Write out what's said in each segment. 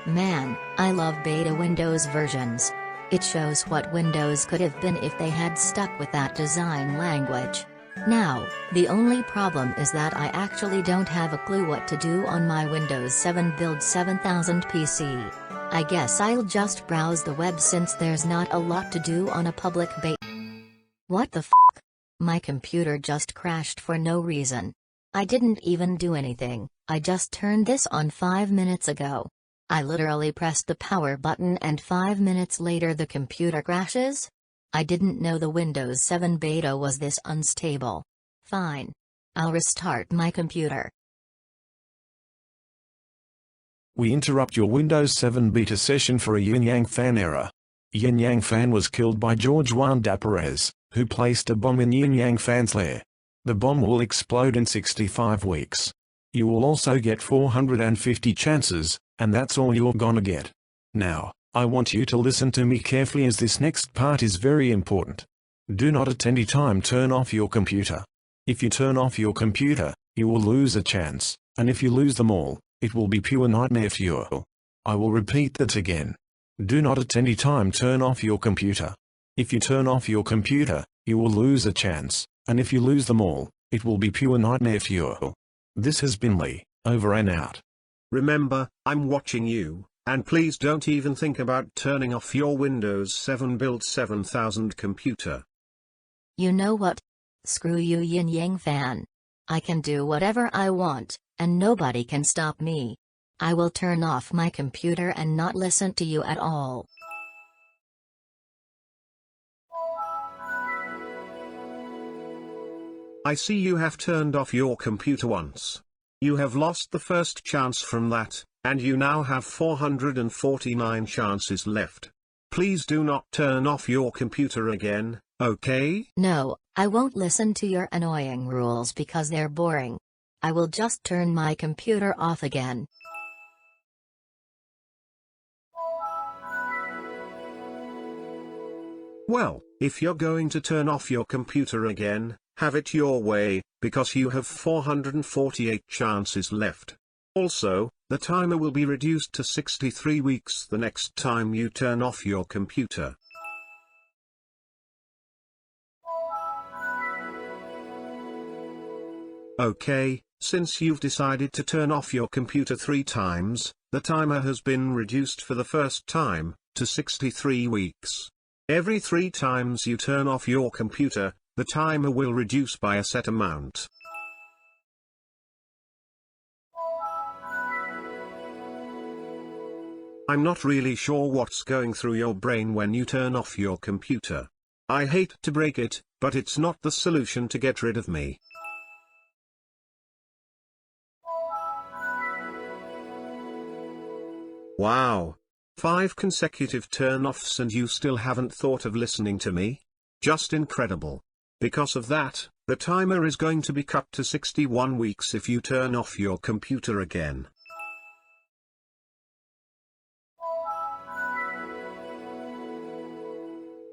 Man, I love beta Windows versions. It shows what Windows could have been if they had stuck with that design language. Now, the only problem is that I actually don't have a clue what to do on my Windows 7 Build 7000 PC. I guess I'll just browse the web since there's not a lot to do on a public beta. What the f***? My computer just crashed for no reason. I didn't even do anything, I just turned this on 5 minutes ago. I literally pressed the power button and 5 minutes later the computer crashes? I didn't know the Windows 7 beta was this unstable. Fine. I'll restart my computer. We interrupt your Windows 7 beta session for a YinYangFan error. YinYangFan was killed by George Wanda Perez, who placed a bomb in YinYangFan's lair. The bomb will explode in 65 weeks. You will also get 450 chances, and that's all you're gonna get. Now, I want you to listen to me carefully as this next part is very important. Do not at any time turn off your computer. If you turn off your computer, you will lose a chance, and if you lose them all, it will be pure nightmare for you. I will repeat that again. Do not at any time turn off your computer. If you turn off your computer, you will lose a chance, and if you lose them all, it will be pure nightmare for you. This has been Lee, over and out. Remember, I'm watching you, and please don't even think about turning off your Windows 7 Build 7000 computer. You know what? Screw you YinYangFan. I can do whatever I want, and nobody can stop me. I will turn off my computer and not listen to you at all. I see you have turned off your computer once. You have lost the first chance from that, and you now have 449 chances left. Please do not turn off your computer again, okay? No, I won't listen to your annoying rules because they're boring. I will just turn my computer off again. Well, if you're going to turn off your computer again, have it your way, because you have 448 chances left. Also, the timer will be reduced to 63 weeks the next time you turn off your computer. Okay, since you've decided to turn off your computer 3 times, the timer has been reduced for the first time, to 63 weeks. Every 3 times you turn off your computer, the timer will reduce by a set amount. I'm not really sure what's going through your brain when you turn off your computer. I hate to break it, but it's not the solution to get rid of me. Wow. 5 consecutive turn-offs and you still haven't thought of listening to me? Just incredible. Because of that, the timer is going to be cut to 61 weeks if you turn off your computer again.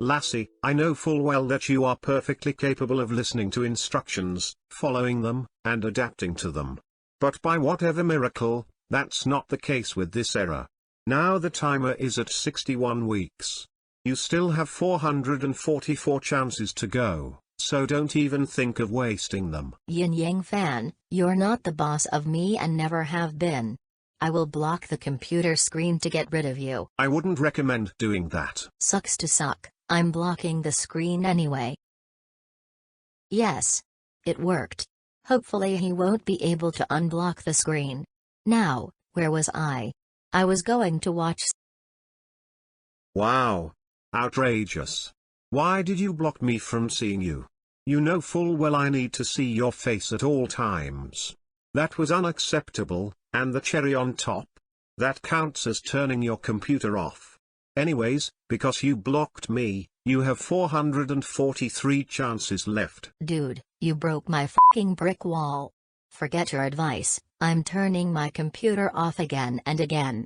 Lassie, I know full well that you are perfectly capable of listening to instructions, following them, and adapting to them. But by whatever miracle, that's not the case with this error. Now the timer is at 61 weeks. You still have 444 chances to go, so don't even think of wasting them. YinYangFan, you're not the boss of me and never have been. I will block the computer screen to get rid of you. I wouldn't recommend doing that. Sucks to suck, I'm blocking the screen anyway. Yes. It worked. Hopefully he won't be able to unblock the screen. Now, where was I? I was going to watch. Wow. Outrageous. Why did you block me from seeing you? You know full well I need to see your face at all times. That was unacceptable, and the cherry on top? That counts as turning your computer off. Anyways, because you blocked me, you have 443 chances left. Dude, you broke my fucking brick wall. Forget your advice, I'm turning my computer off again and again.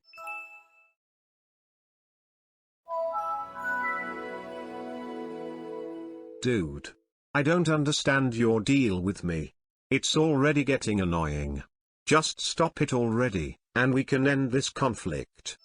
Dude. I don't understand your deal with me. It's already getting annoying. Just stop it already, and we can end this conflict.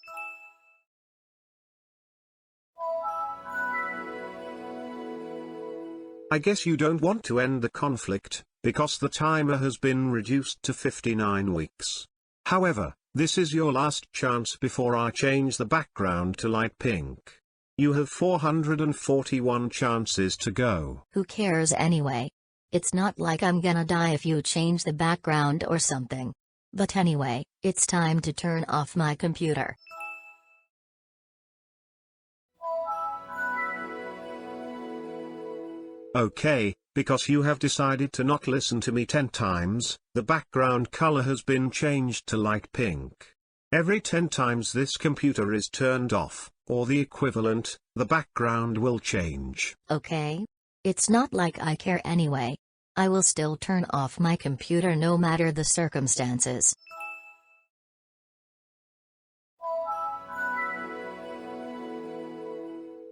I guess you don't want to end the conflict, because the timer has been reduced to 59 weeks. However, this is your last chance before I change the background to light pink. You have 441 chances to go. Who cares anyway? It's not like I'm gonna die if you change the background or something. But anyway, it's time to turn off my computer. Okay, because you have decided to not listen to me 10 times, the background color has been changed to light pink. Every 10 times this computer is turned off, or the equivalent, the background will change. Okay? It's not like I care anyway. I will still turn off my computer no matter the circumstances.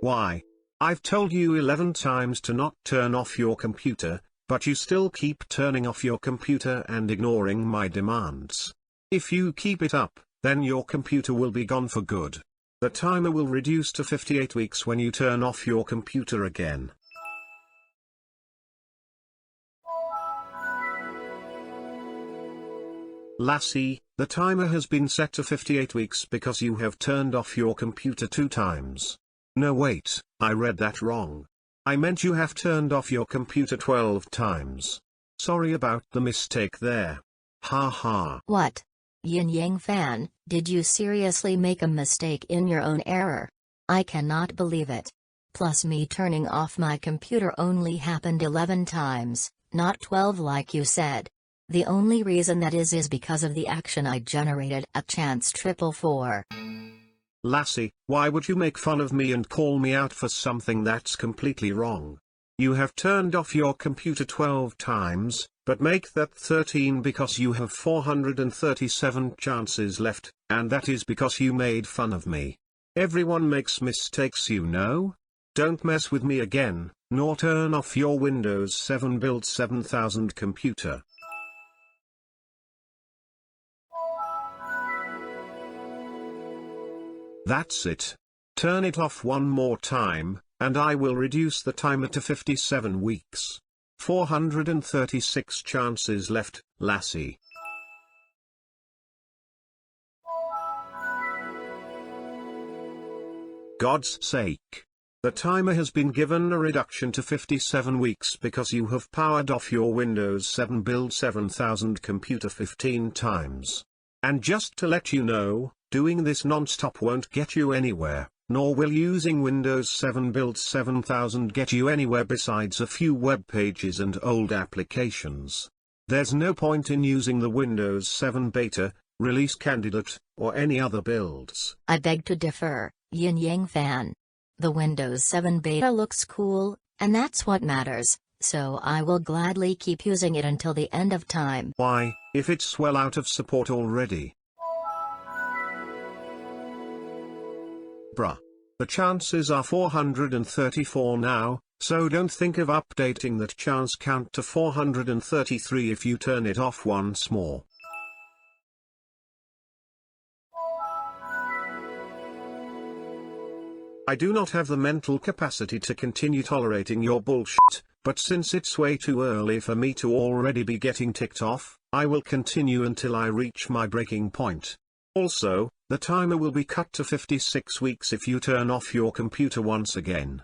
Why? I've told you 11 times to not turn off your computer, but you still keep turning off your computer and ignoring my demands. If you keep it up, then your computer will be gone for good. The timer will reduce to 58 weeks when you turn off your computer again. Lassie, the timer has been set to 58 weeks because you have turned off your computer 2 times. No wait, I read that wrong. I meant you have turned off your computer 12 times. Sorry about the mistake there. Ha ha. What? YinYangFan, did you seriously make a mistake in your own error? I cannot believe it. Plus me turning off my computer only happened 11 times, not 12 like you said. The only reason that is because of the action I generated at chance 444. Lassie, why would you make fun of me and call me out for something that's completely wrong? You have turned off your computer 12 times, but make that 13 because you have 437 chances left, and that is because you made fun of me. Everyone makes mistakes, you know? Don't mess with me again, nor turn off your Windows 7 Build 7000 computer. That's it. Turn it off one more time, and I will reduce the timer to 57 weeks. 436 chances left, Lassie. God's sake. The timer has been given a reduction to 57 weeks because you have powered off your Windows 7 Build 7000 computer 15 times. And just to let you know, doing this non-stop won't get you anywhere, nor will using Windows 7 Build 7000 get you anywhere besides a few web pages and old applications. There's no point in using the Windows 7 Beta, Release Candidate, or any other builds. I beg to differ, YinYangFan. The Windows 7 Beta looks cool, and that's what matters, so I will gladly keep using it until the end of time. Why, if it's well out of support already? Bruh. The chances are 434 now, so don't think of updating that chance count to 433 if you turn it off once more. I do not have the mental capacity to continue tolerating your bullshit, but since it's way too early for me to already be getting ticked off, I will continue until I reach my breaking point. Also, the timer will be cut to 56 weeks if you turn off your computer once again.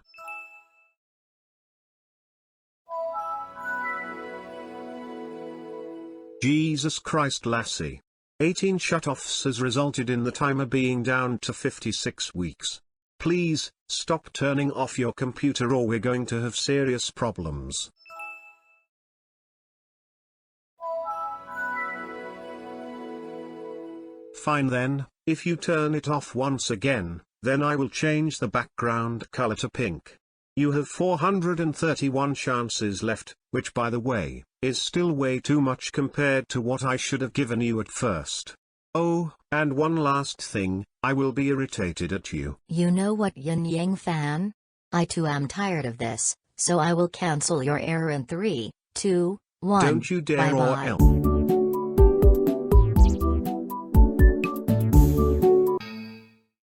Jesus Christ, lassie. 18 shutoffs has resulted in the timer being down to 56 weeks. Please, stop turning off your computer or we're going to have serious problems. Fine then, if you turn it off once again, then I will change the background color to pink. You have 431 chances left, which by the way, is still way too much compared to what I should have given you at first. Oh, and one last thing, I will be irritated at you. You know what, YinYangFan? I too am tired of this, so I will cancel your error in 3, 2, 1. Don't you dare or Bye-bye. else.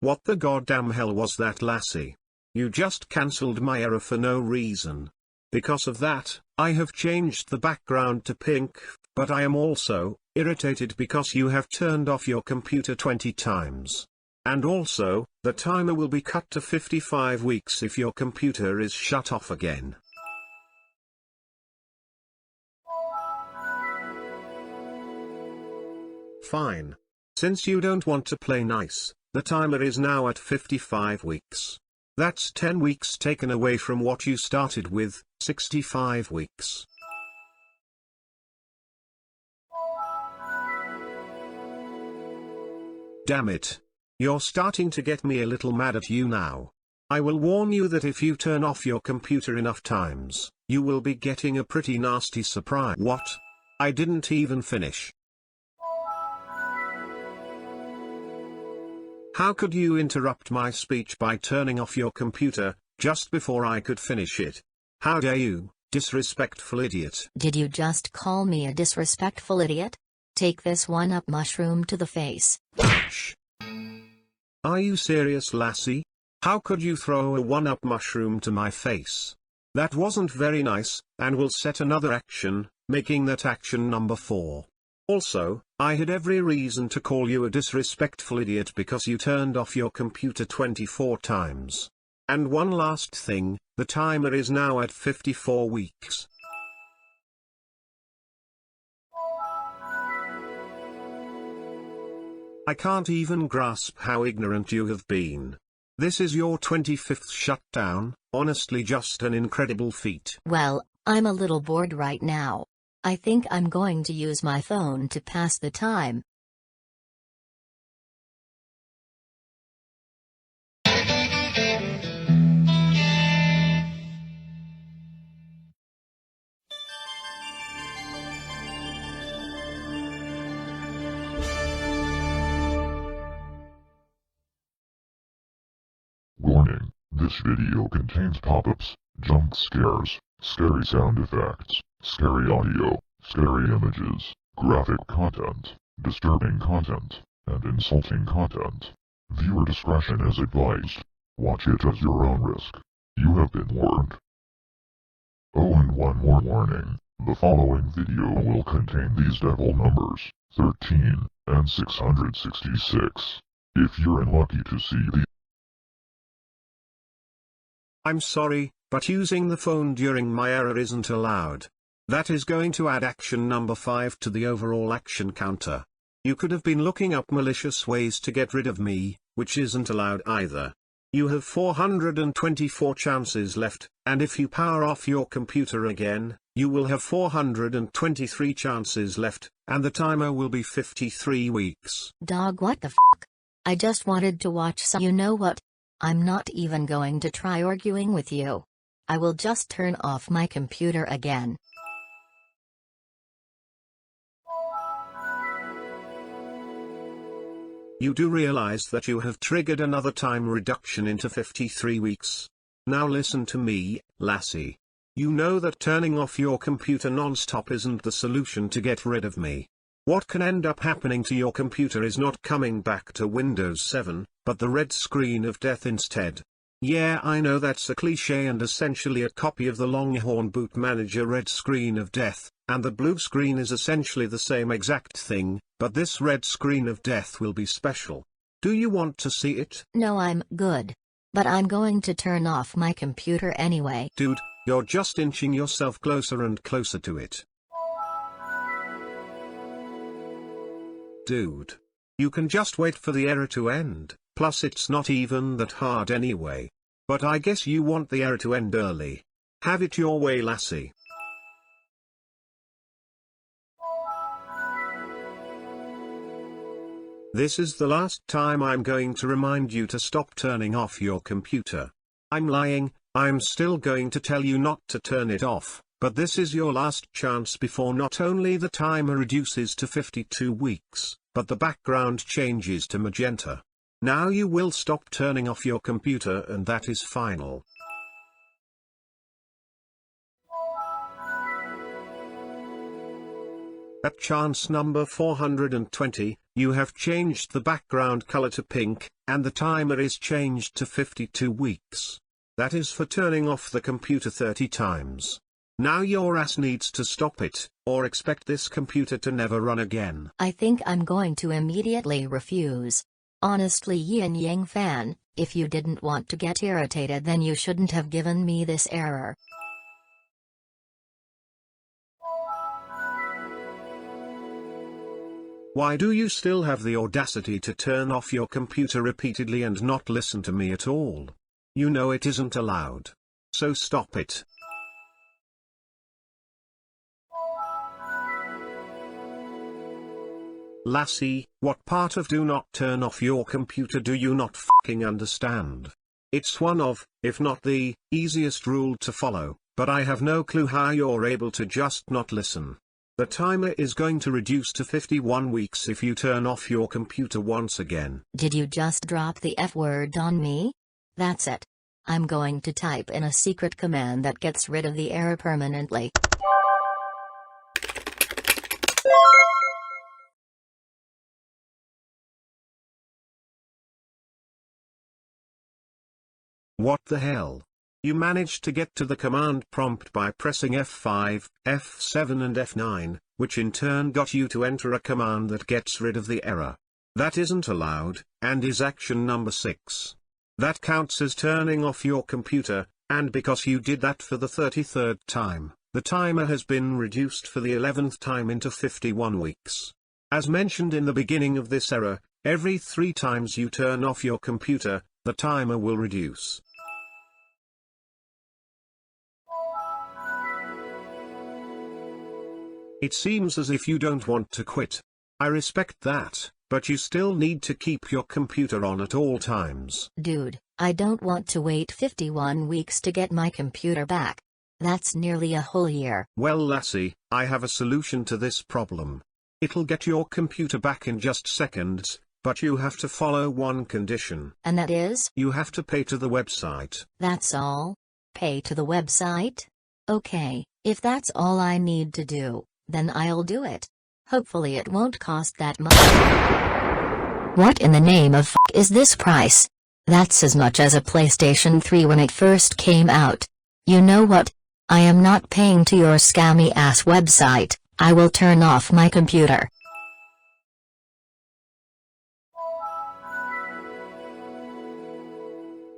What the goddamn hell was that, lassie? You just cancelled my error for no reason. Because of that, I have changed the background to pink, but I am also irritated because you have turned off your computer 20 times. And also, the timer will be cut to 55 weeks if your computer is shut off again. Fine. Since you don't want to play nice, the timer is now at 55 weeks. That's 10 weeks taken away from what you started with, 65 weeks. Damn it. You're starting to get me a little mad at you now. I will warn you that if you turn off your computer enough times, you will be getting a pretty nasty surprise. What? I didn't even finish. How could you interrupt my speech by turning off your computer, just before I could finish it? How dare you, disrespectful idiot? Did you just call me a disrespectful idiot? Take this one-up mushroom to the face. Ouch. Are you serious, lassie? How could you throw a one-up mushroom to my face? That wasn't very nice, and will set another action, making that action number 4. Also, I had every reason to call you a disrespectful idiot because you turned off your computer 24 times. And one last thing, the timer is now at 54 weeks. I can't even grasp how ignorant you have been. This is your 25th shutdown, honestly just an incredible feat. Well, I'm a little bored right now. I think I'm going to use my phone to pass the time. Warning, this video contains pop-ups, jump scares, scary sound effects, scary audio, scary images, graphic content, disturbing content, and insulting content. Viewer discretion is advised. Watch it at your own risk. You have been warned. Oh, and one more warning. The following video will contain these devil numbers, 13 and 666. If you're unlucky to see the I'm sorry, but using the phone during my error isn't allowed. That is going to add action number 5 to the overall action counter. You could have been looking up malicious ways to get rid of me, which isn't allowed either. You have 424 chances left, and if you power off your computer again, you will have 423 chances left, and the timer will be 53 weeks. Dog, what the f***? I just wanted to watch some. You know what? I'm not even going to try arguing with you. I will just turn off my computer again. You do realize that you have triggered another time reduction into 53 weeks. Now listen to me, lassie. You know that turning off your computer non-stop isn't the solution to get rid of me. What can end up happening to your computer is not coming back to Windows 7, but the red screen of death instead. Yeah, I know that's a cliché and essentially a copy of the Longhorn Boot Manager red screen of death, and the blue screen is essentially the same exact thing, but this red screen of death will be special. Do you want to see it? No, I'm good. But I'm going to turn off my computer anyway. Dude, you're just inching yourself closer and closer to it. Dude. You can just wait for the error to end, plus it's not even that hard anyway. But I guess you want the error to end early. Have it your way, lassie. This is the last time I'm going to remind you to stop turning off your computer. I'm lying, I'm still going to tell you not to turn it off, but this is your last chance before not only the timer reduces to 52 weeks, but the background changes to magenta. Now you will stop turning off your computer and that is final. At chance number 420, you have changed the background color to pink, and the timer is changed to 52 weeks. That is for turning off the computer 30 times. Now your ass needs to stop it, or expect this computer to never run again. I think I'm going to immediately refuse. Honestly, YinYangFan, if you didn't want to get irritated, then you shouldn't have given me this error. Why do you still have the audacity to turn off your computer repeatedly and not listen to me at all? You know it isn't allowed. So stop it. Lassie, what part of do not turn off your computer do you not fucking understand? It's one of, if not the, easiest rule to follow, but I have no clue how you're able to just not listen. The timer is going to reduce to 51 weeks if you turn off your computer once again. Did you just drop the F word on me? That's it. I'm going to type in a secret command that gets rid of the error permanently. What the hell? You managed to get to the command prompt by pressing F5, F7 and F9, which in turn got you to enter a command that gets rid of the error. That isn't allowed, and is action number 6. That counts as turning off your computer, and because you did that for the 33rd time, the timer has been reduced for the 11th time into 51 weeks. As mentioned in the beginning of this error, every 3 times you turn off your computer, the timer will reduce. It seems as if you don't want to quit. I respect that, but you still need to keep your computer on at all times. Dude, I don't want to wait 51 weeks to get my computer back. That's nearly a whole year. Well, lassie, I have a solution to this problem. It'll get your computer back in just seconds, but you have to follow one condition. And that is? You have to pay to the website. That's all? Pay to the website? Okay, if that's all I need to do, then I'll do it. Hopefully it won't cost that much. What in the name of f*** is this price? That's as much as a PlayStation 3 when it first came out. You know what? I am not paying to your scammy ass website. I will turn off my computer.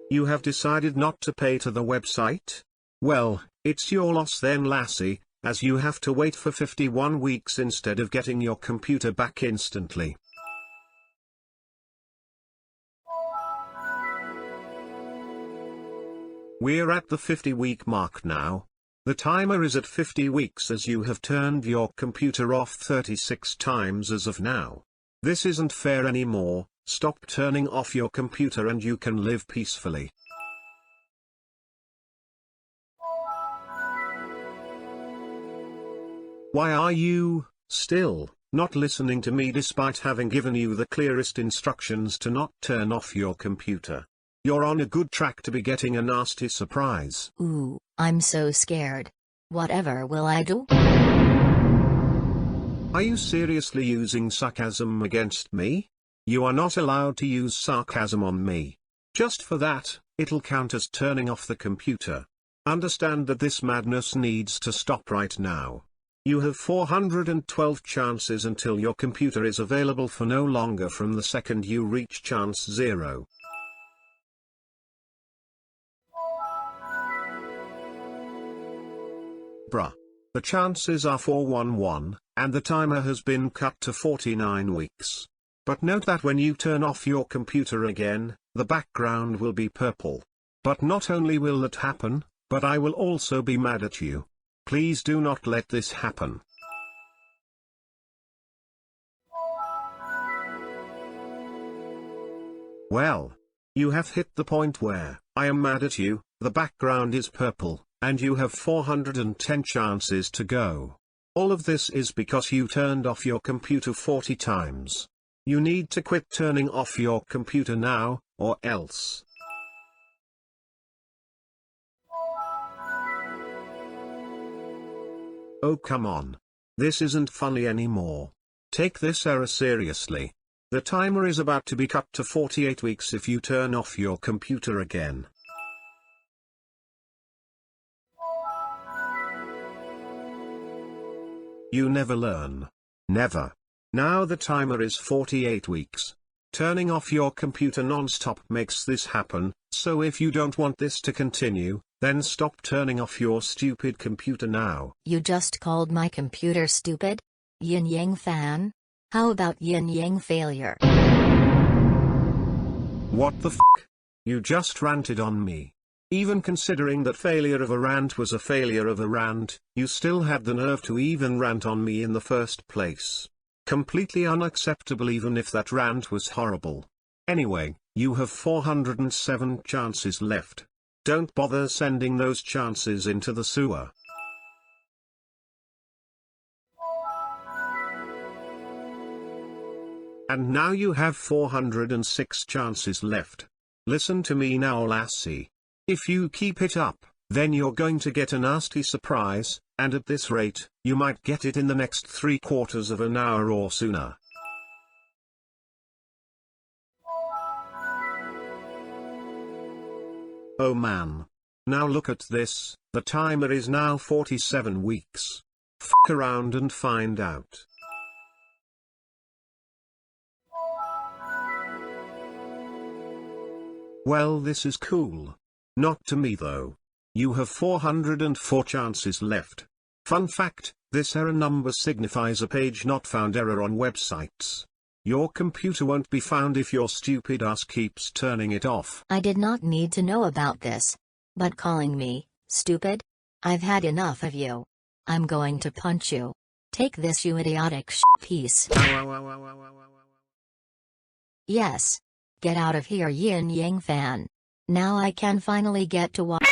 You have decided not to pay to the website? Well, it's your loss then, lassie, as you have to wait for 51 weeks instead of getting your computer back instantly. We're at the 50-week mark now. The timer is at 50 weeks as you have turned your computer off 36 times as of now. This isn't fair anymore. Stop turning off your computer and you can live peacefully. Why are you, still, not listening to me despite having given you the clearest instructions to not turn off your computer? You're on a good track to be getting a nasty surprise. Ooh, I'm so scared. Whatever will I do? Are you seriously using sarcasm against me? You are not allowed to use sarcasm on me. Just for that, it'll count as turning off the computer. Understand that this madness needs to stop right now. You have 412 chances until your computer is available for no longer from the second you reach chance 0. Bruh. The chances are 411, and the timer has been cut to 49 weeks. But note that when you turn off your computer again, the background will be purple. But not only will that happen, but I will also be mad at you. Please do not let this happen. Well, you have hit the point where I am mad at you, the background is purple, and you have 410 chances to go. All of this is because you turned off your computer 40 times. You need to quit turning off your computer now, or else. Oh come on. This isn't funny anymore. Take this error seriously. The timer is about to be cut to 48 weeks if you turn off your computer again. You never learn. Never. Now the timer is 48 weeks. Turning off your computer non-stop makes this happen, so if you don't want this to continue, then stop turning off your stupid computer now. You just called my computer stupid? YinYangFan? How about YinYang failure? What the f***? You just ranted on me. Even considering that failure of a rant was a failure of a rant, you still had the nerve to even rant on me in the first place. Completely unacceptable even if that rant was horrible. Anyway, you have 407 chances left. Don't bother sending those chances into the sewer. And now you have 406 chances left. Listen to me now, lassie. If you keep it up, then you're going to get a nasty surprise, and at this rate, you might get it in the next 3/4 of an hour or sooner. Oh man. Now look at this, the timer is now 47 weeks. F*** around and find out. Well, this is cool. Not to me though. You have 404 chances left. Fun fact, this error number signifies a page not found error on websites. Your computer won't be found if your stupid ass keeps turning it off. I did not need to know about this. But calling me stupid? I've had enough of you. I'm going to punch you. Take this, you idiotic piece. Yes. Get out of here, YinYangFan. Now I can finally get to watch.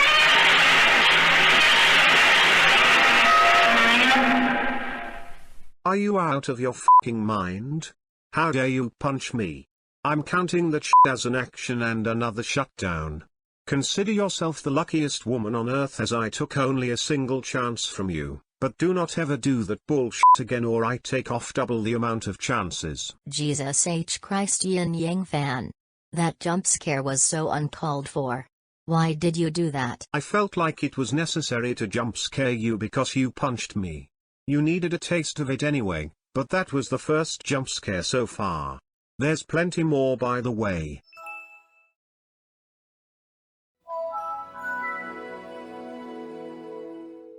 Are you out of your f***ing mind? How dare you punch me? I'm counting that shit as an action and another shutdown. Consider yourself the luckiest woman on earth as I took only a single chance from you, but do not ever do that bullshit again or I take off double the amount of chances. Jesus H. Christ, YinYangFan. That jump scare was so uncalled for. Why did you do that? I felt like it was necessary to jump scare you because you punched me. You needed a taste of it anyway, but that was the first jump scare so far. There's plenty more, by the way.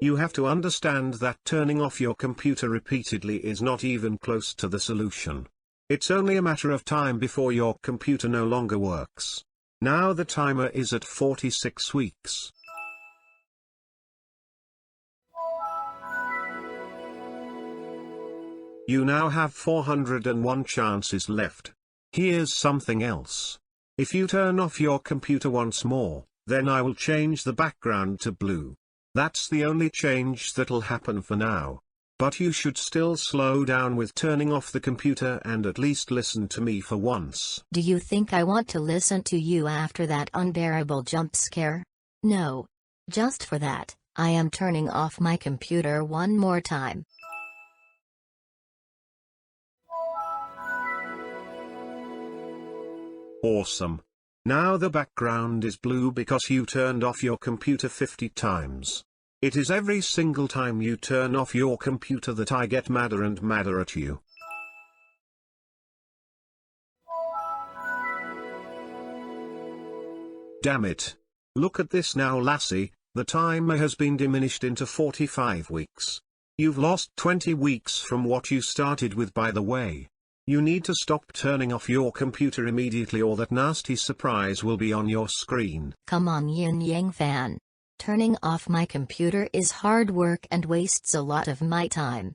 You have to understand that turning off your computer repeatedly is not even close to the solution. It's only a matter of time before your computer no longer works. Now the timer is at 46 weeks. You now have 401 chances left. Here's something else. If you turn off your computer once more, then I will change the background to blue. That's the only change that'll happen for now. But you should still slow down with turning off the computer and at least listen to me for once. Do you think I want to listen to you after that unbearable jump scare? No. Just for that, I am turning off my computer one more time. Awesome. Now the background is blue because you turned off your computer 50 times. It is every single time you turn off your computer that I get madder and madder at you. Damn it. Look at this now, lassie, the timer has been diminished into 45 weeks. You've lost 20 weeks from what you started with, by the way. You need to stop turning off your computer immediately, or that nasty surprise will be on your screen. Come on, YinYangFan. Turning off my computer is hard work and wastes a lot of my time.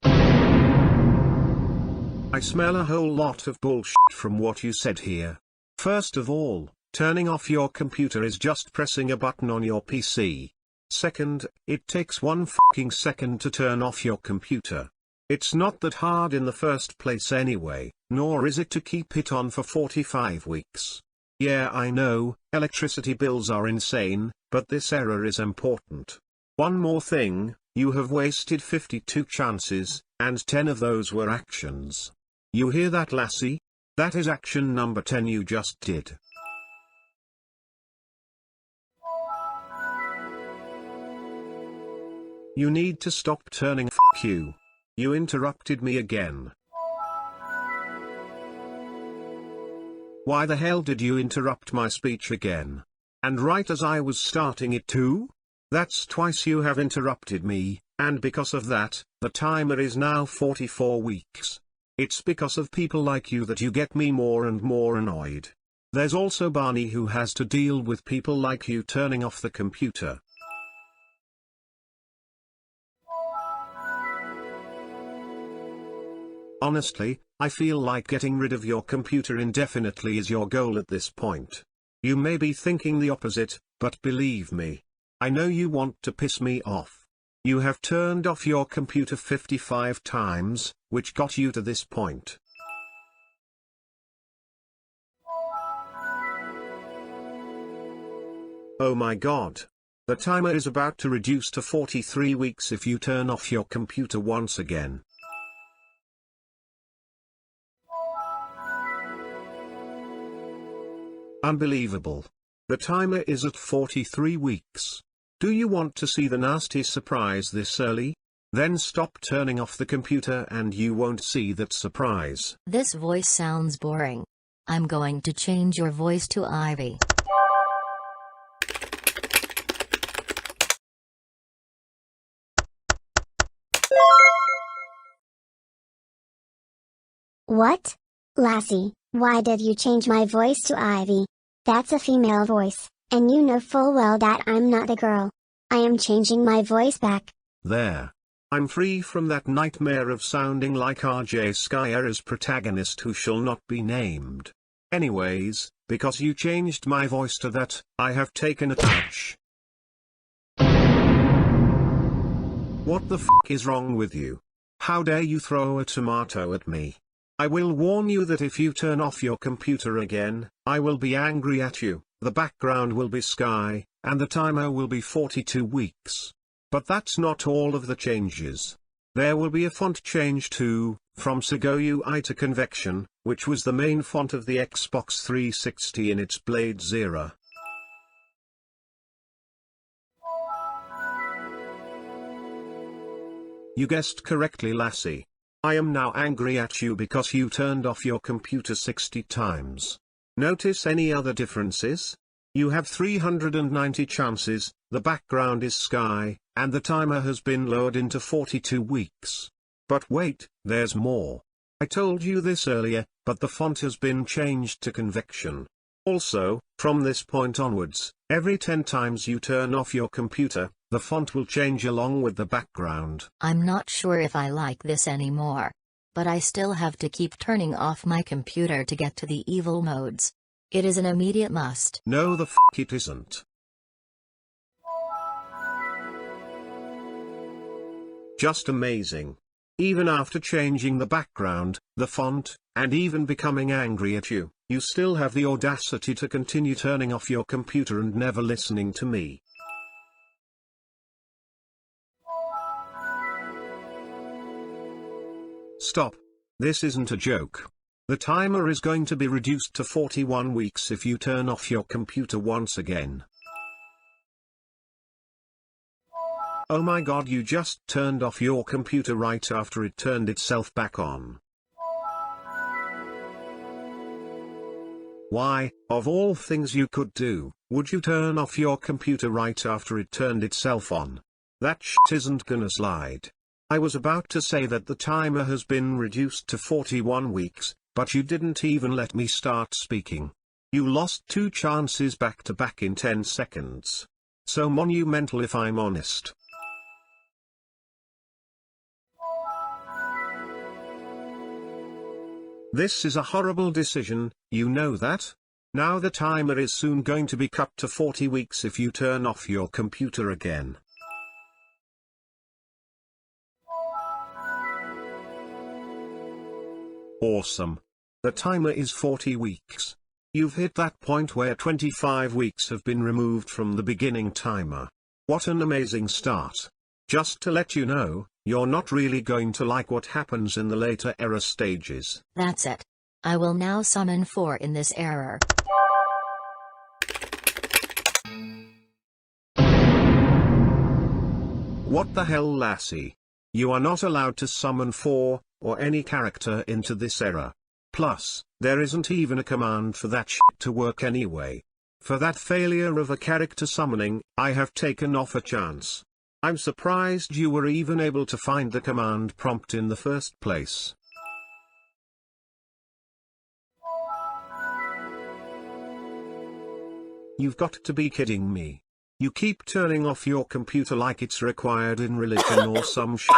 I smell a whole lot of bullshit from what you said here. First of all, turning off your computer is just pressing a button on your PC. Second, it takes 1 fucking second to turn off your computer. It's not that hard in the first place anyway, nor is it to keep it on for 45 weeks. Yeah, I know, electricity bills are insane, but this error is important. One more thing, you have wasted 52 chances, and 10 of those were actions. You hear that, lassie? That is action number 10 you just did. You need to stop turning f*** you. You interrupted me again. Why the hell did you interrupt my speech again? And right as I was starting it too? That's twice you have interrupted me, and because of that, the timer is now 44 weeks. It's because of people like you that you get me more and more annoyed. There's also Barney, who has to deal with people like you turning off the computer. Honestly, I feel like getting rid of your computer indefinitely is your goal at this point. You may be thinking the opposite, but believe me, I know you want to piss me off. You have turned off your computer 55 times, which got you to this point. Oh my god. The timer is about to reduce to 43 weeks if you turn off your computer once again. Unbelievable. The timer is at 43 weeks. Do you want to see the nasty surprise this early? Then stop turning off the computer and you won't see that surprise. This voice sounds boring. I'm going to change your voice to Ivy. What? Lassie, why did you change my voice to Ivy? That's a female voice, and you know full well that I'm not a girl. I am changing my voice back. There. I'm free from that nightmare of sounding like RJ Skyer's protagonist who shall not be named. Anyways, because you changed my voice to that, I have taken a touch. What the f*** is wrong with you? How dare you throw a tomato at me? I will warn you that if you turn off your computer again, I will be angry at you, the background will be sky, and the timer will be 42 weeks. But that's not all of the changes. There will be a font change too, from Segoyu I to Convection, which was the main font of the Xbox 360 in its Blades era. You guessed correctly, lassie. I am now angry at you because you turned off your computer 60 times. Notice any other differences? You have 390 chances, the background is sky, and the timer has been lowered into 42 weeks. But wait, there's more. I told you this earlier, but the font has been changed to Convection. Also, from this point onwards, every 10 times you turn off your computer, the font will change along with the background. I'm not sure if I like this anymore. But I still have to keep turning off my computer to get to the evil modes. It is an immediate must. No the f*** it isn't. Just amazing. Even after changing the background, the font, and even becoming angry at you, you still have the audacity to continue turning off your computer and never listening to me. Stop. This isn't a joke. The timer is going to be reduced to 41 weeks if you turn off your computer once again. Oh my god, you just turned off your computer right after it turned itself back on. Why, of all things you could do, would you turn off your computer right after it turned itself on? That shit isn't gonna slide. I was about to say that the timer has been reduced to 41 weeks, but you didn't even let me start speaking. You lost 2 chances back to back in 10 seconds. So monumental if I'm honest. This is a horrible decision, you know that? Now the timer is soon going to be cut to 40 weeks if you turn off your computer again. Awesome. The timer is 40 weeks. You've hit that point where 25 weeks have been removed from the beginning timer. What an amazing start. Just to let you know, you're not really going to like what happens in the later error stages. That's it. I will now summon 4 in this error. What the hell, lassie? You are not allowed to summon 4, or any character into this error. Plus, there isn't even a command for that shit to work anyway. For that failure of a character summoning, I have taken off a chance. I'm surprised you were even able to find the command prompt in the first place. You've got to be kidding me. You keep turning off your computer like it's required in religion or some shit.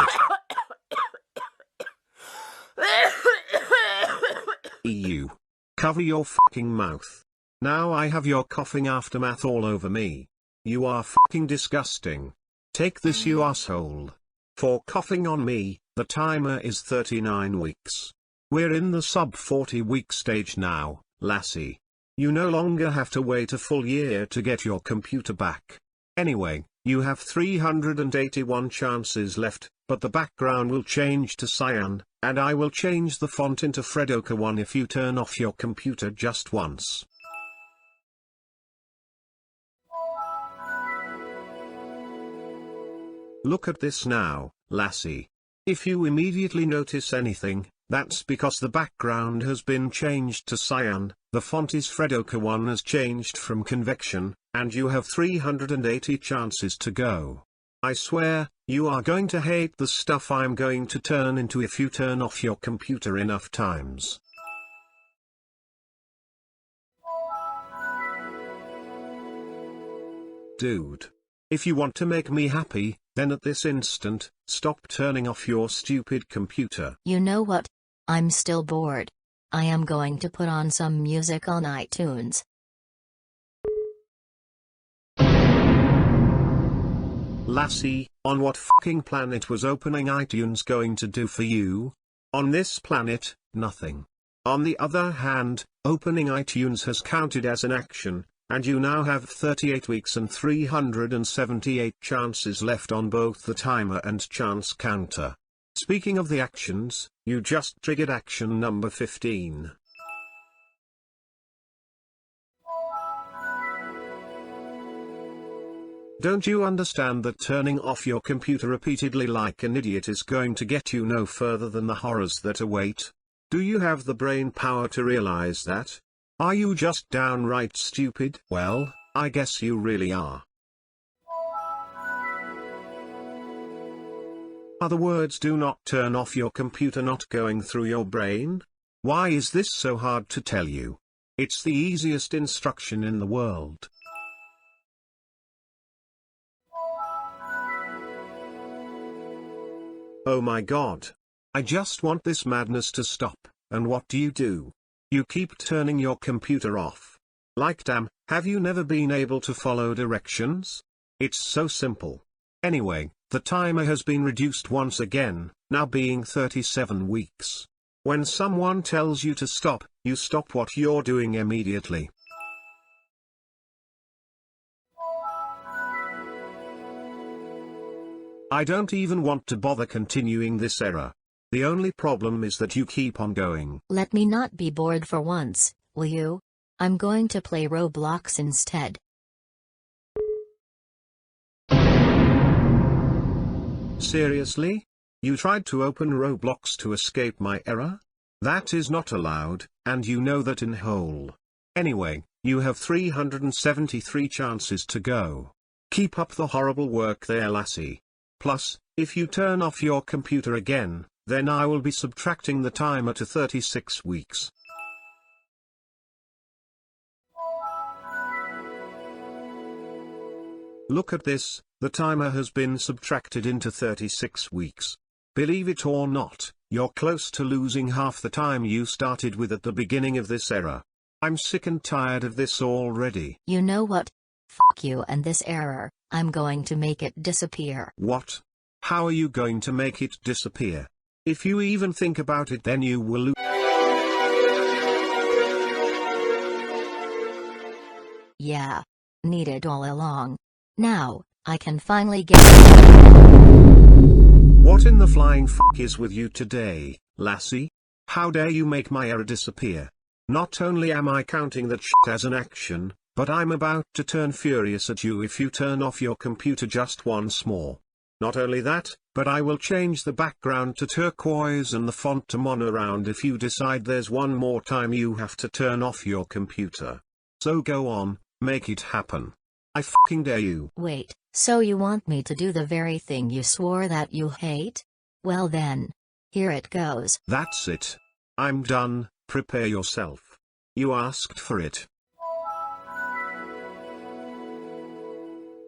EU. Cover your fucking mouth. Now I have your coughing aftermath all over me. You are fucking disgusting. Take this, you asshole. For coughing on me, the timer is 39 weeks. We're in the sub 40 week stage now, lassie. You no longer have to wait a full year to get your computer back. Anyway, you have 381 chances left, but the background will change to cyan, and I will change the font into Fredoka 1 if you turn off your computer just once. Look at this now, lassie. If you immediately notice anything, that's because the background has been changed to cyan, the font is Fredoka 1 has changed from convection, and you have 380 chances to go. I swear, you are going to hate the stuff I'm going to turn into if you turn off your computer enough times. Dude. If you want to make me happy, then at this instant, stop turning off your stupid computer. You know what? I'm still bored. I am going to put on some music on iTunes. Lassie, on what fucking planet was opening iTunes going to do for you? On this planet, nothing. On the other hand, opening iTunes has counted as an action, and you now have 38 weeks and 378 chances left on both the timer and chance counter. Speaking of the actions, you just triggered action number 15. Don't you understand that turning off your computer repeatedly like an idiot is going to get you no further than the horrors that await? Do you have the brain power to realize that? Are you just downright stupid? Well, I guess you really are. Other words, do not turn off your computer not going through your brain? Why is this so hard to tell you? It's the easiest instruction in the world. Oh my god. I just want this madness to stop, and what do? You keep turning your computer off. Like damn, have you never been able to follow directions? It's so simple. Anyway, the timer has been reduced once again, now being 37 weeks. When someone tells you to stop, you stop what you're doing immediately. I don't even want to bother continuing this error. The only problem is that you keep on going. Let me not be bored for once, will you? I'm going to play Roblox instead. Seriously? You tried to open Roblox to escape my error? That is not allowed, and you know that in whole. Anyway, you have 373 chances to go. Keep up the horrible work there, lassie. Plus, if you turn off your computer again, then I will be subtracting the timer to 36 weeks. Look at this, the timer has been subtracted into 36 weeks. Believe it or not, you're close to losing half the time you started with at the beginning of this era. I'm sick and tired of this already. You know what? Fuck you and this error, I'm going to make it disappear. What? How are you going to make it disappear? If you even think about it, then you will lose. Yeah. Needed all along. Now, I can finally get. What in the flying fuck is with you today, lassie? How dare you make my error disappear? Not only am I counting that shit as an action, but I'm about to turn furious at you if you turn off your computer just once more. Not only that, but I will change the background to turquoise and the font to monoground if you decide there's one more time you have to turn off your computer. So go on, make it happen. I fucking dare you. Wait, so you want me to do the very thing you swore that you hate? Well then. Here it goes. That's it. I'm done, prepare yourself. You asked for it.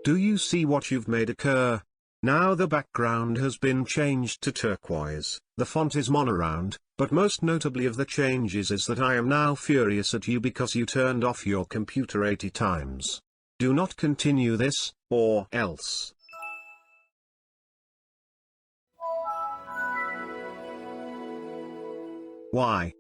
Do you see what you've made occur? Now the background has been changed to turquoise, the font is monoground, but most notably of the changes is that I am now furious at you because you turned off your computer 80 times. Do not continue this, or else. Why?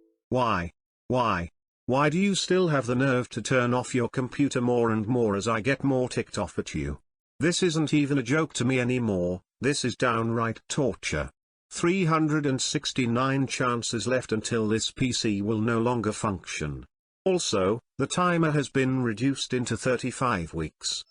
Why do you still have the nerve to turn off your computer more and more as I get more ticked off at you? This isn't even a joke to me anymore, this is downright torture. 369 chances left until this PC will no longer function. Also, the timer has been reduced into 35 weeks.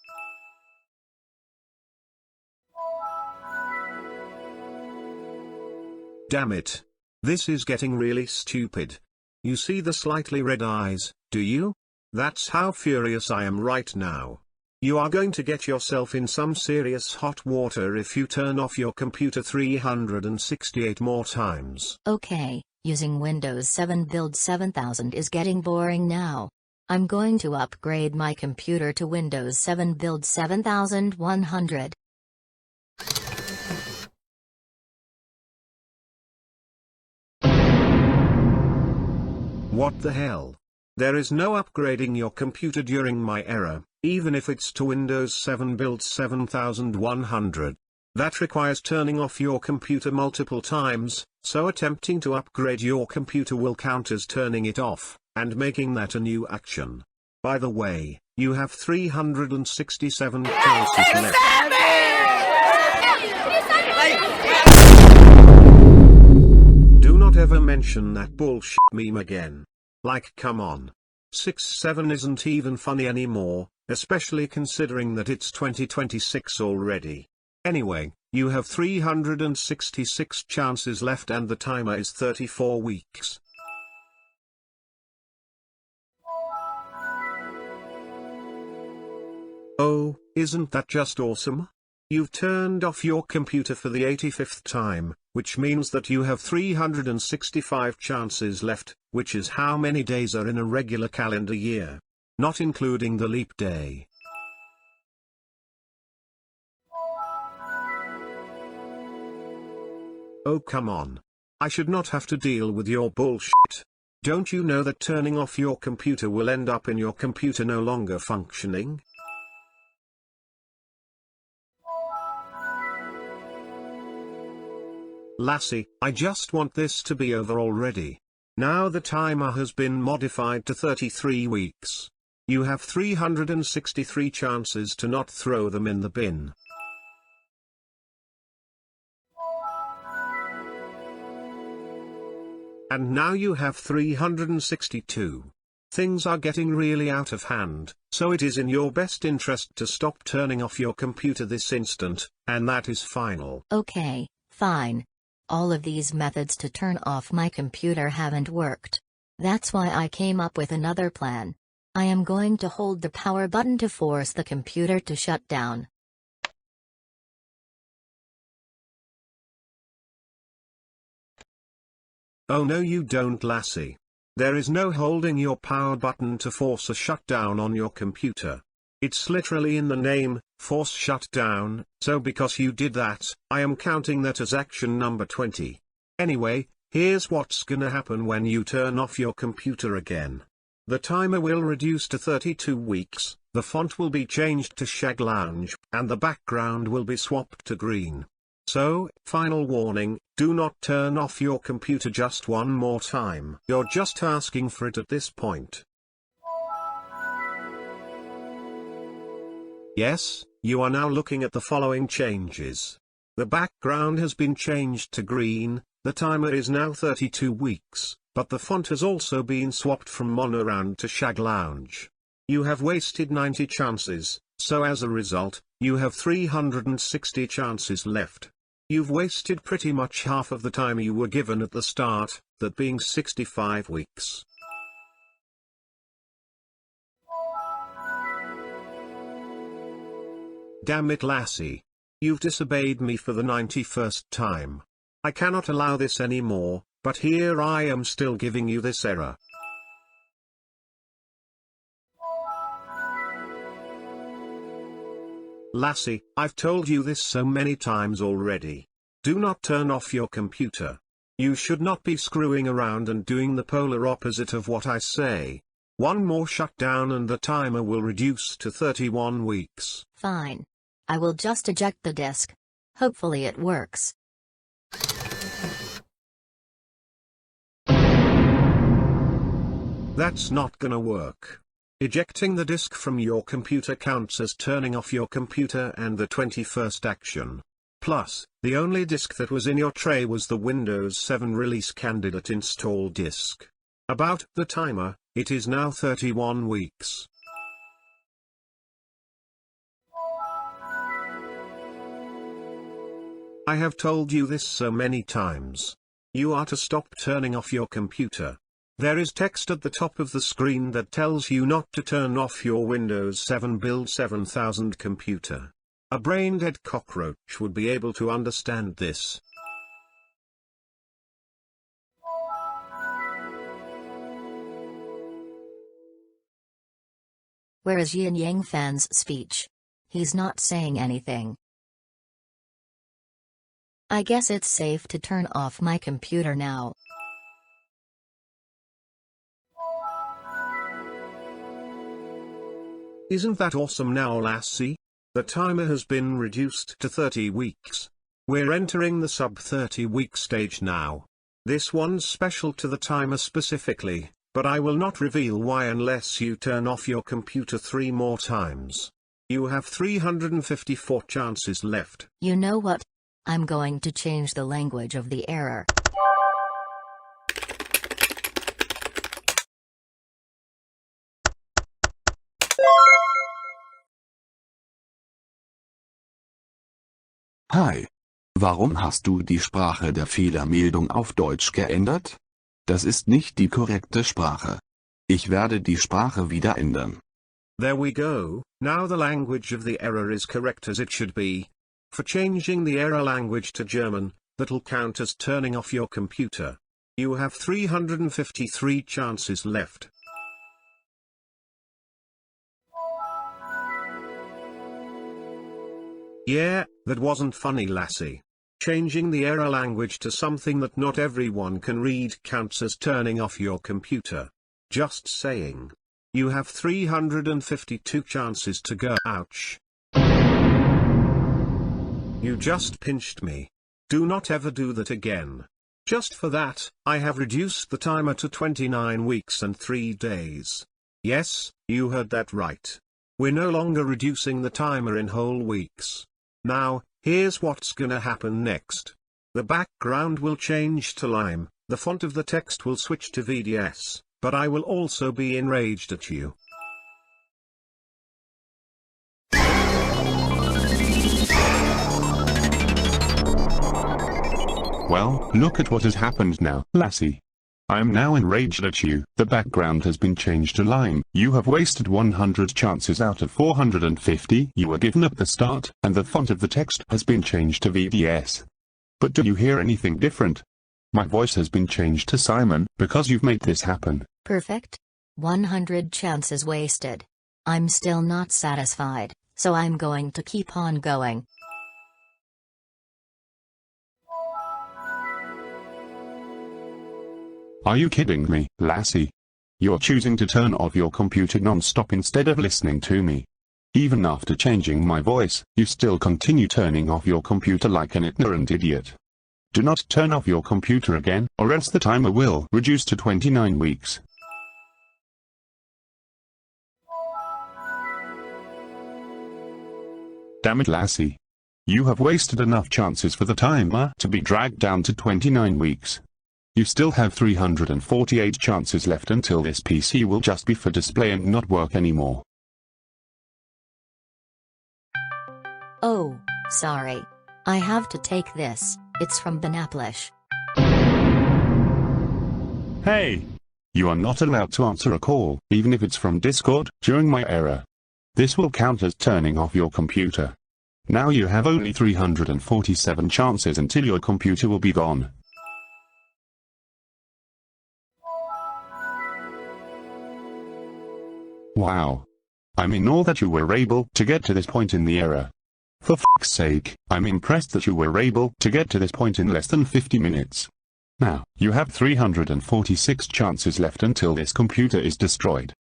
Damn it. This is getting really stupid. You see the slightly red eyes, do you? That's how furious I am right now. You are going to get yourself in some serious hot water if you turn off your computer 368 more times. Okay, using Windows 7 Build 7000 is getting boring now. I'm going to upgrade my computer to Windows 7 Build 7100. What the hell? There is no upgrading your computer during my era, even if it's to Windows 7 Build 7100. That requires turning off your computer multiple times, so attempting to upgrade your computer will count as turning it off, and making that a new action. By the way, you have 367 chances left. Do not ever mention that bullshit meme again. Like, come on. 6-7 isn't even funny anymore, especially considering that it's 2026 already. Anyway, you have 366 chances left and the timer is 34 weeks. Oh, isn't that just awesome? You've turned off your computer for the 85th time, which means that you have 365 chances left, which is how many days are in a regular calendar year. Not including the leap day. Oh come on. I should not have to deal with your bullshit. Don't you know that turning off your computer will end up in your computer no longer functioning? Lassie, I just want this to be over already. Now the timer has been modified to 33 weeks. You have 363 chances to not throw them in the bin. And now you have 362. Things are getting really out of hand, so it is in your best interest to stop turning off your computer this instant, and that is final. Okay, fine. All of these methods to turn off my computer haven't worked. That's why I came up with another plan. I am going to hold the power button to force the computer to shut down. Oh no you don't, Lassie. There is no holding your power button to force a shutdown on your computer. It's literally in the name, force shutdown, so because you did that, I am counting that as action number 20. Anyway, here's what's gonna happen when you turn off your computer again. The timer will reduce to 32 weeks, the font will be changed to Shag Lounge, and the background will be swapped to green. So, final warning, do not turn off your computer just one more time. You're just asking for it at this point. Yes, you are now looking at the following changes. The background has been changed to green, the timer is now 32 weeks, but the font has also been swapped from Monoround to Shag Lounge. You have wasted 90 chances, so as a result, you have 360 chances left. You've wasted pretty much half of the time you were given at the start, that being 65 weeks. Damn it, Lassie. You've disobeyed me for the 91st time. I cannot allow this anymore, but here I am still giving you this error. Lassie, I've told you this so many times already. Do not turn off your computer. You should not be screwing around and doing the polar opposite of what I say. One more shutdown and the timer will reduce to 31 weeks. Fine. I will just eject the disk. Hopefully it works. That's not gonna work. Ejecting the disk from your computer counts as turning off your computer and the 21st action. Plus, the only disk that was in your tray was the Windows 7 release candidate install disk. About the timer, it is now 31 weeks. I have told you this so many times. You are to stop turning off your computer. There is text at the top of the screen that tells you not to turn off your Windows 7 Build 7000 computer. A brain-dead cockroach would be able to understand this. Where is YinYangFan's speech? He's not saying anything. I guess it's safe to turn off my computer now. Isn't that awesome now, Lassie? The timer has been reduced to 30 weeks. We're entering the sub-30 week stage now. This one's special to the timer specifically, but I will not reveal why unless you turn off your computer 3 more times. You have 354 chances left. You know what? I'm going to change the language of the error. Hi. Warum hast du die Sprache der Fehlermeldung auf Deutsch geändert? Das ist nicht die korrekte Sprache. Ich werde die Sprache wieder ändern. There we go, now the language of the error is correct as it should be. For changing the error language to German, that'll count as turning off your computer. You have 353 chances left. Yeah, that wasn't funny, Lassie. Changing the error language to something that not everyone can read counts as turning off your computer. Just saying. You have 352 chances to go. Ouch. You just pinched me. Do not ever do that again. Just for that, I have reduced the timer to 29 weeks and 3 days. Yes, you heard that right. We're no longer reducing the timer in whole weeks. Now, here's what's gonna happen next. The background will change to lime, the font of the text will switch to VDS, but I will also be enraged at you. Well, look at what has happened now, Lassie. I am now enraged at you. The background has been changed to lime. You have wasted 100 chances out of 450 you were given at the start, and the font of the text has been changed to VDS. But do you hear anything different? My voice has been changed to Simon, because you've made this happen. Perfect. 100 chances wasted. I'm still not satisfied, so I'm going to keep on going. Are you kidding me, lassie? You're choosing to turn off your computer non-stop instead of listening to me. Even after changing my voice, you still continue turning off your computer like an ignorant idiot. Do not turn off your computer again, or else the timer will reduce to 29 weeks. Damn it, lassie. You have wasted enough chances for the timer to be dragged down to 29 weeks. You still have 348 chances left until this PC will just be for display and not work anymore. Oh, sorry. I have to take this. It's from Banaplish. Hey! You are not allowed to answer a call, even if it's from Discord, during my error. This will count as turning off your computer. Now you have only 347 chances until your computer will be gone. Wow. I'm in awe that you were able to get to this point in the error. For fuck's sake, I'm impressed that you were able to get to this point in less than 50 minutes. Now, you have 346 chances left until this computer is destroyed.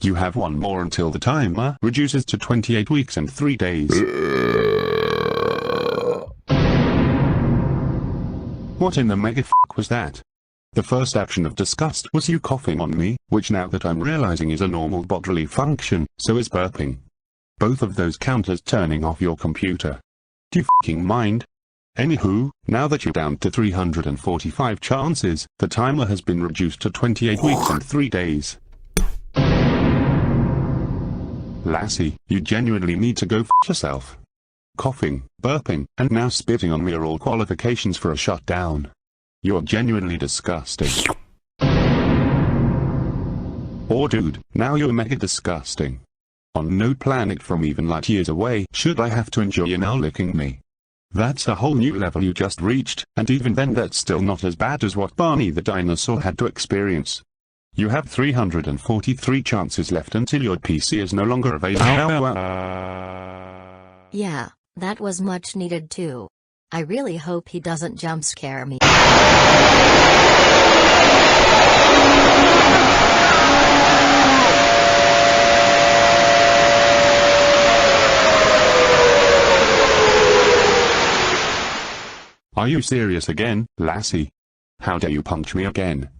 You have one more until the timer reduces to 28 weeks and 3 days. What in the mega fuck was that? The first action of disgust was you coughing on me, which now that I'm realizing is a normal bodily function, so is burping. Both of those count as turning off your computer. Do you fucking mind? Anywho, now that you're down to 345 chances, the timer has been reduced to 28 weeks and 3 days. Lassie, you genuinely need to go f yourself. Coughing, burping, and now spitting on me are all qualifications for a shutdown. You're genuinely disgusting. Oh dude, now you're mega disgusting. On no planet from even light years away should I have to endure you now licking me. That's a whole new level you just reached, and even then that's still not as bad as what Barney the dinosaur had to experience. You have 343 chances left until your PC is no longer available. Yeah, that was much needed too. I really hope he doesn't jump scare me. Are you serious again, lassie? How dare you punch me again?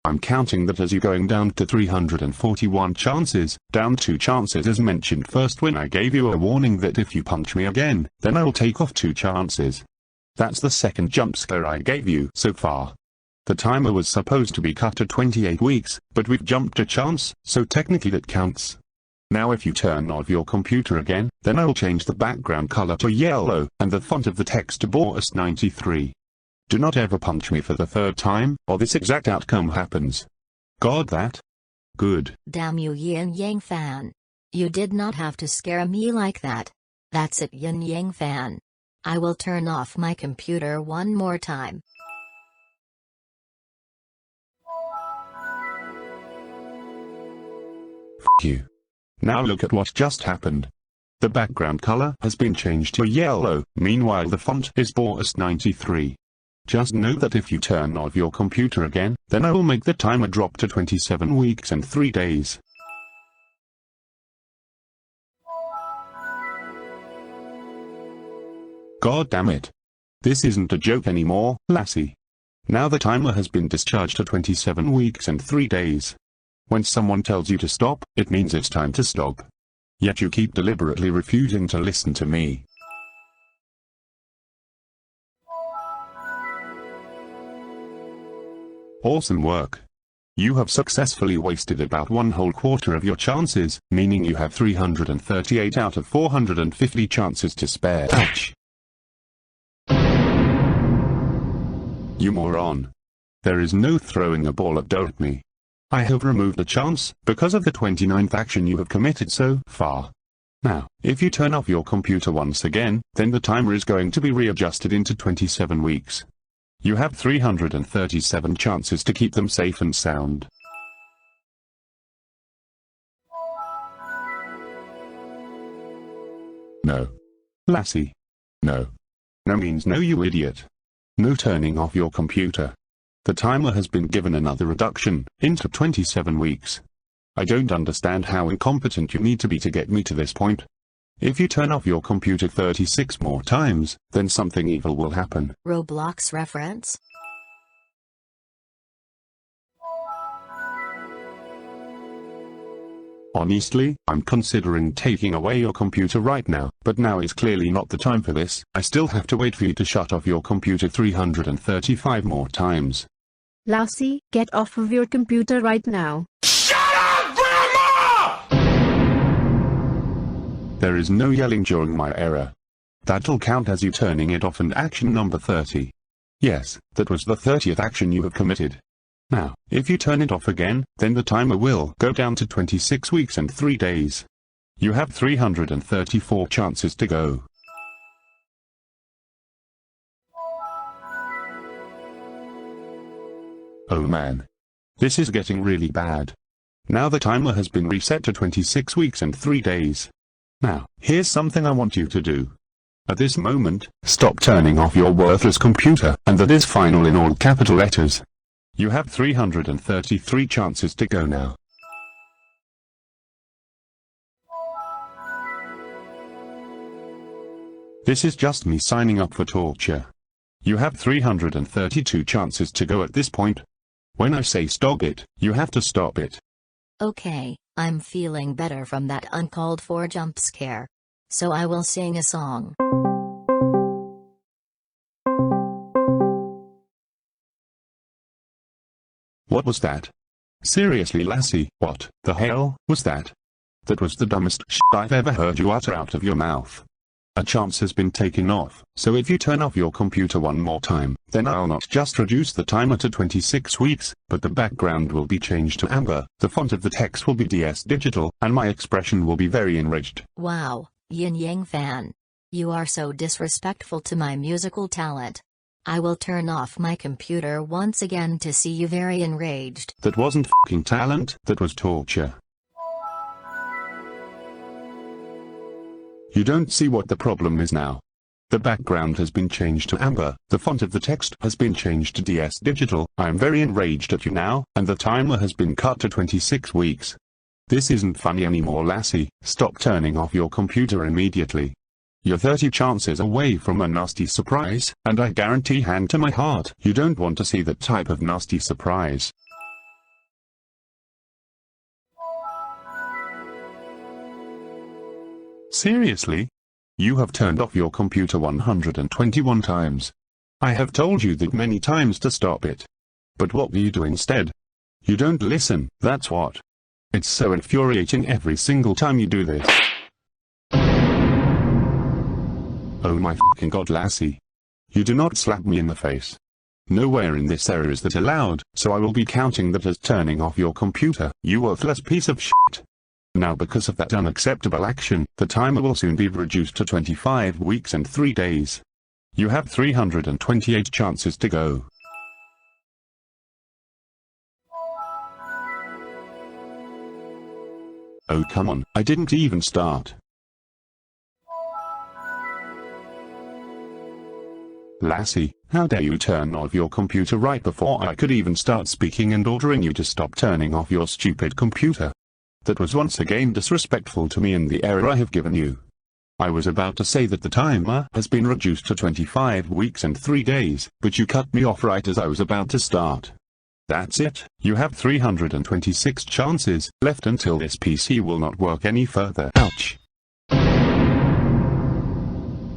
I'm counting that as you going down to 341 chances, down 2 chances as mentioned first when I gave you a warning that if you punch me again, then I will take off 2 chances. That's the second jump scare I gave you so far. The timer was supposed to be cut to 28 weeks, but we've jumped a chance, so technically that counts. Now if you turn off your computer again, then I will change the background color to yellow, and the font of the text to Boris 93. Do not ever punch me for the 3rd time, or this exact outcome happens. Got that? Good. Damn you, YinYangFan. You did not have to scare me like that. That's it, YinYangFan. I will turn off my computer one more time. F you. Now look at what just happened. The background color has been changed to yellow, meanwhile the font is Boris 93. Just know that if you turn off your computer again, then I will make the timer drop to 27 weeks and 3 days. God damn it. This isn't a joke anymore, lassie. Now the timer has been discharged to 27 weeks and 3 days. When someone tells you to stop, it means it's time to stop. Yet you keep deliberately refusing to listen to me. Awesome work. You have successfully wasted about 1 whole quarter of your chances, meaning you have 338 out of 450 chances to spare. Ouch. You moron. There is no throwing a ball of dough at me. I have removed a chance, because of the 29th action you have committed so far. Now, if you turn off your computer once again, then the timer is going to be readjusted into 27 weeks. You have 337 chances to keep them safe and sound. No. Lassie. No. No means no, you idiot. No turning off your computer. The timer has been given another reduction, into 27 weeks. I don't understand how incompetent you need to be to get me to this point. If you turn off your computer 36 more times, then something evil will happen. Roblox reference? Honestly, I'm considering taking away your computer right now, but now is clearly not the time for this. I still have to wait for you to shut off your computer 335 more times. Lassie, get off of your computer right now. Shut up, Grandma! There is no yelling during my error. That'll count as you turning it off, and action number 30. Yes, that was the 30th action you have committed. Now, if you turn it off again, then the timer will go down to 26 weeks and 3 days. You have 334 chances to go. Oh man. This is getting really bad. Now the timer has been reset to 26 weeks and 3 days. Now, here's something I want you to do. At this moment, stop turning off your worthless computer, and that is final in all capital letters. You have 333 chances to go now. This is just me signing up for torture. You have 332 chances to go at this point. When I say stop it, you have to stop it. Okay, I'm feeling better from that uncalled for jump scare. So I will sing a song. What was that? Seriously, Lassie, what the hell was that? That was the dumbest shit I've ever heard you utter out of your mouth. A chance has been taken off, so if you turn off your computer one more time, then I'll not just reduce the timer to 26 weeks, but the background will be changed to amber, the font of the text will be DS digital, and my expression will be very enriched. Wow, YinYangFan. You are so disrespectful to my musical talent. I will turn off my computer once again to see you very enraged. That wasn't fucking talent, that was torture. You don't see what the problem is now. The background has been changed to amber, the font of the text has been changed to DS digital, I am very enraged at you now, and the timer has been cut to 26 weeks. This isn't funny anymore, Lassie, stop turning off your computer immediately. You're 30 chances away from a nasty surprise, and I guarantee hand to my heart, you don't want to see that type of nasty surprise. Seriously? You have turned off your computer 121 times. I have told you that many times to stop it. But what do you do instead? You don't listen, that's what. It's so infuriating every single time you do this. Oh my fucking god, Lassie. You do not slap me in the face. Nowhere in this area is that allowed, so I will be counting that as turning off your computer, you worthless piece of shit. Now because of that unacceptable action, the timer will soon be reduced to 25 weeks and 3 days. You have 328 chances to go. Oh come on, I didn't even start. Lassie, how dare you turn off your computer right before I could even start speaking and ordering you to stop turning off your stupid computer. That was once again disrespectful to me and the error I have given you. I was about to say that the timer has been reduced to 25 weeks and 3 days, but you cut me off right as I was about to start. That's it, you have 326 chances left until this PC will not work any further. Ouch.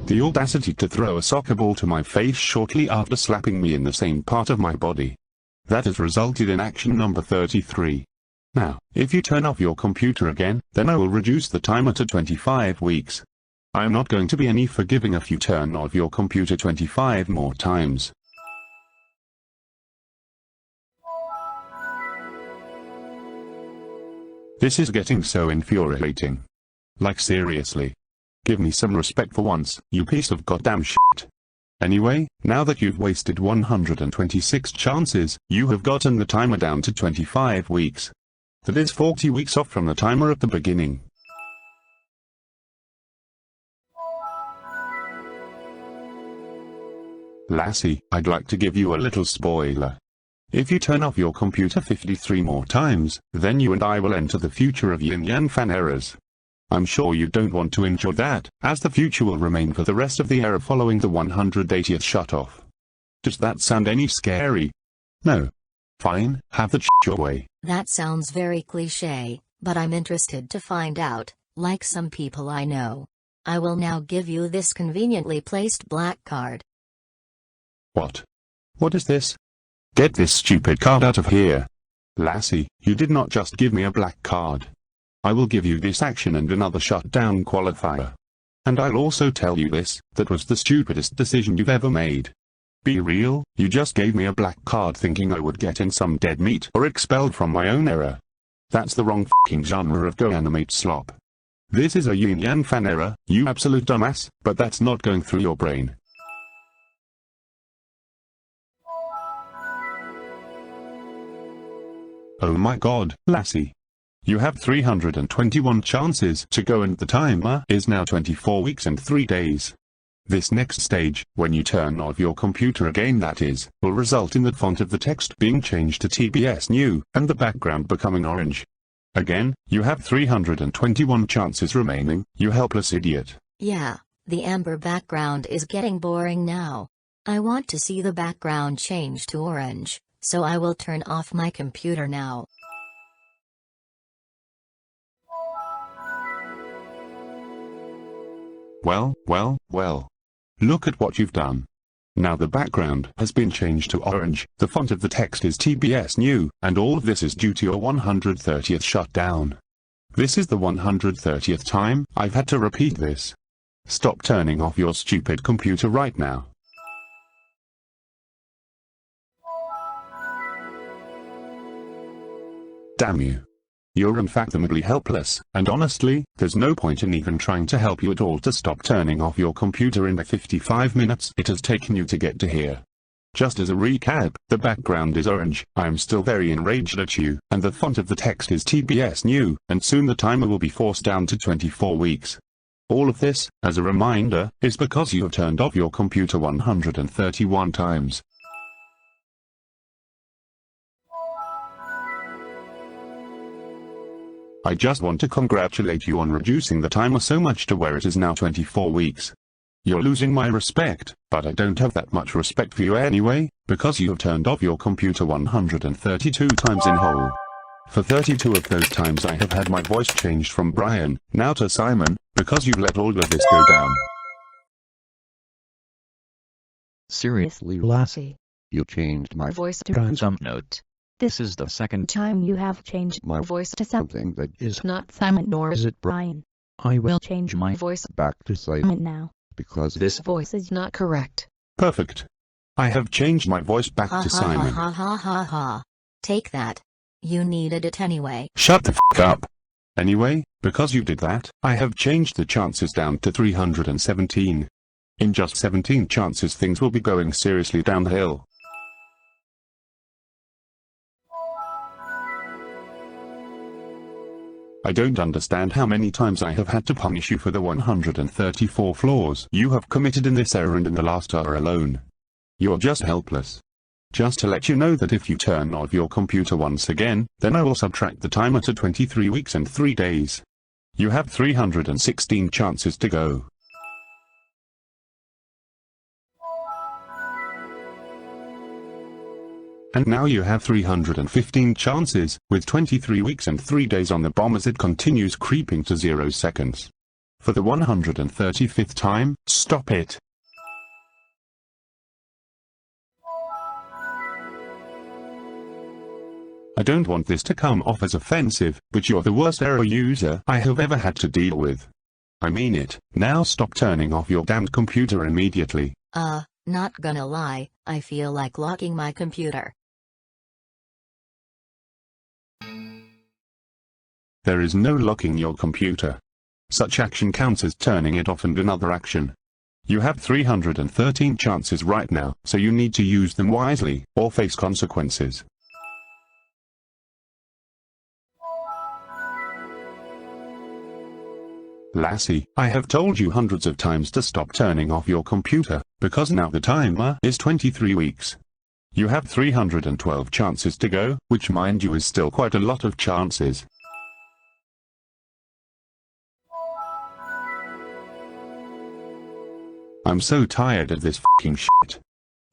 The audacity to throw a soccer ball to my face shortly after slapping me in the same part of my body. That has resulted in action number 33. Now, if you turn off your computer again, then I will reduce the timer to 25 weeks. I am not going to be any forgiving if you turn off your computer 25 more times. This is getting so infuriating. Like seriously. Give me some respect for once, you piece of goddamn shit. Anyway, now that you've wasted 126 chances, you have gotten the timer down to 25 weeks. That is 40 weeks off from the timer at the beginning. Lassie, I'd like to give you a little spoiler. If you turn off your computer 53 more times, then you and I will enter the future of YinYangFan eras. I'm sure you don't want to enjoy that, as the future will remain for the rest of the era following the 180th shutoff. Does that sound any scary? No. Fine, have the your way. That sounds very cliché, but I'm interested to find out, like some people I know. I will now give you this conveniently placed black card. What? What is this? Get this stupid card out of here. Lassie, you did not just give me a black card. I will give you this action and another shutdown qualifier. And I'll also tell you this, that was the stupidest decision you've ever made. Be real, you just gave me a black card thinking I would get in some dead meat or expelled from my own era. That's the wrong f***ing genre of go animate slop. This is a YinYangFan era, you absolute dumbass, but that's not going through your brain. Oh my god, Lassie. You have 321 chances to go and the timer is now 24 weeks and 3 days. This next stage, when you turn off your computer again that is, will result in the font of the text being changed to TBS New, and the background becoming orange. Again, you have 321 chances remaining, you helpless idiot. Yeah, the amber background is getting boring now. I want to see the background change to orange, so I will turn off my computer now. Well. Look at what you've done. Now the background has been changed to orange, the font of the text is TBS New, and all of this is due to your 130th shutdown. This is the 130th time I've had to repeat this. Stop turning off your stupid computer right now. Damn you. You're unfathomably helpless, and honestly, there's no point in even trying to help you at all to stop turning off your computer in the 55 minutes it has taken you to get to here. Just as a recap, the background is orange, I'm still very enraged at you, and the font of the text is TBS New, and soon the timer will be forced down to 24 weeks. All of this, as a reminder, is because you have turned off your computer 131 times. I just want to congratulate you on reducing the timer so much to where it is now 24 weeks. You're losing my respect, but I don't have that much respect for you anyway, because you have turned off your computer 132 times in whole. For 32 of those times I have had my voice changed from Brian, now to Simon, because you let all of this go down. Seriously, Lassie? You changed my voice to ransom note. This is the second time you have changed my voice to something that is not Simon nor is it Brian. I will change my voice back to Simon now, because this voice is not correct. Perfect. I have changed my voice back to Simon. Ha. Take that. You needed it anyway. Shut the f*** up. Anyway, because you did that, I have changed the chances down to 317. In just 17 chances things will be going seriously downhill. I don't understand how many times I have had to punish you for the 134 flaws you have committed in this era and in the last era alone. You're just helpless. Just to let you know that if you turn off your computer once again, then I will subtract the timer to 23 weeks and 3 days. You have 316 chances to go. And now you have 315 chances, with 23 weeks and 3 days on the bomb as it continues creeping to 0 seconds. For the 135th time, stop it. I don't want this to come off as offensive, but you're the worst error user I have ever had to deal with. I mean it. Now stop turning off your damned computer immediately. Not gonna lie, I feel like locking my computer. There is no locking your computer. Such action counts as turning it off and another action. You have 313 chances right now, so you need to use them wisely, or face consequences. Lassie, I have told you hundreds of times to stop turning off your computer, because now the timer is 23 weeks. You have 312 chances to go, which mind you is still quite a lot of chances. I'm so tired of this fucking shit.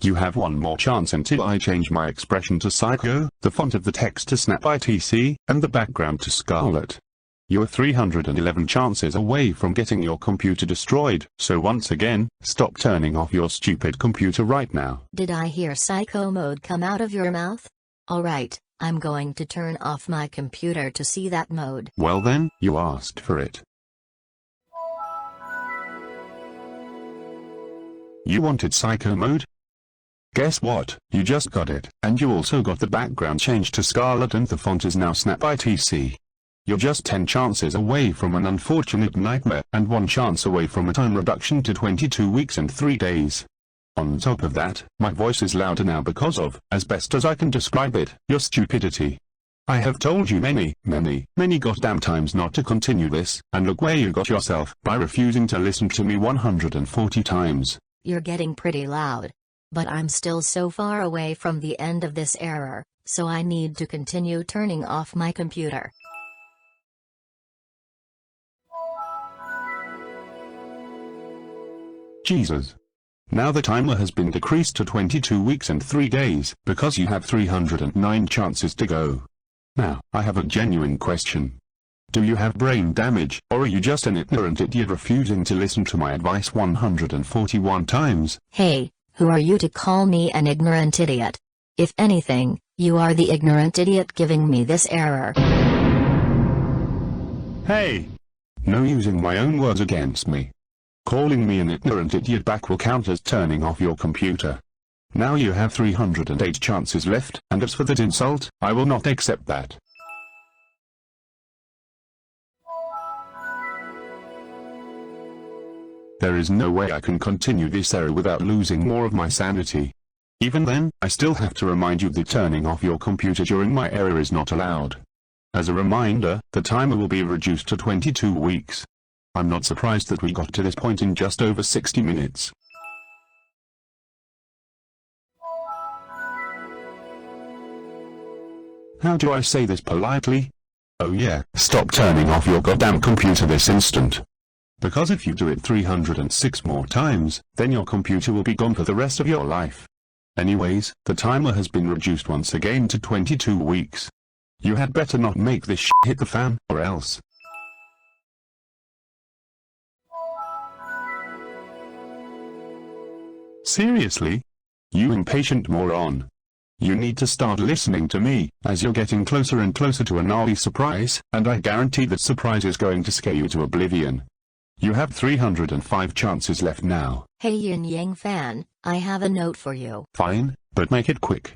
You have one more chance until I change my expression to psycho, the font of the text to snap ITC, and the background to scarlet. You're 311 chances away from getting your computer destroyed, so once again, stop turning off your stupid computer right now. Did I hear psycho mode come out of your mouth? Alright, I'm going to turn off my computer to see that mode. Well then, you asked for it. You wanted psycho mode? Guess what, you just got it, and you also got the background changed to scarlet and the font is now snap ITC. You're just 10 chances away from an unfortunate nightmare, and 1 chance away from a time reduction to 22 weeks and 3 days. On top of that, my voice is louder now because of, as best as I can describe it, your stupidity. I have told you many goddamn times not to continue this, and look where you got yourself, by refusing to listen to me 140 times. You're getting pretty loud. But I'm still so far away from the end of this error, so I need to continue turning off my computer. Jesus. Now the timer has been decreased to 22 weeks and 3 days, because you have 309 chances to go. Now, I have a genuine question. Do you have brain damage, or are you just an ignorant idiot refusing to listen to my advice 141 times? Hey, who are you to call me an ignorant idiot? If anything, you are the ignorant idiot giving me this error. Hey! No using my own words against me. Calling me an ignorant idiot back will count as turning off your computer. Now you have 308 chances left, and as for that insult, I will not accept that. There is no way I can continue this error without losing more of my sanity. Even then, I still have to remind you that turning off your computer during my error is not allowed. As a reminder, the timer will be reduced to 22 weeks. I'm not surprised that we got to this point in just over 60 minutes. How do I say this politely? Oh yeah, stop turning off your goddamn computer this instant. Because if you do it 306 more times, then your computer will be gone for the rest of your life. Anyways, the timer has been reduced once again to 22 weeks. You had better not make this shit hit the fan, or else. Seriously? You impatient moron. You need to start listening to me, as you're getting closer and closer to a gnarly surprise, and I guarantee that surprise is going to scare you to oblivion. You have 305 chances left now. Hey YinYangFan, I have a note for you. Fine, but make it quick.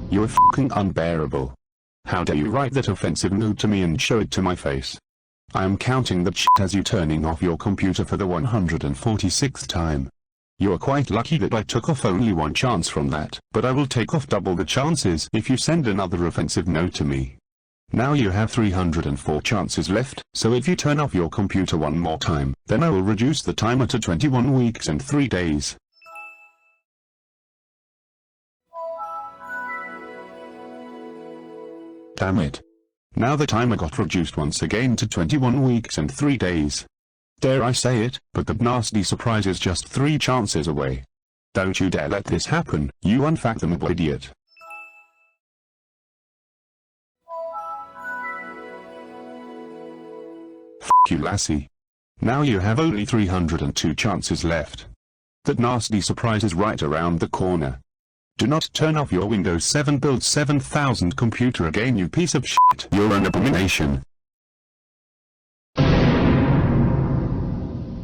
You're fucking unbearable. How dare you write that offensive note to me and show it to my face? I am counting that shit as you turning off your computer for the 146th time. You are quite lucky that I took off only 1 chance from that, but I will take off double the chances if you send another offensive note to me. Now you have 304 chances left, so if you turn off your computer 1 more time, then I will reduce the timer to 21 weeks and 3 days. Damn it. Now the timer got reduced once again to 21 weeks and 3 days. Dare I say it, but the nasty surprise is just 3 chances away. Don't you dare let this happen, you unfathomable idiot. F you Lassie. Now you have only 302 chances left. That nasty surprise is right around the corner. Do not turn off your Windows 7 Build 7000 computer again, you piece of shit. You're an abomination.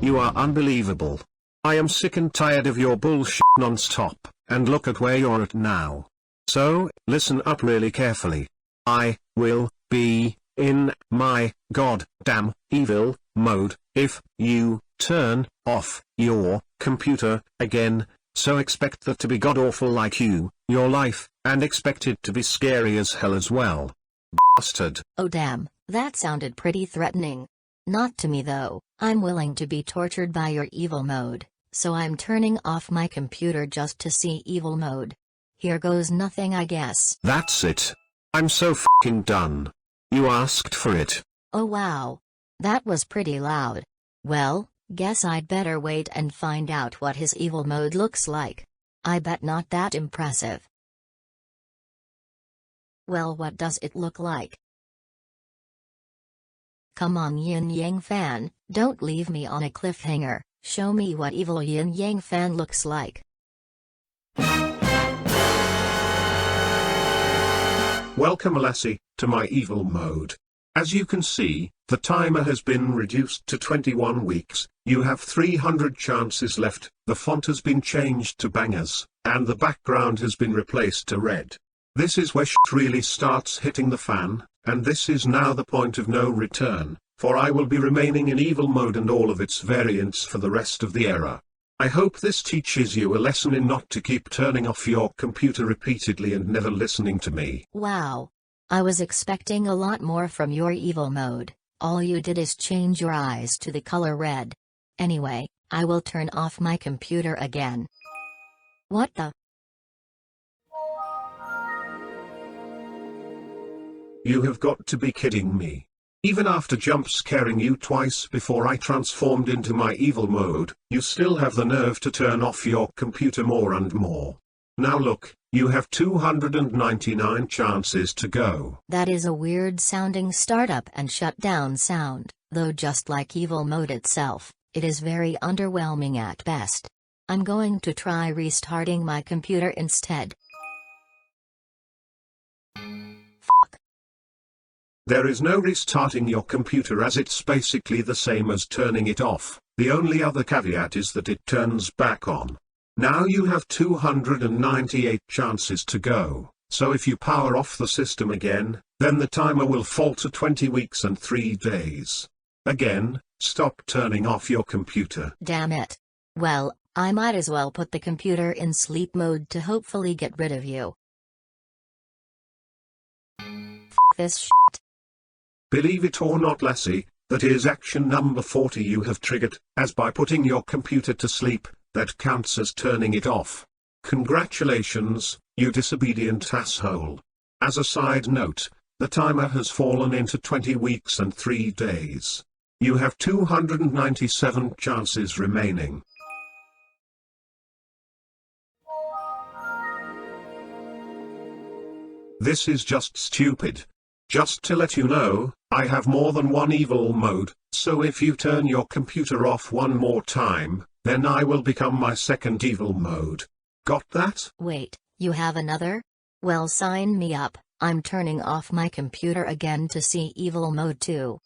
You are unbelievable. I am sick and tired of your bullshit non-stop, and look at where you're at now. So, listen up really carefully. I will be in my goddamn evil mode if you turn off your computer again, so expect that to be god-awful like you, your life, and expect it to be scary as hell as well. Bastard. Oh damn, that sounded pretty threatening. Not to me though, I'm willing to be tortured by your evil mode, so I'm turning off my computer just to see evil mode. Here goes nothing I guess. That's it. I'm so fucking done. You asked for it. Oh wow. That was pretty loud. Well, guess I'd better wait and find out what his evil mode looks like. I bet not that impressive. Well, what does it look like? Come on YinYangFan, don't leave me on a cliffhanger, show me what evil YinYangFan looks like. Welcome Lassie, to my evil mode. As you can see, the timer has been reduced to 21 weeks, you have 300 chances left, the font has been changed to bangers, and the background has been replaced to red. This is where shit really starts hitting the fan, and this is now the point of no return, for I will be remaining in evil mode and all of its variants for the rest of the era. I hope this teaches you a lesson in not to keep turning off your computer repeatedly and never listening to me. Wow. I was expecting a lot more from your evil mode, all you did is change your eyes to the color red. Anyway, I will turn off my computer again. What the? You have got to be kidding me. Even after jump scaring you twice before I transformed into my evil mode, you still have the nerve to turn off your computer more and more. Now look, you have 299 chances to go. That is a weird sounding startup and shutdown sound, though just like evil mode itself, it is very underwhelming at best. I'm going to try restarting my computer instead. There is no restarting your computer as it's basically the same as turning it off, the only other caveat is that it turns back on. Now you have 298 chances to go, so if you power off the system again, then the timer will fall to 20 weeks and 3 days. Again, stop turning off your computer. Damn it. Well, I might as well put the computer in sleep mode to hopefully get rid of you. F this shit. Believe it or not Lassie, that is action number 40 you have triggered, as by putting your computer to sleep, that counts as turning it off. Congratulations, you disobedient asshole. As a side note, the timer has fallen into 20 weeks and 3 days. You have 297 chances remaining. This is just stupid. Just to let you know, I have more than one evil mode, so if you turn your computer off one more time, then I will become my second evil mode. Got that? Wait, you have another? Well, sign me up, I'm turning off my computer again to see evil mode too.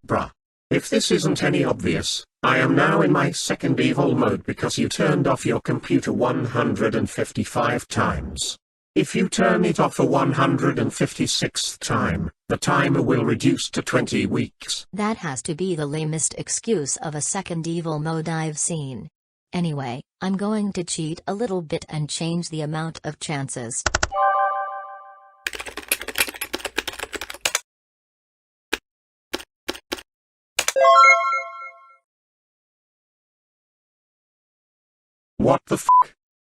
Bruh. If this isn't any obvious, I am now in my second evil mode because you turned off your computer 155 times. If you turn it off a 156th time, the timer will reduce to 20 weeks. That has to be the lamest excuse of a second evil mode I've seen. Anyway, I'm going to cheat a little bit and change the amount of chances. What the f***?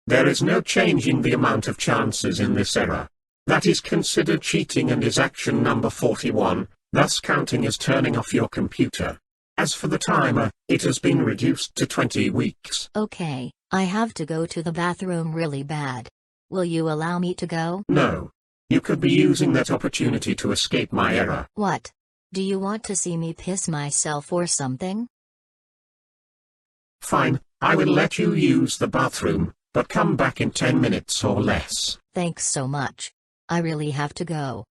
There is no changing the amount of chances in this era. That is considered cheating and is action number 41, thus counting as turning off your computer. As for the timer, it has been reduced to 20 weeks. Okay, I have to go to the bathroom really bad. Will you allow me to go? No. You could be using that opportunity to escape my error. What? Do you want to see me piss myself or something? Fine, I will let you use the bathroom, but come back in 10 minutes or less. Thanks so much. I really have to go.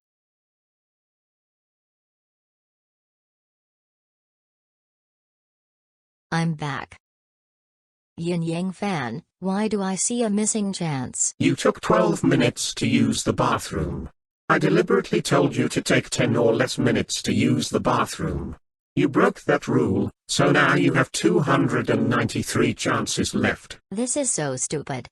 I'm back. YinYangFan, why do I see a missing chance? You took 12 minutes to use the bathroom. I deliberately told you to take 10 or less minutes to use the bathroom. You broke that rule, so now you have 293 chances left. This is so stupid.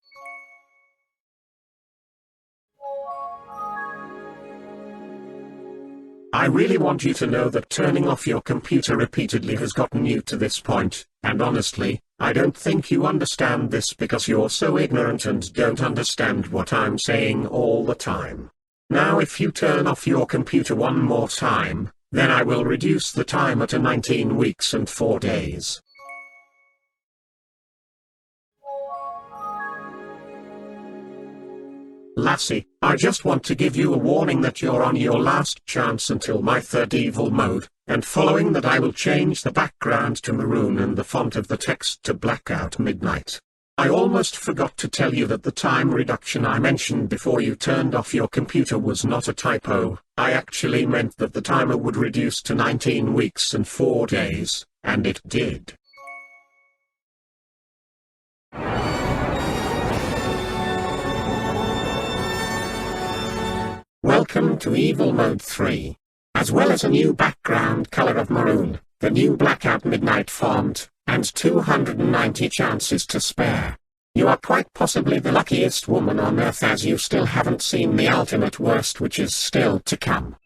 I really want you to know that turning off your computer repeatedly has gotten you to this point, and honestly, I don't think you understand this because you're so ignorant and don't understand what I'm saying all the time. Now if you turn off your computer one more time, then I will reduce the timer to 19 weeks and 4 days. Lassie, I just want to give you a warning that you're on your last chance until my third evil mode, and following that I will change the background to maroon and the font of the text to blackout midnight. I almost forgot to tell you that the time reduction I mentioned before you turned off your computer was not a typo. I actually meant that the timer would reduce to 19 weeks and 4 days, and it did. Welcome to Evil Mode 3. As well as a new background color of maroon, the new blackout midnight font, and 290 chances to spare. You are quite possibly the luckiest woman on earth as you still haven't seen the ultimate worst which is still to come.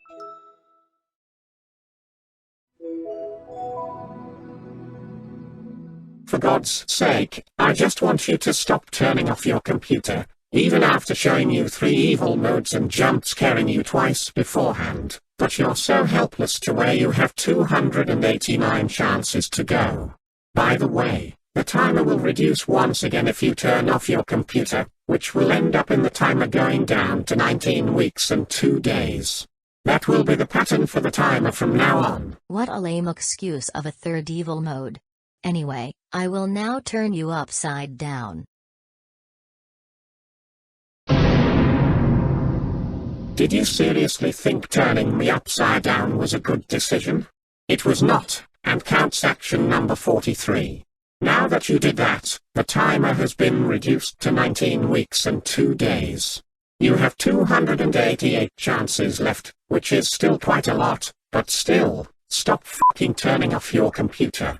For God's sake, I just want you to stop turning off your computer, even after showing you 3 evil modes and jump scaring you twice beforehand, but you're so helpless to where you have 289 chances to go. By the way, the timer will reduce once again if you turn off your computer, which will end up in the timer going down to 19 weeks and 2 days. That will be the pattern for the timer from now on. What a lame excuse of a third evil mode. Anyway, I will now turn you upside down. Did you seriously think turning me upside down was a good decision? It was not, and counts action number 43. Now that you did that, the timer has been reduced to 19 weeks and 2 days. You have 288 chances left, which is still quite a lot, but still, stop fucking turning off your computer.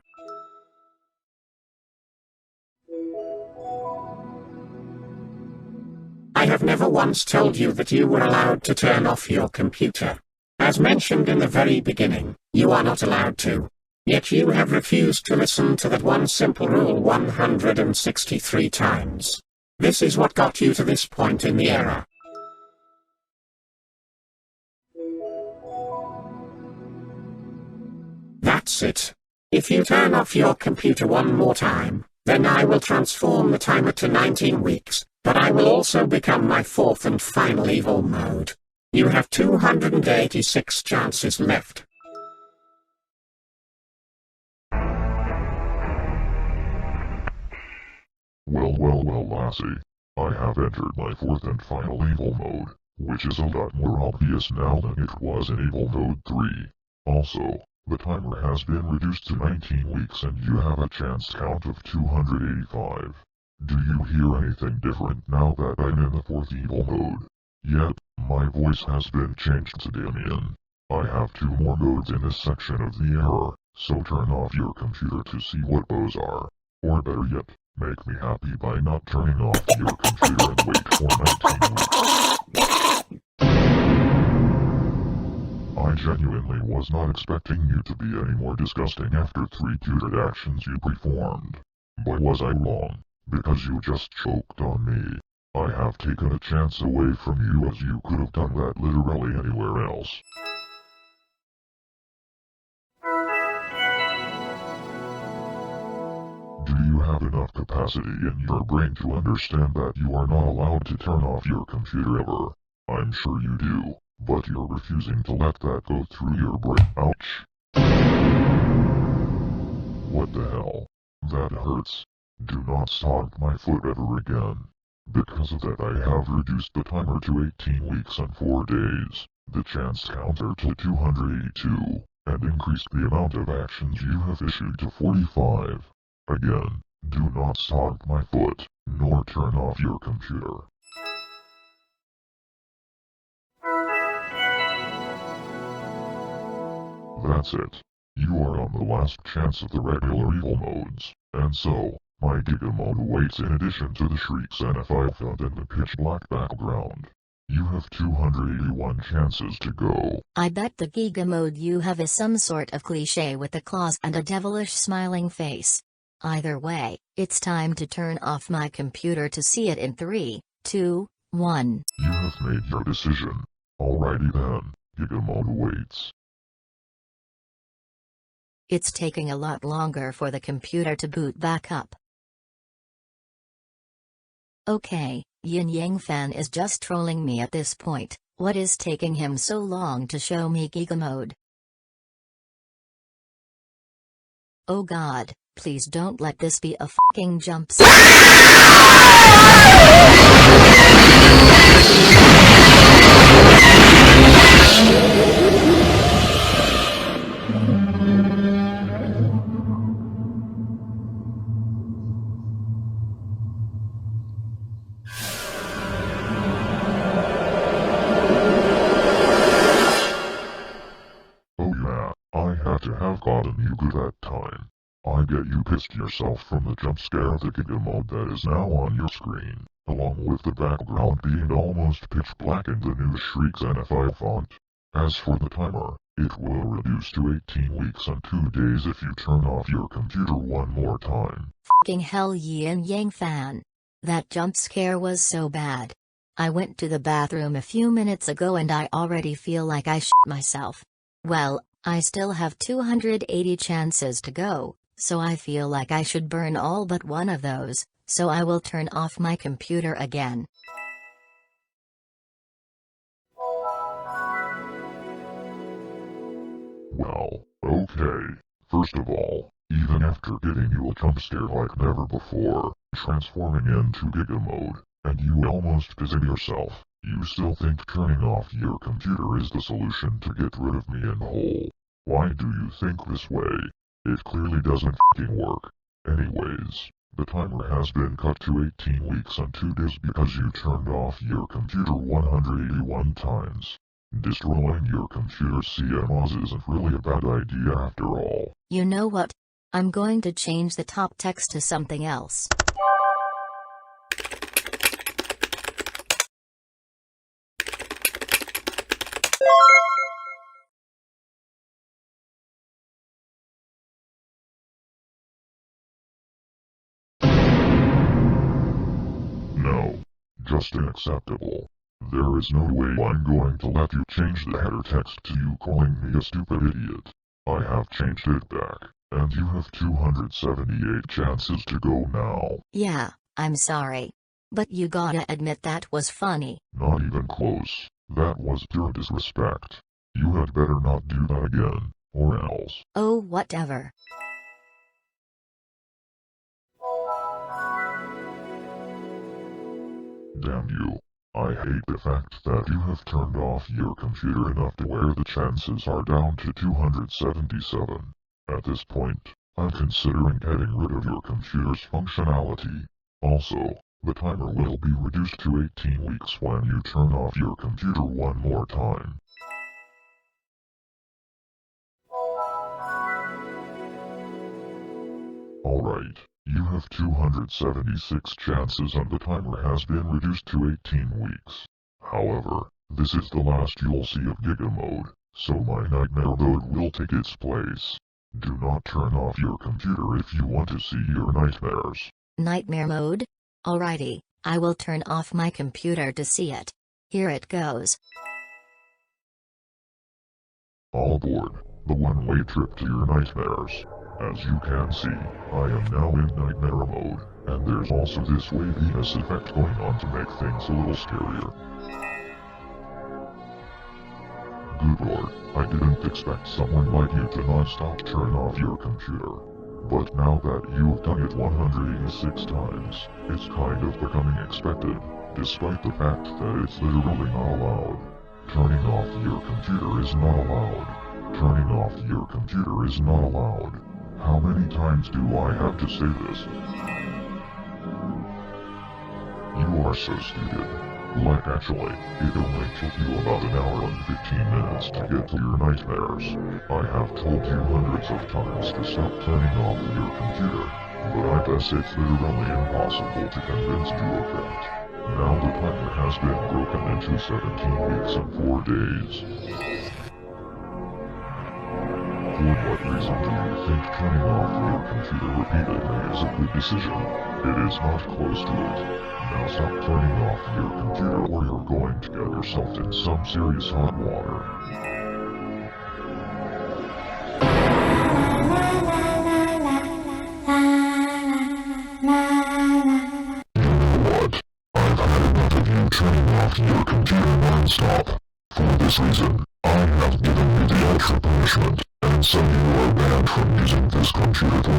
I have never once told you that you were allowed to turn off your computer. As mentioned in the very beginning, you are not allowed to. Yet you have refused to listen to that one simple rule 163 times. This is what got you to this point in the era. That's it. If you turn off your computer one more time, then I will transform the timer to 19 weeks. But I will also become my 4th and final evil mode. You have 286 chances left. Well, lassie. I have entered my 4th and final evil mode, which is a lot more obvious now than it was in evil mode 3. Also, the timer has been reduced to 19 weeks and you have a chance count of 285. Do you hear anything different now that I'm in the 4th evil mode? Yep, my voice has been changed to Damien. I have 2 more modes in this section of the error, so turn off your computer to see what those are. Or better yet, make me happy by not turning off your computer and wait for 19 weeks. I genuinely was not expecting you to be any more disgusting after 3 tutored actions you performed. But was I wrong? Because you just choked on me. I have taken a chance away from you as you could have done that literally anywhere else. Do you have enough capacity in your brain to understand that you are not allowed to turn off your computer ever? I'm sure you do, but you're refusing to let that go through your brain. Ouch. What the hell? That hurts. Do not stomp my foot ever again. Because of that I have reduced the timer to 18 weeks and 4 days, the chance counter to 282, and increased the amount of actions you have issued to 45. Again, Do not stomp my foot, nor turn off your computer. That's it. You are on the last chance of the regular evil modes, and so, my Giga mode awaits in addition to the shrieks and F5 and the pitch black background. You have 281 chances to go. I bet the Giga mode you have is some sort of cliché with a claws and a devilish smiling face. Either way, it's time to turn off my computer to see it in 3, 2, 1. You have made your decision. Alrighty then, Giga mode awaits. It's taking a lot longer for the computer to boot back up. Okay, YinYangFan is just trolling me at this point. What is taking him so long to show me Giga mode? Oh god, please don't let this be a fucking jump scare. Oh yeah, I had to have gotten you good that time. I get you pissed yourself from the jump scare of the Giga mode that is now on your screen, along with the background being almost pitch black in the new Shrieks NFI font. As for the timer, it will reduce to 18 weeks and 2 days if you turn off your computer one more time. Fucking hell, YinYangFan. That jump scare was so bad. I went to the bathroom a few minutes ago and I already feel like I shit myself. Well, I still have 280 chances to go, so I feel like I should burn all but one of those, so I will turn off my computer again. Well, okay. First of all, even after getting you a jump scare like never before, transforming into Giga mode, and you almost pissing yourself, you still think turning off your computer is the solution to get rid of me in whole. Why do you think this way? It clearly doesn't f***ing work. Anyways, the timer has been cut to 18 weeks and 2 days because you turned off your computer 181 times. Destroying your computer CMOS isn't really a bad idea after all. You know what? I'm going to change the top text to something else. No. Just unacceptable. There is no way I'm going to let you change the header text to you calling me a stupid idiot. I have changed it back, and you have 278 chances to go now. Yeah, I'm sorry. But you gotta admit that was funny. Not even close. That was pure disrespect. You had better not do that again, or else. Oh, whatever. Damn you. I hate the fact that you have turned off your computer enough to where the chances are down to 277. At this point, I'm considering getting rid of your computer's functionality. Also, the timer will be reduced to 18 weeks when you turn off your computer one more time. Alright, you have 276 chances and the timer has been reduced to 18 weeks. However, this is the last you'll see of Giga mode, so my nightmare mode will take its place. Do not turn off your computer if you want to see your nightmares. Nightmare mode? Alrighty, I will turn off my computer to see it. Here it goes. All aboard, the one-way trip to your nightmares. As you can see, I am now in nightmare mode, and there's also this waviness effect going on to make things a little scarier. Good lord, I didn't expect someone like you to non-stop turn off your computer. But now that you've done it 186 times, it's kind of becoming expected, despite the fact that it's literally not allowed. Turning off your computer is not allowed. Turning off your computer is not allowed. How many times do I have to say this? You are so stupid. Like actually, it only took you about an hour and 15 minutes to get to your nightmares. I have told you hundreds of times to stop turning off your computer, but I guess it's literally impossible to convince you of that. Now the timer has been broken into 17 weeks and 4 days. For what reason do you think turning off your computer repeatedly is a good decision? It is not close to it. Now stop turning off your computer or you're going to get yourself in some serious hot water. What? I've had enough of you turning off your computer non-stop. For this reason, I have given you the ultra punishment, and so you are banned from using this computer.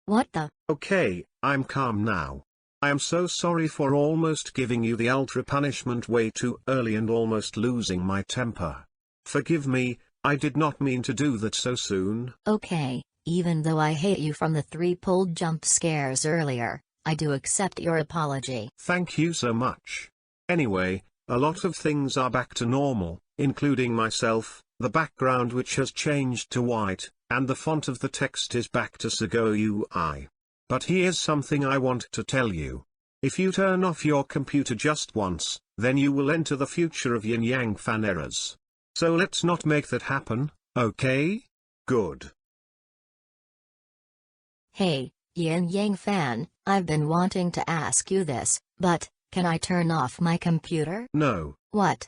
What the? Okay, I'm calm now. I am so sorry for almost giving you the ultra punishment way too early and almost losing my temper. Forgive me, I did not mean to do that so soon. Okay, even though I hate you from the 3 pulled jump scares earlier, I do accept your apology. Thank you so much. Anyway, a lot of things are back to normal, including myself, the background which has changed to white, and the font of the text is back to Sego UI. But here's something I want to tell you. If you turn off your computer just once, then you will enter the future of YinYangFan errors. So let's not make that happen, okay? Good. Hey, YinYangFan, I've been wanting to ask you this, but, can I turn off my computer? No. What?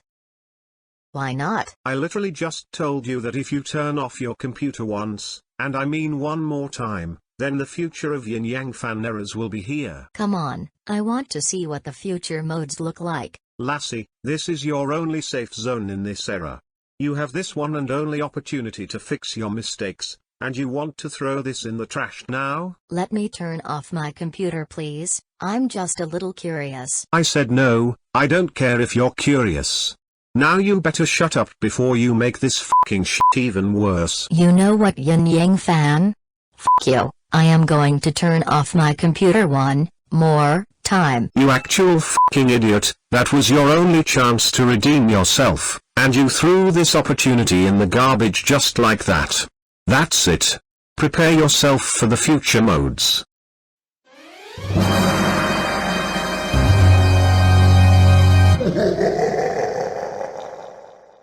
Why not? I literally just told you that if you turn off your computer once, and I mean one more time, then the future of YinYangFan errors will be here. Come on, I want to see what the future modes look like. Lassie, this is your only safe zone in this era. You have this one and only opportunity to fix your mistakes, and you want to throw this in the trash now? Let me turn off my computer please, I'm just a little curious. I said no, I don't care if you're curious. Now you better shut up before you make this fucking shit even worse. You know what, YinYangFan? Fuck you. I am going to turn off my computer one more time. You actual fucking idiot, that was your only chance to redeem yourself, and you threw this opportunity in the garbage just like that. That's it. Prepare yourself for the future modes.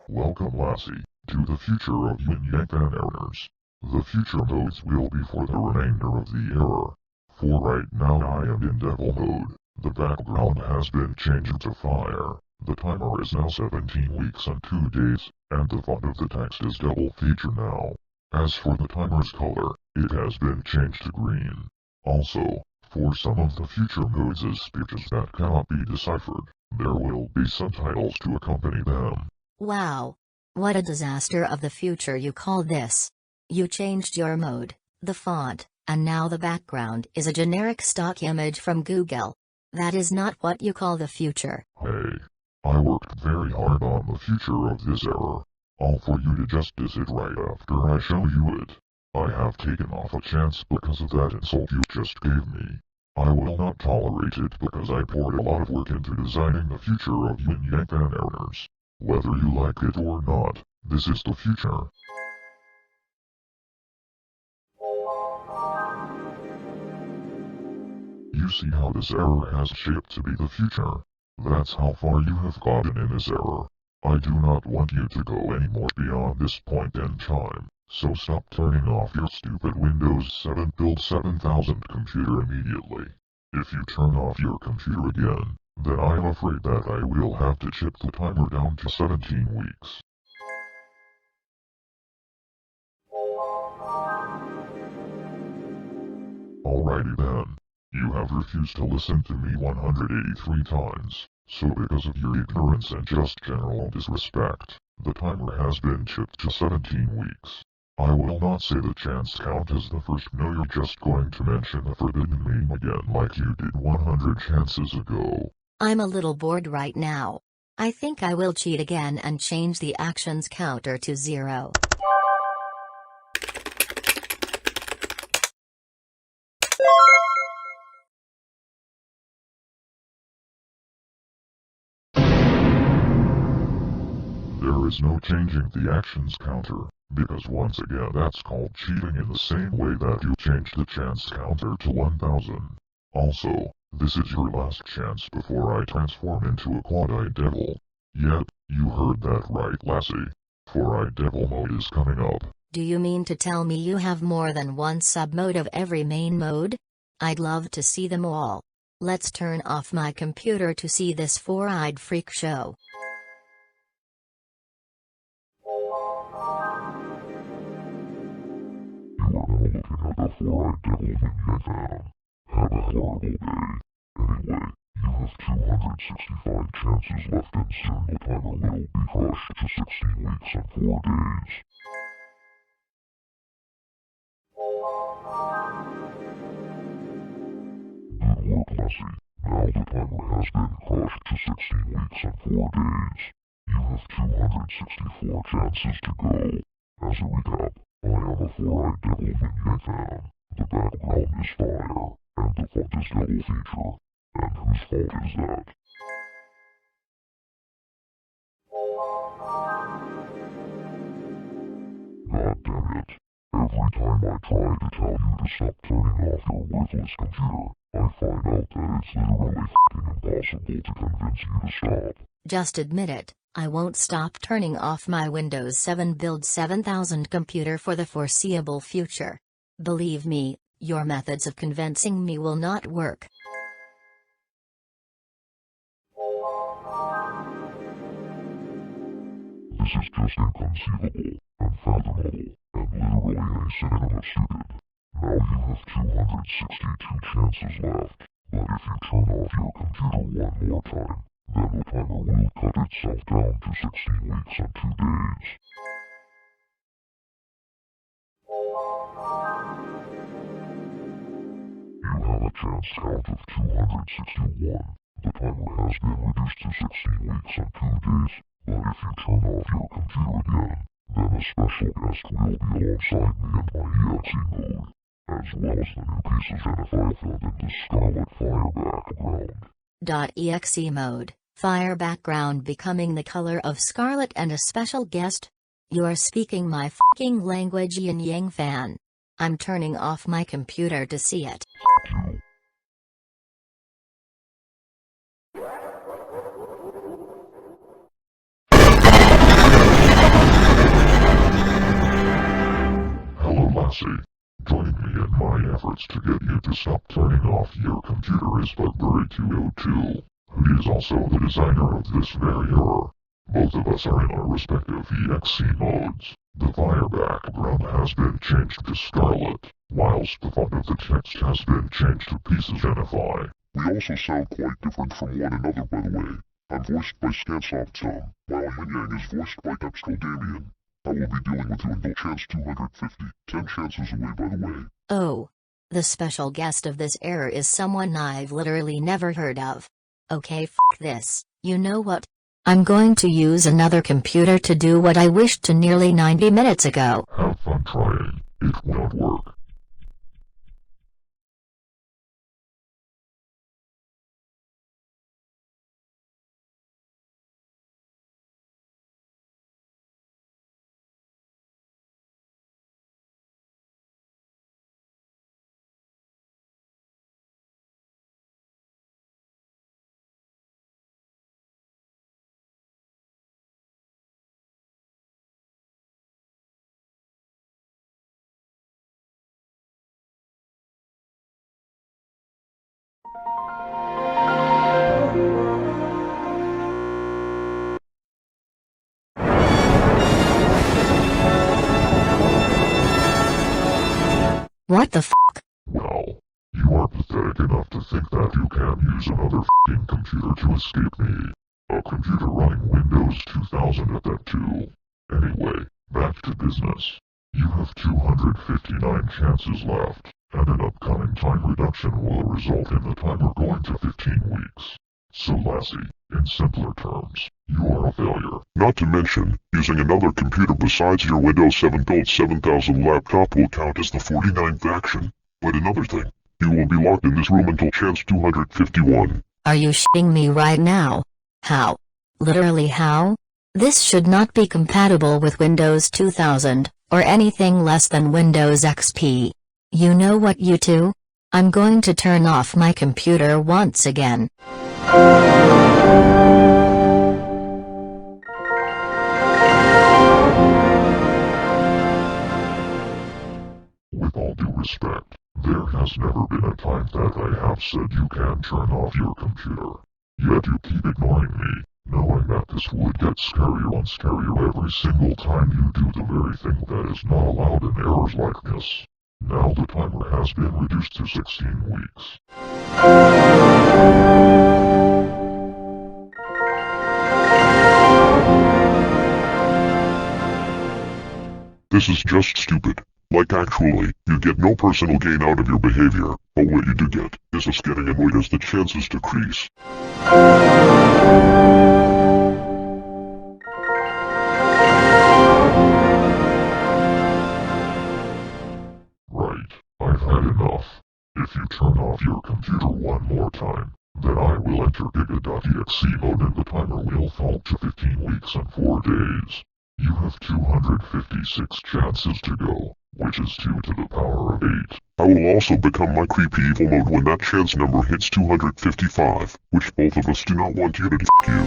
Welcome, Lassie, to the future of YinYangFan errors. The future modes will be for the remainder of the era. For right now I am in devil mode. The background has been changed to fire. The timer is now 17 weeks and 2 days, and the font of the text is double feature now. As for the timer's color, it has been changed to green. Also, for some of the future modes as speeches that cannot be deciphered, there will be subtitles to accompany them. Wow. What a disaster of the future you call this. You changed your mode, the font, and now the background is a generic stock image from Google. That is not what you call the future. Hey, I worked very hard on the future of this era. All for you to just diss it right after I show you it. I have taken off a chance because of that insult you just gave me. I will not tolerate it because I poured a lot of work into designing the future of YinYangFan errors. Whether you like it or not, this is the future. You see how this error has shaped to be the future. That's how far you have gotten in this error. I do not want you to go any more beyond this point in time, so stop turning off your stupid Windows 7 Build 7000 computer immediately. If you turn off your computer again, then I am afraid that I will have to chip the timer down to 17 weeks. Alrighty then. You have refused to listen to me 183 times, so because of your ignorance and just general disrespect, the timer has been chipped to 17 weeks. I will not say the chance count as the first. No, you're just going to mention the forbidden meme again like you did 100 chances ago. I'm a little bored right now. I think I will cheat again and change the actions counter to 0. is no changing the actions counter, because once again that's called cheating in the same way that you changed the chance counter to 1000. Also, this is your last chance before I transform into a quad-eyed devil. Yep, you heard that right, lassie. Four-eyed devil mode is coming up. Do you mean to tell me you have more than one sub-mode of every main mode? I'd love to see them all. Let's turn off my computer to see this four-eyed freak show. You are now looking at the four-eyed devil YinYangFan. Have a horrible day. Anyway, you have 265 chances left and soon the timer will be crushed to 16 weeks and 4 days. Good work, Lassie. Now the timer has been crushed to 16 weeks and 4 days. You have 264 chances to go. As a recap, I am a four-eyed devil YinYangFan. The background is fire, and the font is double feature. And whose fault is that? God damn it. Every time I try to tell you to stop turning off your worthless computer, I find out that it's literally f***ing impossible to convince you to stop. Just admit it, I won't stop turning off my Windows 7 Build 7000 computer for the foreseeable future. Believe me, your methods of convincing me will not work. This is just inconceivable, unfathomable, and literally a synonym of stupid. Now you have 262 chances left, but if you turn off your computer one more time, then the timer will cut itself down to 16 weeks and 2 days. You have a chance count of 261. The timer has been reduced to 16 weeks and 2 days, but if you turn off your computer again, then a special guest will be alongside me in my EXE mode, as well as the new pieces and a file found in the Scarlet Fire background. .exe mode, fire background becoming the color of scarlet and a special guest? You're speaking my f***ing language, YinYangFan. I'm turning off my computer to see it. Hello, Lassie. Joining me in my efforts to get you to stop turning off your computer is Bugberry202, who is also the designer of this very error. Both of us are in our respective EXE modes. The fire background has been changed to scarlet, whilst the font of the text has been changed to pieces genify. We also sound quite different from one another, by the way. I'm voiced by Scansoft Tom, while YinYang is voiced by Depsco Damien. I will be dealing with you until chance 250, 10 chances away, by the way. Oh. The special guest of this error is someone I've literally never heard of. Okay, f*** this, you know what? I'm going to use another computer to do what I wished to nearly 90 minutes ago. Have fun trying. It won't work. What the f***? Well, you are pathetic enough to think that you can use another f***ing computer to escape me. A computer running Windows 2000 at that too. Anyway, back to business. You have 259 chances left, and an upcoming time reduction will result in the timer going to 15 weeks. So Lassie, in simpler terms, you are a failure. Not to mention, using another computer besides your Windows 7 Build 7000 laptop will count as the 49th action. But another thing, you will be locked in this room until chance 251. Are you shitting me right now? How? Literally how? This should not be compatible with Windows 2000, or anything less than Windows XP. You know what you do? I'm going to turn off my computer once again. With all due respect, there has never been a time that I have said you can turn off your computer. Yet you keep ignoring me, knowing that this would get scarier and scarier every single time you do the very thing that is not allowed in errors like this. Now the timer has been reduced to 16 weeks. This is just stupid. Like actually, you get no personal gain out of your behavior, but what you do get is us getting annoyed as the chances decrease. Right, I've had enough. If you turn off your computer one more time, then I will enter giga.exe mode and the timer will fall to 15 weeks and 4 days. You have 256 chances to go, which is 2 to the power of 8. I will also become my creepy evil mode when that chance number hits 255, which both of us do not want you to do. F*** you.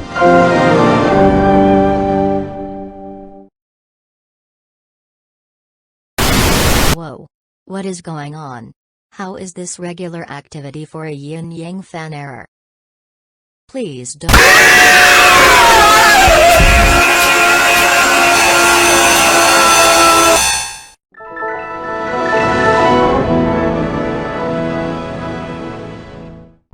Whoa. What is going on? How is this regular activity for a YinYangFan error? Please don't.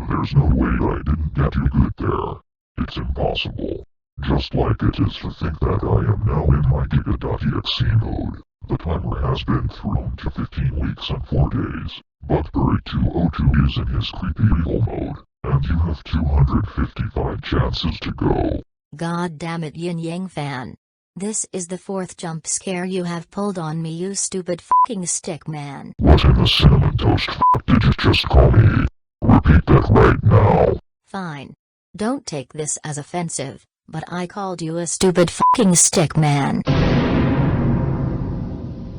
There's no way I didn't get you good there. It's impossible. Just like it is to think that I am now in my giga.exe mode. The timer has been thrown to 15 weeks and 4 days. Buckberry202 is in his creepy evil mode, and you have 255 chances to go. God damn it, YinYangFan. This is the 4th jump scare you have pulled on me, you stupid fucking stick man. What in the cinnamon toast f*** did you just call me? Repeat that right now. Fine. Don't take this as offensive, but I called you a stupid fucking stick man.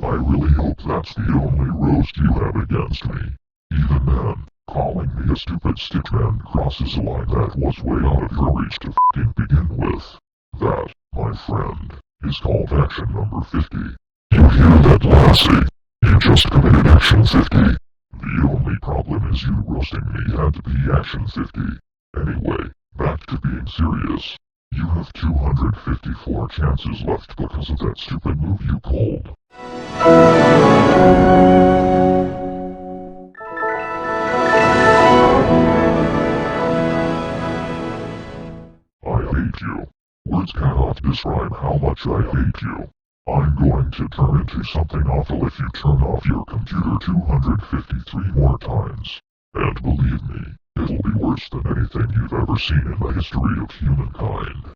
I really hope that's the only roast you have against me. Even then, calling me a stupid stickman crosses a line that was way out of your reach to f***ing begin with. That, my friend, is called action number 50. You hear that, Lassie? You just committed action 50. The only problem is you roasting me had to be action 50. Anyway, back to being serious. You have 254 chances left because of that stupid move you pulled. I hate you. Words cannot describe how much I hate you. I'm going to turn into something awful if you turn off your computer 253 more times. And believe me, it'll be worse than anything you've ever seen in the history of humankind.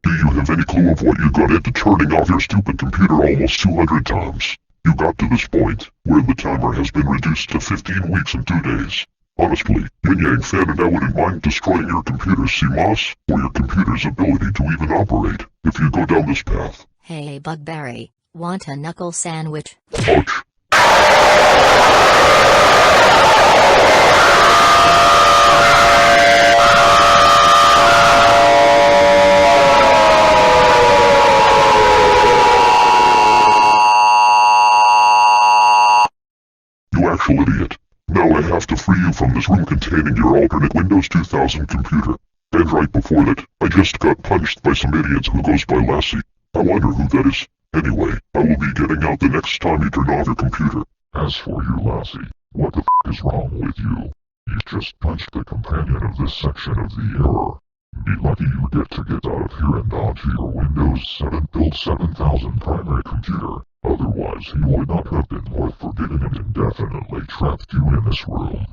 Do you have any clue of what you got into turning off your stupid computer almost 200 times? You got to this point, where the timer has been reduced to 15 weeks and 2 days. Honestly, YinYangFan and I wouldn't mind destroying your computer's CMOS, or your computer's ability to even operate, if you go down this path. Hey Bugberry, want a knuckle sandwich? Ouch. You actual idiot. Now I have to free you from this room containing your alternate Windows 2000 computer. And right before that, I just got punched by some idiots who goes by Lassie. I wonder who that is. Anyway, I will be getting out the next time you turn off your computer. As for you, Lassie, what the f*** is wrong with you? You just punched the companion of this section of the error. Be lucky you get to get out of here and onto your Windows 7 build 7000 primary computer. Otherwise he would not have been worth forgetting and indefinitely trapped you in this room.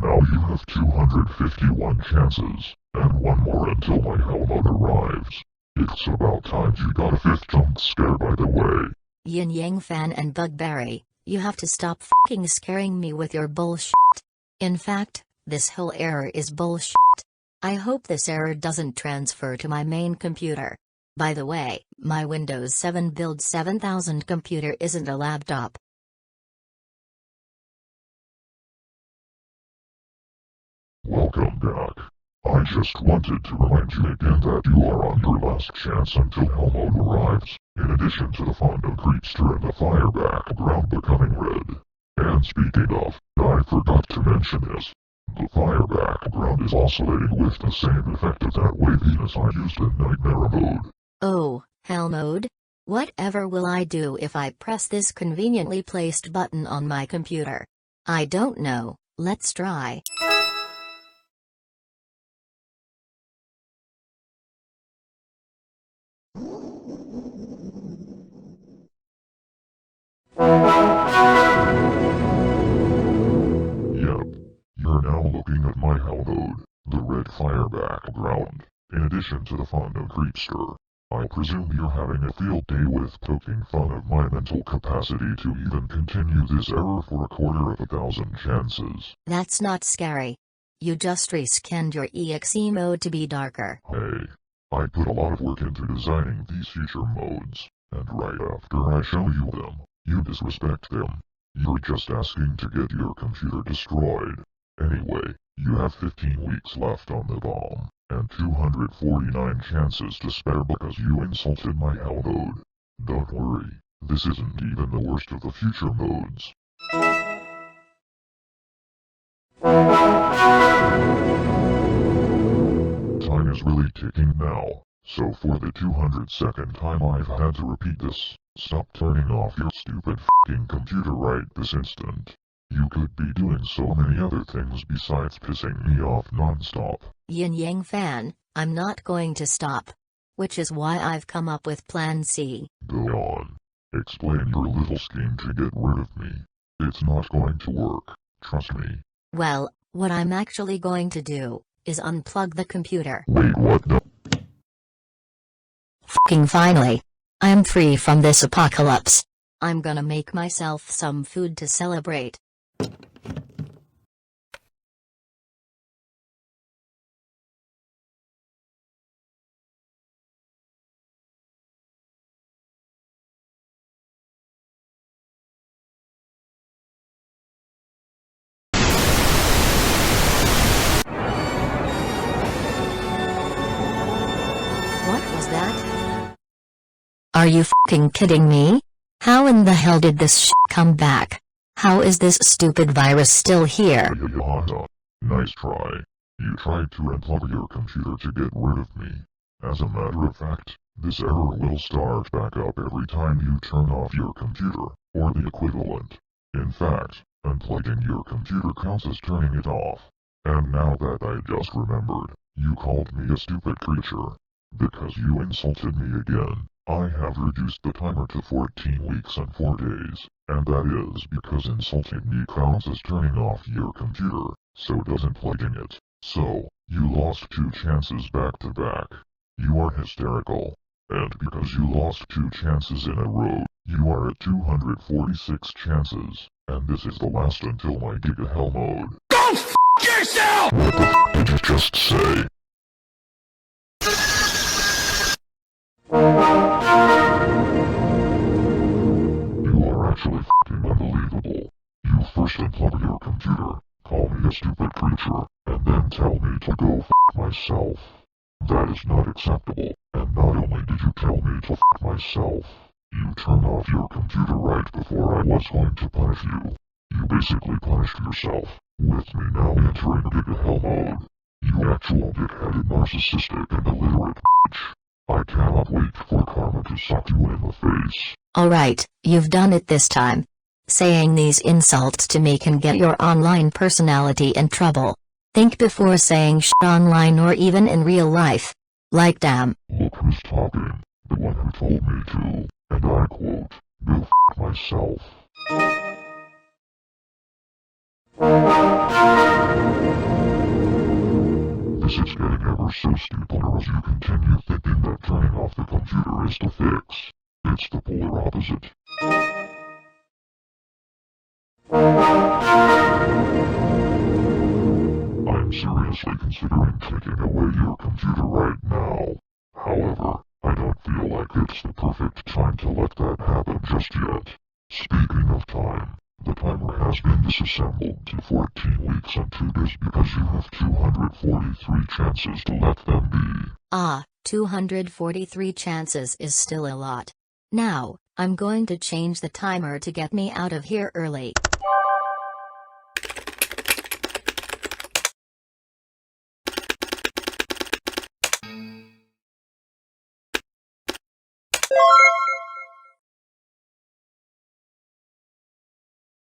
Now you have 251 chances, and one more until my hell mode arrives. It's about time you got a 5th jump scare by the way. YinYangFan and Bugberry, You have to stop fucking scaring me with your bullshit. In fact, this whole error is bullshit. I hope this error doesn't transfer to my main computer. By the way, my Windows 7 Build 7000 computer isn't a laptop. Welcome back. I just wanted to remind you again that you are on your last chance until hell mode arrives, in addition to the Fondo Creepster and the fire background becoming red. And speaking of, I forgot to mention this. The fire background is oscillating with the same effect of that waviness I used in Nightmare mode. Oh, hell mode? Whatever will I do if I press this conveniently placed button on my computer? I don't know, let's try. Yep. You're now looking at my hell mode, the red fire background, in addition to the Fondo Creepster. I presume you're having a field day with poking fun of my mental capacity to even continue this error for 250,000 chances. That's not scary. You just reskinned your EXE mode to be darker. Hey, I put a lot of work into designing these future modes, and right after I show you them, you disrespect them. You're just asking to get your computer destroyed. Anyway, you have 15 weeks left on the bomb, and 249 chances to spare because you insulted my hell mode. Don't worry, this isn't even the worst of the future modes. Time is really ticking now, so for the 202nd time I've had to repeat this. Stop turning off your stupid f***ing computer right this instant. You could be doing so many other things besides pissing me off non-stop. YinYangFan, I'm not going to stop. Which is why I've come up with Plan C. Go on. Explain your little scheme to get rid of me. It's not going to work, trust me. Well, what I'm actually going to do is unplug the computer. Wait, what the? Fucking finally! I'm free from this apocalypse. I'm gonna make myself some food to celebrate. What was that? Are you fucking kidding me? How in the hell did this shit come back? How is this stupid virus still here? Nice try. You tried to unplug your computer to get rid of me. As a matter of fact, this error will start back up every time you turn off your computer, or the equivalent. In fact, unplugging your computer counts as turning it off. And now that I just remembered, you called me a stupid creature. Because you insulted me again, I have reduced the timer to 14 weeks and 4 days, and that is because insulting me counts as turning off your computer, so does unplugging it. So, you lost 2 chances back to back. You are hysterical. And because you lost 2 chances in a row, you are at 246 chances, and this is the last until my Giga Hell mode. Go f*** yourself! What the f*** did you just say? You are actually f***ing unbelievable. You first unplug your computer, call me a stupid creature, and then tell me to go f*** myself. That is not acceptable, and not only did you tell me to f*** myself, you turned off your computer right before I was going to punish you. You basically punished yourself, with me now entering Giga Hell mode. You actual big-headed narcissistic and illiterate bitch. I cannot wait for karma to suck you in the face. Alright, you've done it this time. Saying these insults to me can get your online personality in trouble. Think before saying shit online or even in real life. Like damn. Look who's talking, the one who told me to, and I quote, go f*** myself. This is getting ever so stupider as you continue thinking that turning off the computer is the fix. It's the polar opposite. seriously considering taking away your computer right now. However, I don't feel like it's the perfect time to let that happen just yet. Speaking of time, the timer has been disassembled to 14 weeks and 2 days because you have 243 chances to let them be. 243 chances is still a lot. Now, I'm going to change the timer to get me out of here early.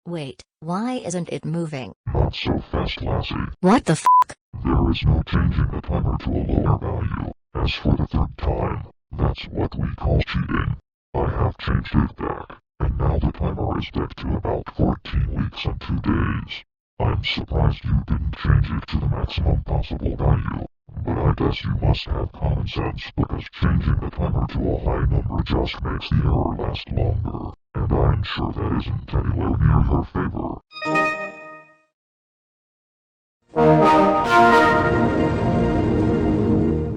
Wait, why isn't it moving? Not so fast, Lassie. What the f***? There is no changing the timer to a lower value. As for the third time, that's what we call cheating. I have changed it back, and now the timer is back to about 14 weeks and 2 days. I'm surprised you didn't change it to the maximum possible value, but I guess you must have common sense because changing the timer to a high number just makes the error last longer, and I'm sure that isn't anywhere near your favor.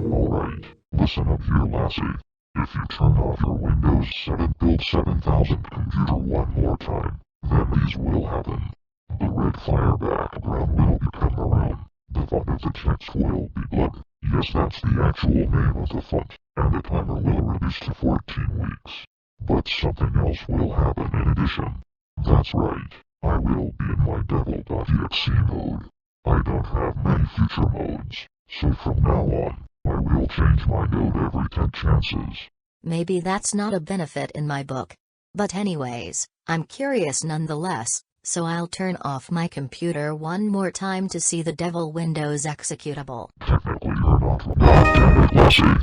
Alright, listen up here, Lassie. If you turn off your Windows 7 Build 7000 computer one more time, then these will happen. The red fire background will become maroon. The font of the text will be blood. Yes, that's the actual name of the font, and the timer will reduce to 14 weeks. But something else will happen in addition. That's right, I will be in my devil.exe mode. I don't have many future modes, so from now on, I will change my node every 10 chances. Maybe that's not a benefit in my book. But anyways, I'm curious nonetheless, so I'll turn off my computer one more time to see the devil Windows executable. Technically you're not wrong. God damn it, Lassie.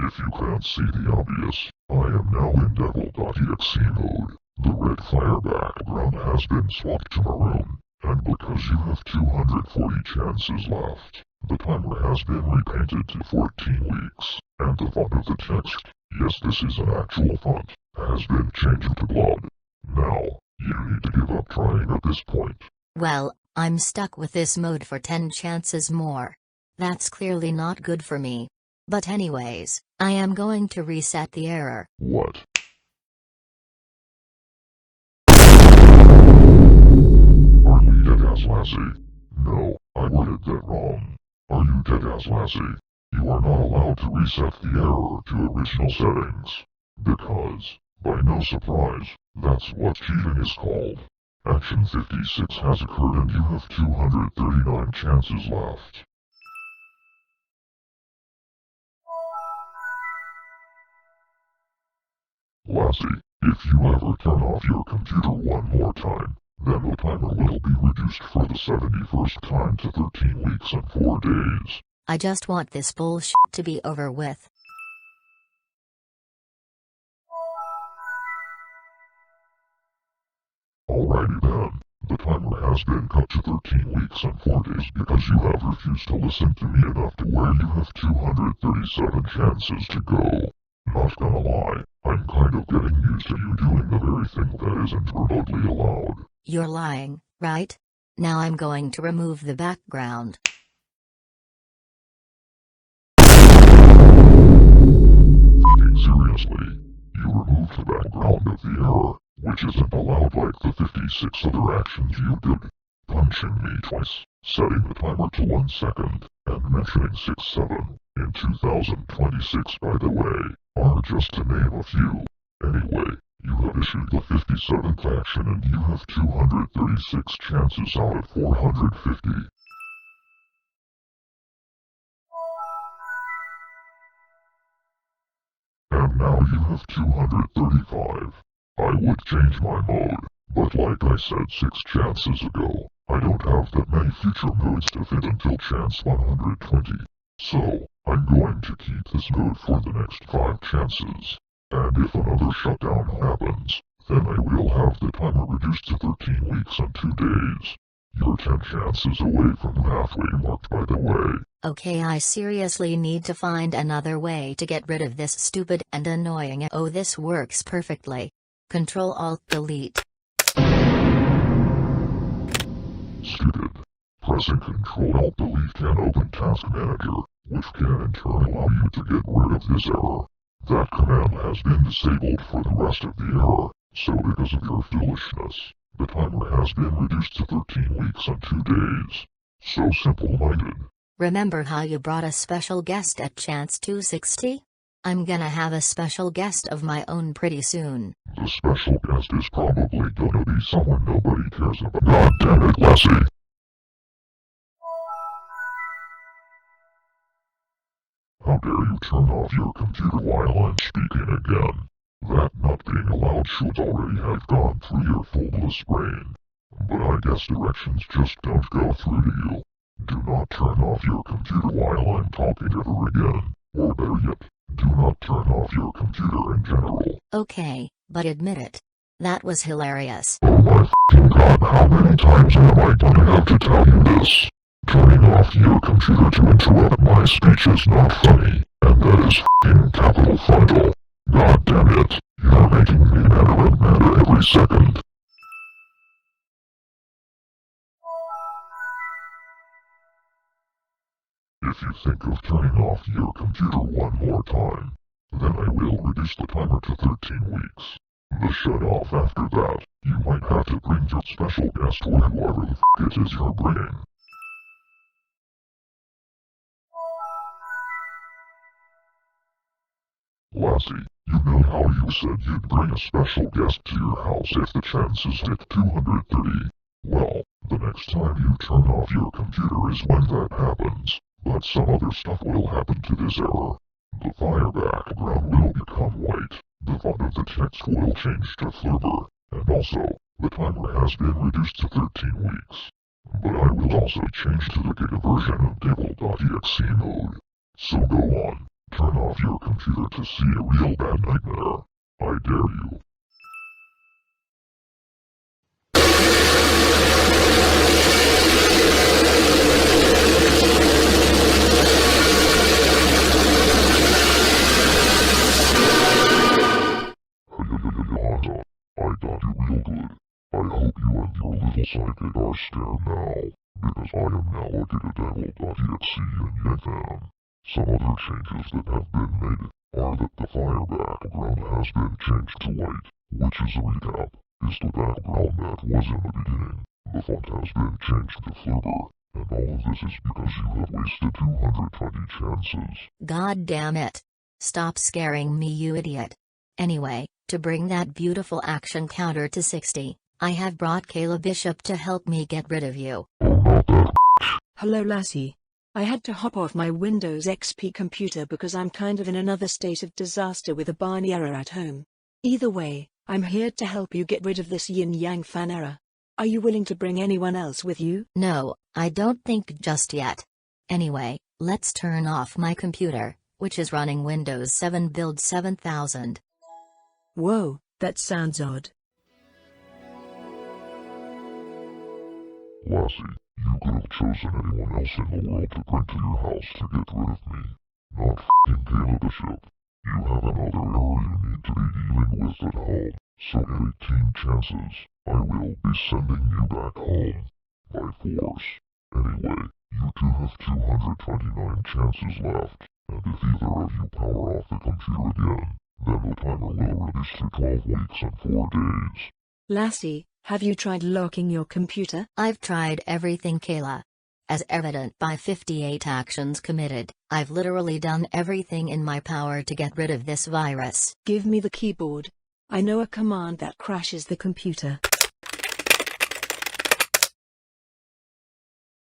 If you can't see the obvious, I am now in devil.exe mode. The red fire background has been swapped to maroon, and because you have 240 chances left, the timer has been repainted to 14 weeks, and the font of the text, yes this is an actual font, has been changed to blood. Now, you need to give up trying at this point. Well, I'm stuck with this mode for 10 chances more. That's clearly not good for me. But anyways, I am going to reset the error. What? Are you dead-ass, Lassie? No, I worded that wrong. Are you dead-ass, Lassie? You are not allowed to reset the error to original settings. Because, by no surprise, that's what cheating is called. Action 56 has occurred and you have 239 chances left. Lassie, if you ever turn off your computer one more time, then the timer will be reduced for the 71st time to 13 weeks and 4 days. I just want this bullshit to be over with. Alrighty then, the timer has been cut to 13 weeks and 4 days because you have refused to listen to me enough to where you have 237 chances to go. Not gonna lie, I'm kind of getting used to you doing the very thing that isn't remotely allowed. You're lying, right? Now I'm going to remove the background. Seriously, you removed the background of the error, which isn't allowed like the 56 other actions you did. Punching me twice, setting the timer to 1 second, and mentioning 6-7 in 2026 by the way, are just to name a few. Anyway, you have issued the 57th action and you have 236 chances out of 450. And now you have 235. I would change my mode, but like I said 6 chances ago, I don't have that many future modes to fit until chance 120. So, I'm going to keep this mode for the next 5 chances. And if another shutdown happens, then I will have the timer reduced to 13 weeks and 2 days. You're 10 chances away from the halfway mark, by the way. Okay, I seriously need to find another way to get rid of this stupid and annoying. Oh, this works perfectly. Control-Alt-Delete. Stupid. Pressing Control-Alt-Delete can open Task Manager, which can in turn allow you to get rid of this error. That command has been disabled for the rest of the error, so because of your foolishness, the timer has been reduced to 13 weeks and 2 days. So simple-minded. Remember how you brought a special guest at Chance 260? I'm gonna have a special guest of my own pretty soon. The special guest is probably gonna be someone nobody cares about. God damn it, Lassie! How dare you turn off your computer while I'm speaking again? That not being allowed should already have gone through your foldless brain. But I guess directions just don't go through to you. Do not turn off your computer while I'm talking ever again. Or better yet, do not turn off your computer in general. Okay, but admit it. That was hilarious. Oh my f***ing god, how many times am I gonna have to tell you this? Turning off your computer to interrupt my speech is not funny, and that is f***ing capital final. God damn it, you're making me madder and madder every second. If you think of turning off your computer one more time, then I will reduce the timer to 13 weeks. The shut-off after that, you might have to bring your special guest or whoever the f*** it is you're bringing. Lassie, you know how you said you'd bring a special guest to your house if the chances hit 230? Well, the next time you turn off your computer is when that happens, but some other stuff will happen to this error. The fire background will become white, the font of the text will change to Flubber, and also, the timer has been reduced to 13 weeks. But I will also change to the Giga version of Dibble.exe mode. So go on. Turn off your computer to see a real bad nightmare. I dare you. Honda, I got you real good. I hope you and your little sidekick are scared now, because I am now a Gigadevil.exe YinYangFan. Some other changes that have been made are that the fire background has been changed to white, which is a recap, is the background that was in the beginning. The font has been changed to Flubber, and all of this is because you have wasted 220 chances. God damn it. Stop scaring me, you idiot. Anyway, to bring that beautiful action counter to 60, I have brought Kayla Bishop to help me get rid of you. Hello Lassie. I had to hop off my Windows XP computer because I'm kind of in another state of disaster with a binary error at home. Either way, I'm here to help you get rid of this YinYangFan error. Are you willing to bring anyone else with you? No, I don't think just yet. Anyway, let's turn off my computer, which is running Windows 7 Build 7000. Whoa, that sounds odd. Lassie, you could have chosen anyone else in the world to bring to your house to get rid of me. Not f***ing Kayla Bishop. You have another error you need to be dealing with at home, so at 18 chances, I will be sending you back home. By force. Anyway, you two have 229 chances left, and if either of you power off the computer again, then the timer will reduce to 12 weeks and 4 days. Lassie, have you tried locking your computer? I've tried everything, Kayla. As evident by 58 actions committed, I've literally done everything in my power to get rid of this virus. Give me the keyboard. I know a command that crashes the computer.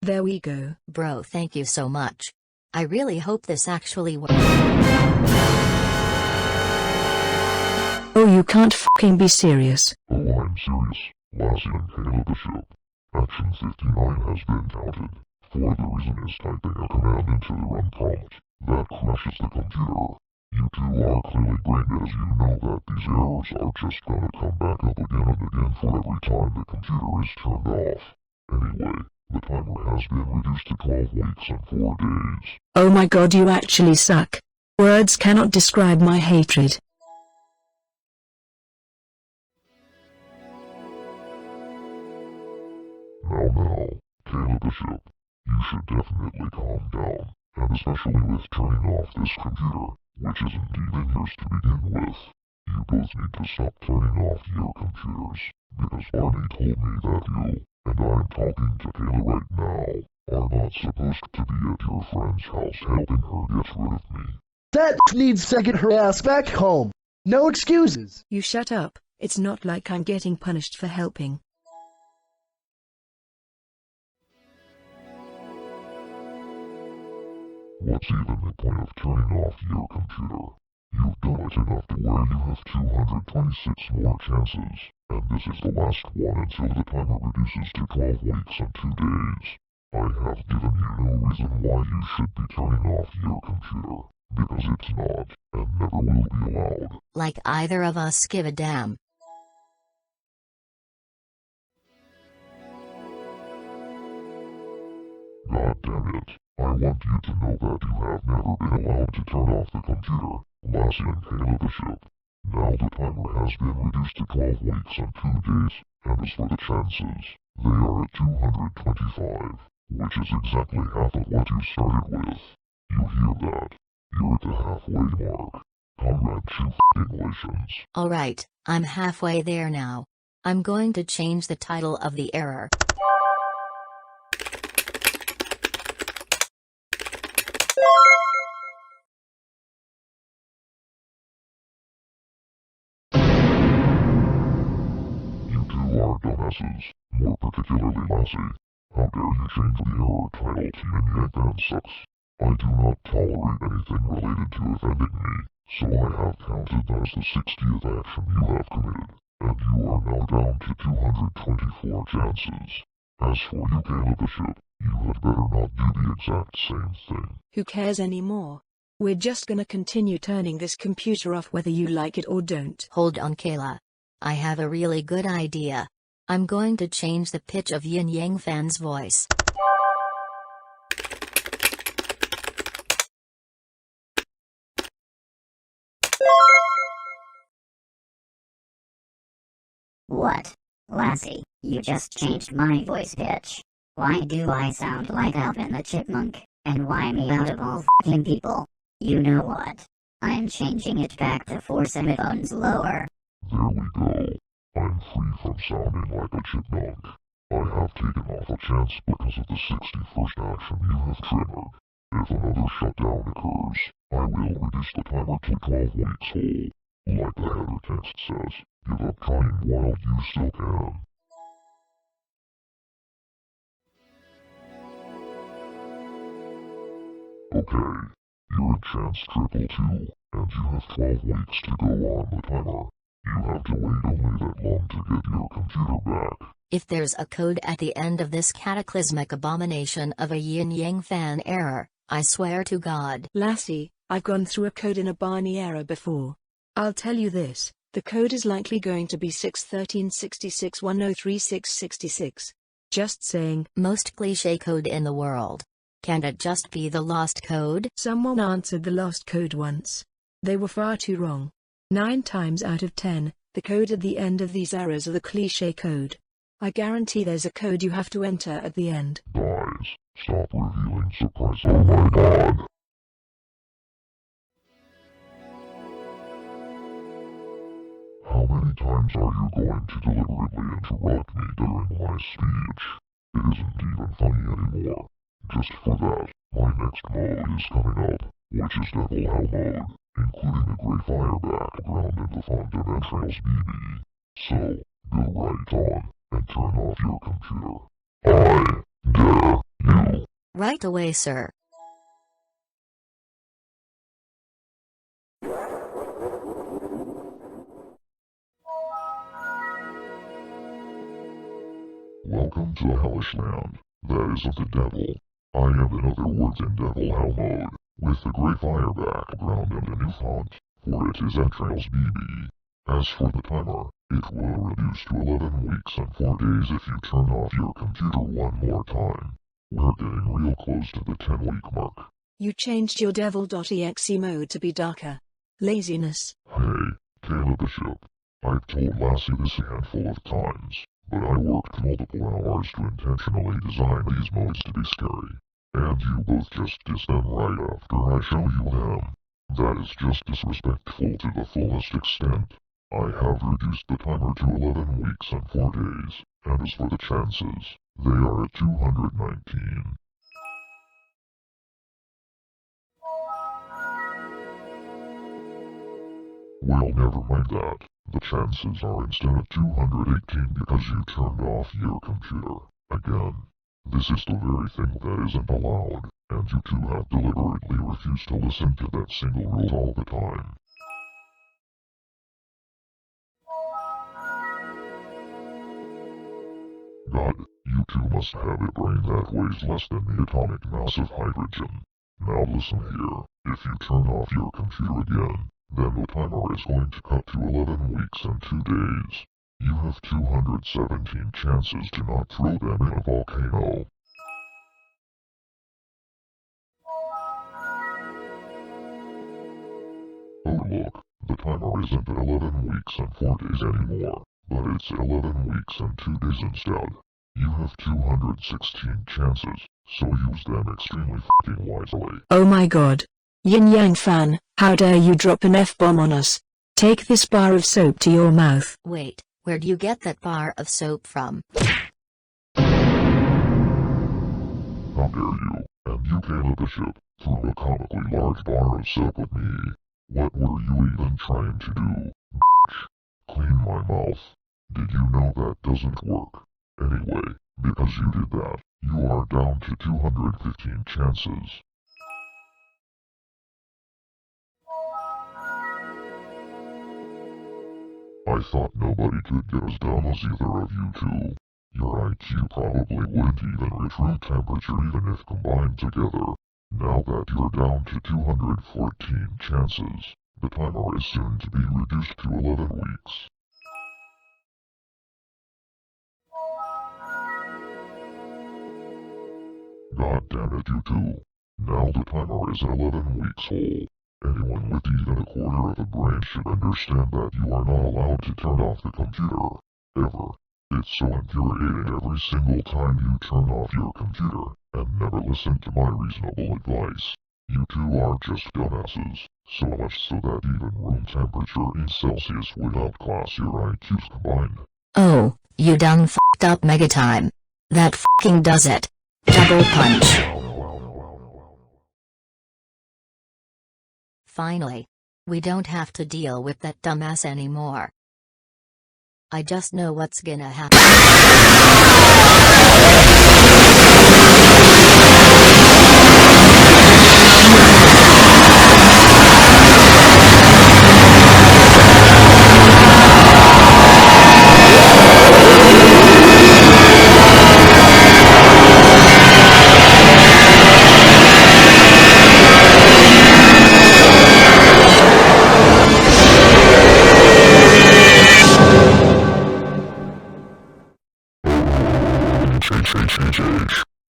There we go. Bro, thank you so much. I really hope this actually works. Oh, you can't f***ing be serious. Oh, I'm serious. Lassie and Kayla Bishop. Action 59 has been counted. For the reason is typing a command into the run prompt. That crashes the computer. You two are clearly brain as you know that these errors are just gonna come back up again and again for every time the computer is turned off. Anyway, the timer has been reduced to 12 weeks and 4 days. Oh my god, you actually suck. Words cannot describe my hatred. Now, Caleb Bishop, you should definitely calm down, and especially with turning off this computer, which isn't even yours to begin with. You both need to stop turning off your computers, because Barney told me that you, and I'm talking to Kayla right now, are not supposed to be at your friend's house helping her get rid of me. That needs to get her ass back home. No excuses. You shut up, it's not like I'm getting punished for helping. What's even the point of turning off your computer? You've done it enough to where you have 226 more chances, and this is the last one until the timer reduces to 12 weeks and 2 days. I have given you no reason why you should be turning off your computer, because it's not, and never will be allowed. Like either of us give a damn. God damn it. I want you to know that you have never been allowed to turn off the computer, Lassie and Caleb Bishop. Now the timer has been reduced to 12 weeks and 2 days, and as for the chances, they are at 225, which is exactly half of what you started with. You hear that? You're at the halfway mark. Congratulations. Alright, I'm halfway there now. I'm going to change the title of the error. Are dumbasses, more particularly Lassie. How dare you change the error title to YinYangFan sucks. I do not tolerate anything related to offending me, so I have counted that as the 60th action you have committed, and you are now down to 224 chances. As for you, Caleb Bishop, you had better not do the exact same thing. Who cares anymore? We're just gonna continue turning this computer off whether you like it or don't. Hold on, Kayla. I have a really good idea. I'm going to change the pitch of YinYangFan's voice. What? Lassie, you just changed my voice pitch. Why do I sound like Alvin the Chipmunk? And why me out of all f***ing people? You know what? I'm changing it back to 4 semitones lower. There we go. I'm free from sounding like a chipmunk. I have taken off a chance because of the 61st action you have triggered. If another shutdown occurs, I will reduce the timer to 12 weeks whole. Like the header text says, give up trying while you still can. Okay, you're in chance triple 2, and you have 12 weeks to go on the timer. You have to wait only that long to get your computer back. If there's a code at the end of this cataclysmic abomination of a YinYangFan error, I swear to God. Lassie, I've gone through a code in a Barney error before. I'll tell you this, the code is likely going to be 61366103666. Just saying. Most cliché code in the world. Can't it just be the lost code? Someone answered the lost code once. They were far too wrong. 9 times out of 10, the code at the end of these errors are the cliché code. I guarantee there's a code you have to enter at the end. Guys, stop revealing surprise. Oh my god. How many times are you going to deliberately interrupt me during my speech? It isn't even funny anymore. Just for that, my next mode is coming up, which is Devil Hell mode, including a gray fire background and the font of entrails BB. So, go right on, and turn off your computer. I dare you. Right away, sir. Welcome to Hellish Land. That is of the devil. I am in other words in Devil Hell mode, with a gray fire background and a new font, for it is entrails BB. As for the timer, It will reduce to 11 weeks and 4 days if you turn off your computer one more time. We're getting real close to the 10-week mark. You changed your devil.exe mode to be darker. Laziness. Hey, Caleb Bishop. I've told Lassie this a handful of times, but I worked multiple hours to intentionally design these modes to be scary. And you both just diss them right after I show you them. That is just disrespectful to the fullest extent. I have reduced the timer to 11 weeks and 4 days, and as for the chances, they are at 219. Well, never mind that. The chances are instead of 218 because you turned off your computer. Again. This is the very thing that isn't allowed, and you two have deliberately refused to listen to that single rule all the time. God, you two must have a brain that weighs less than the atomic mass of hydrogen. Now listen here, if you turn off your computer again, then the timer is going to cut to 11 weeks and 2 days. You have 217 chances to not throw them in a volcano. Oh look, the timer isn't at 11 weeks and 4 days anymore, but it's at 11 weeks and 2 days instead. You have 216 chances, so use them extremely fucking wisely. Oh my god. YinYangFan, how dare you drop an F-bomb on us? Take this bar of soap to your mouth. Wait, where'd you get that bar of soap from? How dare you, and you Caleb Bishop, threw a comically large bar of soap at me. What were you even trying to do, bitch? Clean my mouth. Did you know that doesn't work? Anyway, because you did that, you are down to 215 chances. I thought nobody could get as dumb as either of you two. Your IQ probably wouldn't even reach room temperature even if combined together. Now that you're down to 214 chances, the timer is soon to be reduced to 11 weeks. God damn it, you two. Now the timer is at 11 weeks whole. Anyone with even a quarter of a brain should understand that you are not allowed to turn off the computer. Ever. It's so infuriating every single time you turn off your computer, and never listen to my reasonable advice. You two are just dumbasses, so much so that even room temperature in Celsius would outclass your IQs combined. Oh, you done f***ed up megatime. That f***ing does it. Double punch. Finally. We don't have to deal with that dumbass anymore. I just know what's gonna happen.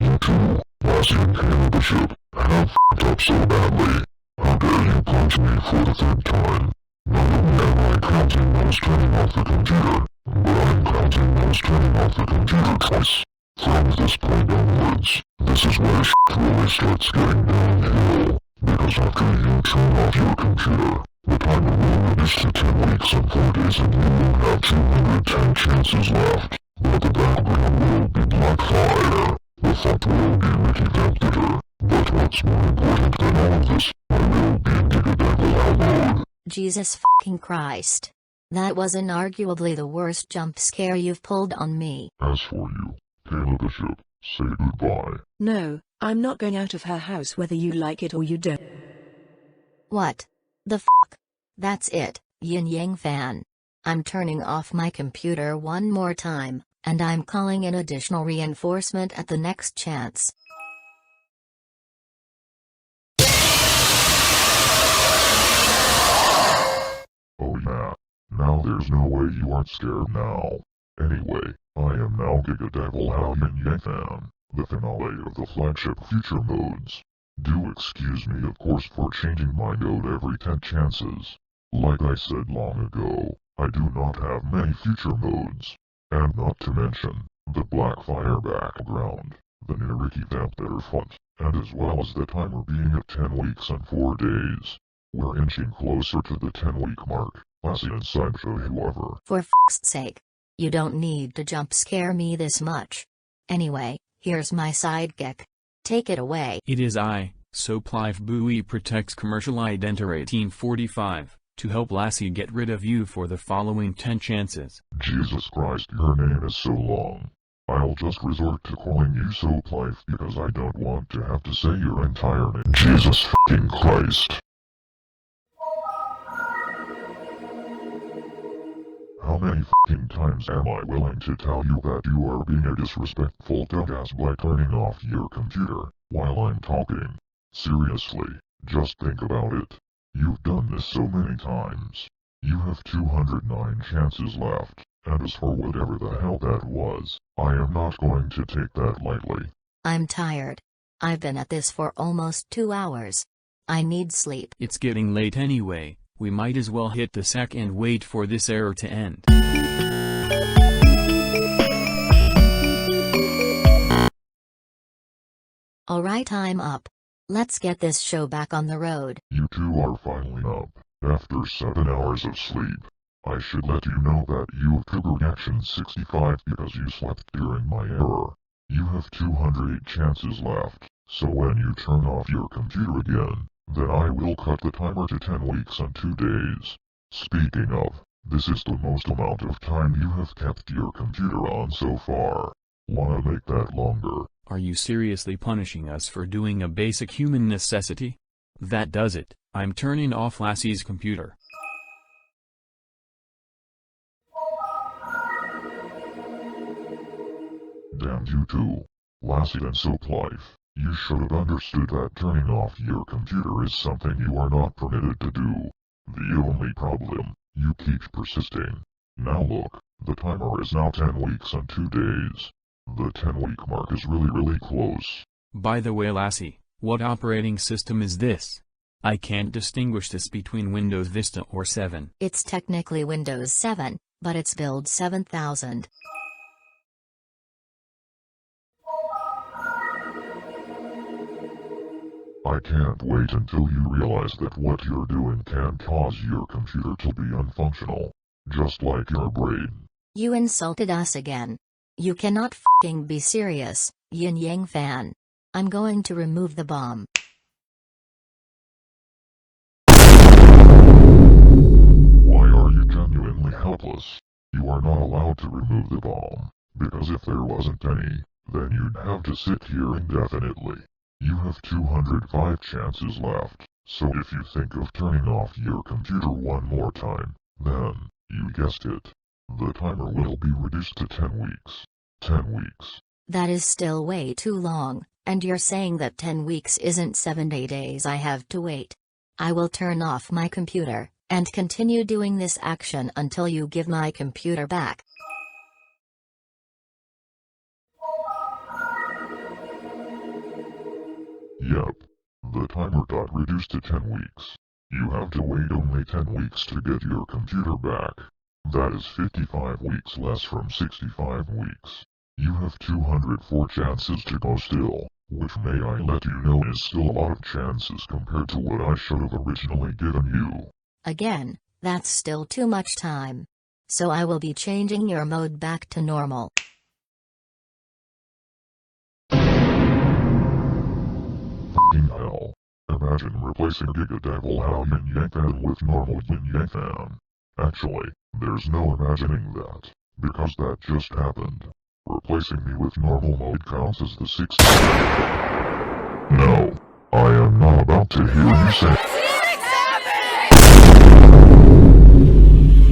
You two, Lassie and Caleb Bishop, have f***ed up so badly. How dare you punch me for the third time? Not only am I counting those turning off the computer, but I'm counting those turning off the computer twice. From this point onwards, this is where shit really starts getting downhill. Because after you turn off your computer, the timer will reduce to 10 weeks and 4 days and you will have 210 chances left. But the background will be black fire. The front will be Ricky Vampire. But what's more important than all of this, I will be Giga Devil Hallowed. Jesus fucking Christ. That was inarguably the worst jump scare you've pulled on me. As for you, Caleb Bishop, say goodbye. No, I'm not going out of her house whether you like it or you don't. What? The f***? That's it, YinYangFan. I'm turning off my computer one more time, and I'm calling in additional reinforcement at the next chance. Oh yeah, Now there's no way you aren't scared now. Anyway, I am now Giga Devil How YinYangFan, the finale of the flagship future modes. Do excuse me of course for changing my mode every 10 chances. Like I said long ago, I do not have many future modes. And not to mention, the black fire background, the Niriki Vampire font, and as well as the timer being at 10 weeks and 4 days. We're inching closer to the 10-week mark, Lassie and Sideshow whoever. For f***'s sake. You don't need to jump scare me this much. Anyway, here's my sidekick. Take it away. It is I, Soplife Buoy protects commercial identer 1845, to help Lassie get rid of you for the following 10 chances. Jesus Christ, your name is so long. I'll just resort to calling you Soplife because I don't want to have to say your entire name. Jesus f***ing Christ. How many f***ing times am I willing to tell you that you are being a disrespectful dumbass by turning off your computer while I'm talking? Seriously, just think about it. You've done this so many times. You have 209 chances left, and as for whatever the hell that was, I am not going to take that lightly. I'm tired. I've been at this for almost 2 hours. I need sleep. It's getting late anyway. We might as well hit the sack and wait for this error to end. Alright, I'm up. Let's get this show back on the road. You two are finally up, after 7 hours of sleep. I should let you know that you triggered action 65 because you slept during my error. You have 208 chances left, so when you turn off your computer again, then I will cut the timer to 10 weeks and 2 days. Speaking of, this is the most amount of time you have kept your computer on so far. Wanna make that longer? Are you seriously punishing us for doing a basic human necessity? That does it. I'm turning off Lassie's computer. Damn you two. Lassie and Soplife. You should have understood that turning off your computer is something you are not permitted to do. The only problem, you keep persisting. Now look, the timer is now 10 weeks and 2 days. The 10-week mark is really close. By the way, Lassie, what operating system is this? I can't distinguish this between Windows Vista or 7. It's technically Windows 7, but it's build 7000. I can't wait until you realize that what you're doing can cause your computer to be unfunctional. Just like your brain. You insulted us again. You cannot f***ing be serious, YinYangFan. I'm going to remove the bomb. Why are you genuinely helpless? You are not allowed to remove the bomb, because if there wasn't any, then you'd have to sit here indefinitely. You have 205 chances left, so if you think of turning off your computer one more time, then, you guessed it, the timer will be reduced to 10 weeks. 10 weeks. That is still way too long, and you're saying that 10 weeks isn't 7 days I have to wait. I will turn off my computer, and continue doing this action until you give my computer back. Yep. The timer got reduced to 10 weeks. You have to wait only 10 weeks to get your computer back. That is 55 weeks less from 65 weeks. You have 204 chances to go still, which may I let you know is still a lot of chances compared to what I should have originally given you. Again, that's still too much time. So I will be changing your mode back to normal. F***ing hell. Imagine replacing Giga Devil How YinYangFan with normal YinYangFan. Actually, there's no imagining that, because that just happened. Replacing me with normal mode counts as the 6th. No, I am not about to hear you say.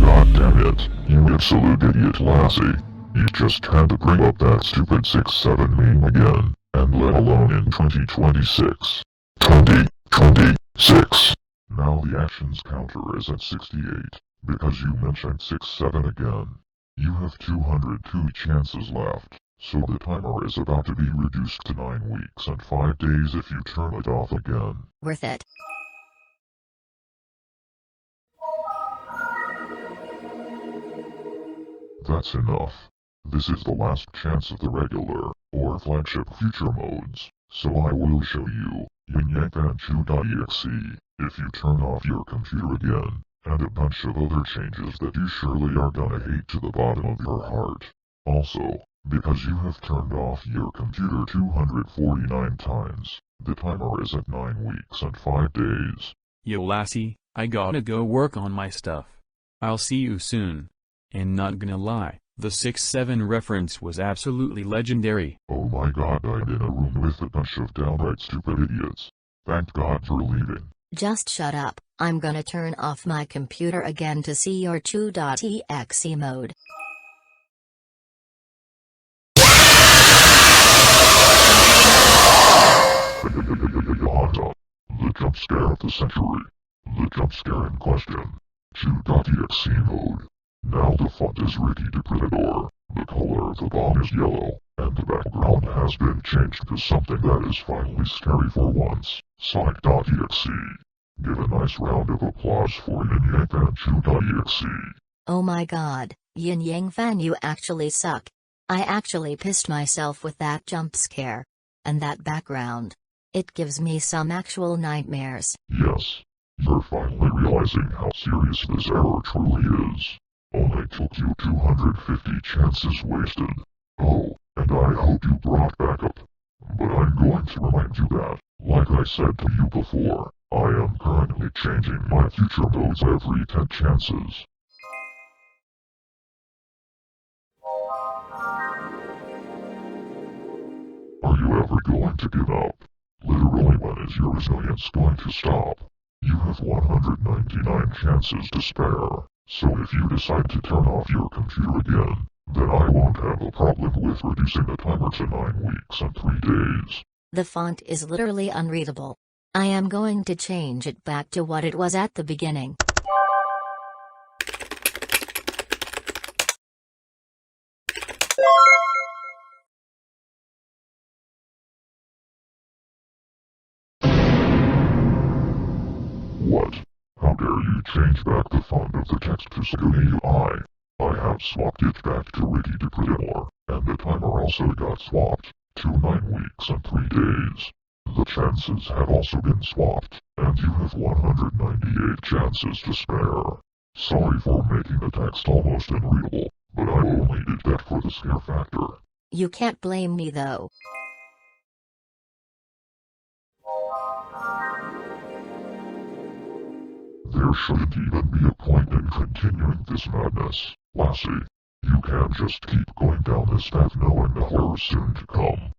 God damn it, you absolute idiot Lassie. You just had to bring up that stupid 6-7 meme again, and let alone in 2026. 2026. Now the actions counter is at 68. because you mentioned 6-7 again. You have 202 chances left, so the timer is about to be reduced to 9 weeks and 5 days if you turn it off again. Worth it. That's enough. This is the last chance of the regular, or flagship future modes, so I will show you, YinYangFan2.exe, if you turn off your computer again, and a bunch of other changes that you surely are gonna hate to the bottom of your heart. Also, because you have turned off your computer 249 times, the timer is at 9 weeks and 5 days. Yo Lassie, I gotta go work on my stuff. I'll see you soon. And not gonna lie, the 6-7 reference was absolutely legendary. Oh my god, I'm in a room with a bunch of downright stupid idiots. Thank God for leaving. Just shut up, I'm gonna turn off my computer again to see your chew.exe mode. The jump scare of the century. The jump scare in question. Chew.exe mode. Now the font is Ricky the Predator, the color of the bomb is yellow, and the background has been changed to something that is finally scary for once. Sonic.exe. Give a nice round of applause for YinYangFan2.exe. Oh my god, YinYangFan, you actually suck. I actually pissed myself with that jump scare. And that background. It gives me some actual nightmares. Yes. You're finally realizing how serious this error truly is. Only took you 250 chances wasted. Oh, and I hope you brought backup. But I'm going to remind you that, like I said to you before, I am currently changing my future modes every 10 chances. Are you ever going to give up? Literally, when is your resilience going to stop? You have 199 chances to spare, so if you decide to turn off your computer again, then I won't have a problem with reducing the timer to 9 weeks and 3 days. The font is literally unreadable. I am going to change it back to what it was at the beginning. What? How dare you change back the font of the text to Sony UI? I have swapped it back to Ricky the Predator, and the timer also got swapped to 9 weeks and 3 days. The chances have also been swapped, and you have 198 chances to spare. Sorry for making the text almost unreadable, but I only did that for the scare factor. You can't blame me though. There shouldn't even be a point in continuing this madness, Lassie. You can't just keep going down this path knowing the horror soon to come.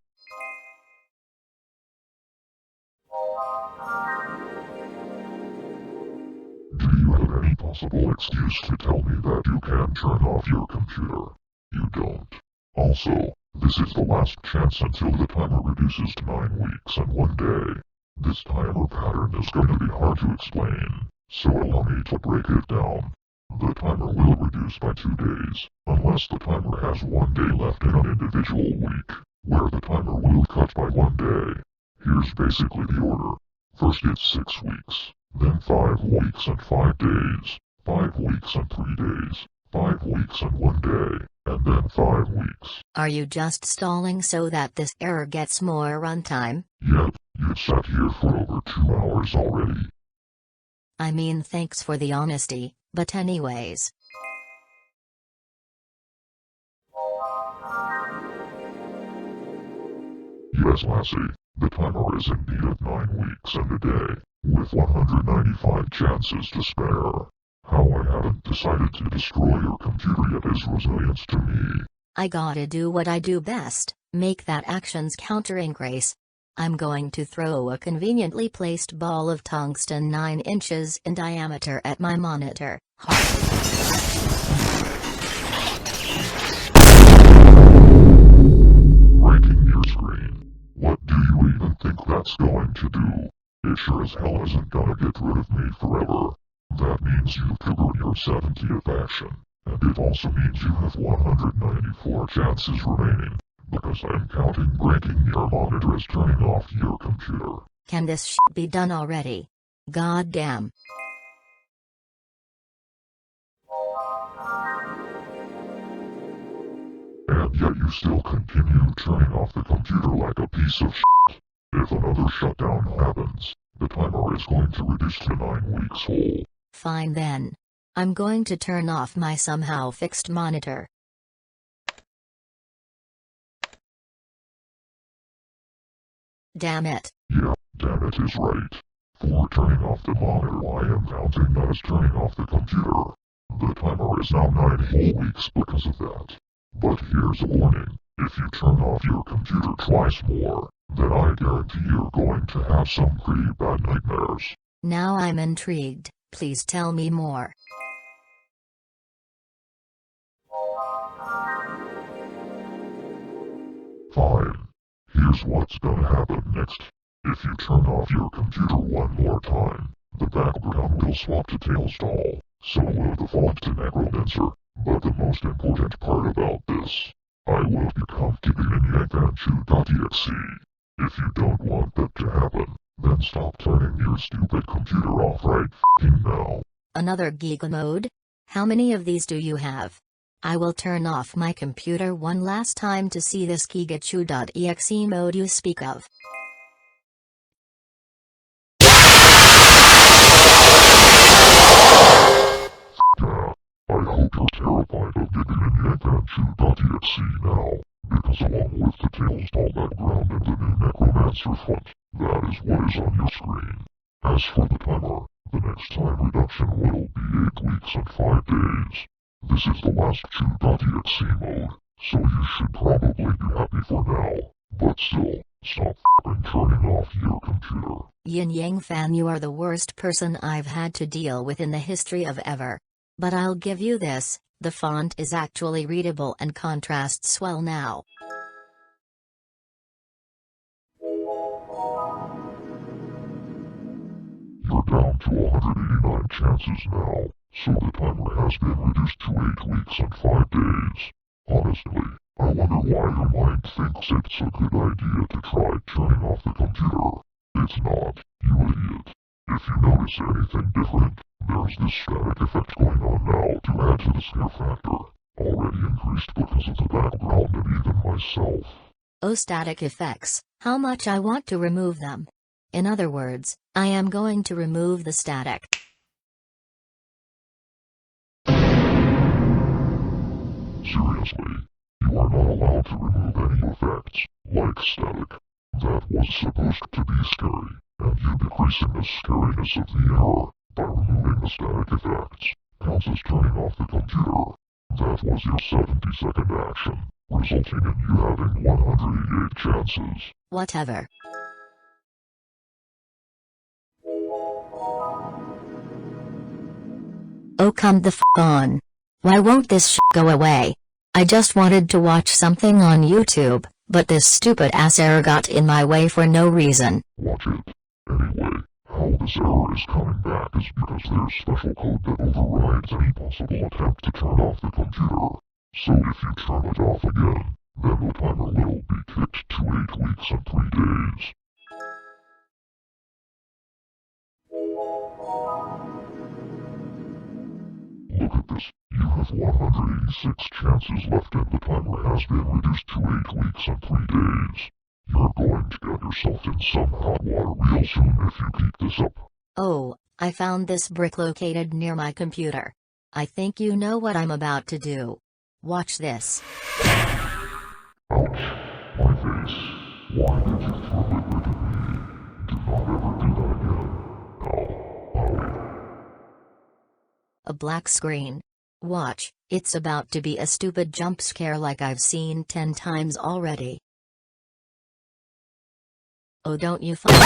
Do you have any possible excuse to tell me that you can turn off your computer? You don't. Also, this is the last chance until the timer reduces to 9 weeks and 1 day. This timer pattern is going to be hard to explain, so allow me to break it down. The timer will reduce by 2 days, unless the timer has 1 day left in an individual week, where the timer will cut by 1 day. Here's basically the order. First it's 6 weeks, then 5 weeks and 5 days, 5 weeks and 3 days, 5 weeks and 1 day, and then 5 weeks. Are you just stalling so that this error gets more runtime? Yep, you've sat here for over 2 hours already. I mean, thanks for the honesty, but anyways. Yes, Lassie, the timer is indeed at 9 weeks and a day, with 195 chances to spare. How I haven't decided to destroy your computer yet is resilience to me. I gotta do what I do best, make that actions counter increase. I'm going to throw a conveniently placed ball of tungsten 9 inches in diameter at my monitor. Breaking your screen. What do you even think that's going to do? It sure as hell isn't gonna get rid of me forever. That means you've triggered your 70th action, and it also means you have 194 chances remaining, because I'm counting breaking your monitor as turning off your computer. Can this be done already? God damn. And yet you still continue turning off the computer like a piece of shit. If another shutdown happens, the timer is going to reduce to 9 weeks whole. Fine then. I'm going to turn off my somehow fixed monitor. Damn it. Yeah, damn it is right. For turning off the monitor, I am counting that as turning off the computer. The timer is now 9 whole weeks because of that. But here's a warning. If you turn off your computer twice more, then I guarantee you're going to have some pretty bad nightmares. Now I'm intrigued. Please tell me more. Fine. Here's what's gonna happen next. If you turn off your computer one more time, the background will swap to Tails doll, so will default to Necrodancer. But the most important part about this, I will become YinYangFan.exe. If you don't want that to happen, then stop turning your stupid computer off right f***ing now. Another Giga mode? How many of these do you have? I will turn off my computer one last time to see this Gigachu.exe mode you speak of. I hope you're terrified of getting YinYangFan.exe now, because along with the Tails doll background and the new Necromancer font, that is what is on your screen. As for the timer, the next time reduction will be 8 weeks and 5 days. This is the last Chew.exe mode, so you should probably be happy for now. But still, stop f***ing turning off your computer. YinYangFan, you are the worst person I've had to deal with in the history of ever. But I'll give you this, the font is actually readable and contrasts well now. You're down to 189 chances now, so the timer has been reduced to 8 weeks and 5 days. Honestly, I wonder why your mind thinks it's a good idea to try turning off the computer. It's not, you idiot. If you notice anything different, there's this static effect going on now to add to the scare factor, already increased because of the background and even myself. Oh, static effects, how much I want to remove them. In other words, I am going to remove the static. Seriously, you are not allowed to remove any effects, like static. That was supposed to be scary, and you decreasing the scariness of the error by removing the static effects counts as turning off the computer. That was your 70-second action, resulting in you having 188 chances. Whatever. Oh, come the f*** on. Why won't this shit go away? I just wanted to watch something on YouTube, but this stupid ass error got in my way for no reason. Watch it. Anyway, how this error is coming back is because there's special code that overrides any possible attempt to turn off the computer. So if you turn it off again, then the timer will be kicked to 8 weeks and 3 days. Look at this, you have 186 chances left and the timer has been reduced to 8 weeks and 3 days. You're going to get yourself in some hot water real soon if you keep this up. Oh, I found this brick located near my computer. I think you know what I'm about to do. Watch this. Ouch, my face. Why did you throw it at me? Do not ever do that again. Ow, owie. A black screen. Watch, it's about to be a stupid jump scare like I've seen 10 times already. Oh, don't you find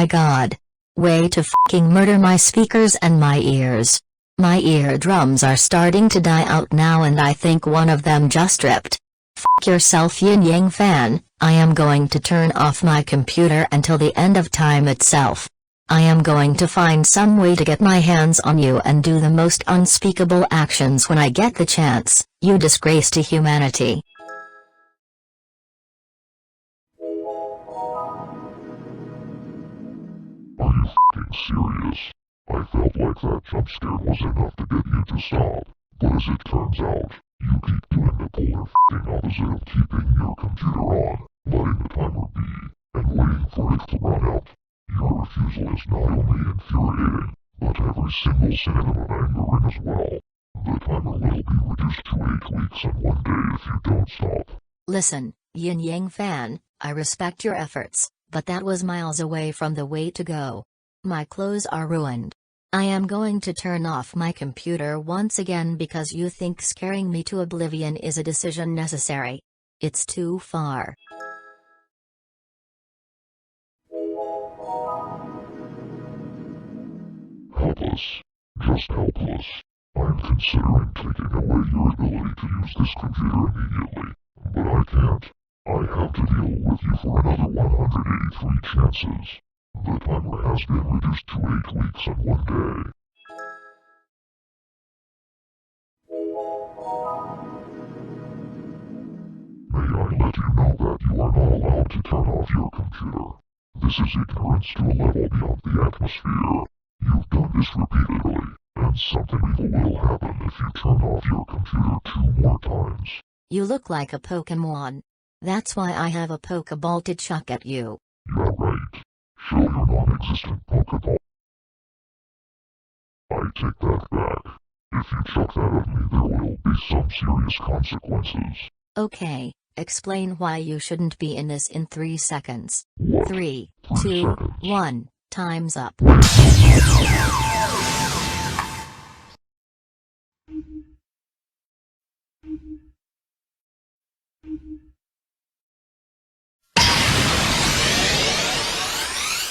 my god. Way to fucking murder my speakers and my ears. My eardrums are starting to die out now and I think one of them just ripped. Fuck yourself YinYangFan, I am going to turn off my computer until the end of time itself. I am going to find some way to get my hands on you and do the most unspeakable actions when I get the chance, you disgrace to humanity. Are you f***ing serious? I felt like that jump scare was enough to get you to stop, but as it turns out, you keep doing the polar f***ing opposite of keeping your computer on, letting the timer be, and waiting for it to run out. Your refusal is not only infuriating, but every single symptom of anger as well. The timer will be reduced to 8 weeks and 1 day if you don't stop. Listen, YinYangFan, I respect your efforts, but that was miles away from the way to go. My clothes are ruined. I am going to turn off my computer once again because you think scaring me to oblivion is a decision necessary. It's too far. Helpless. Just helpless. I'm considering taking away your ability to use this computer immediately, but I can't. I have to deal with you for another 183 chances. The timer has been reduced to 8 weeks and 1 day. May I let you know that you are not allowed to turn off your computer. This is ignorance to a level beyond the atmosphere. You've done this repeatedly, and something evil will happen if you turn off your computer 2 more times. You look like a Pokemon. That's why I have a Pokeball to chuck at you. You're right. Show your non-existent Pokeball. I take that back. If you chuck that at me, there will be some serious consequences. Okay, explain why you shouldn't be in this in 3 seconds. What? 3, 3 2, seconds. 1, time's up.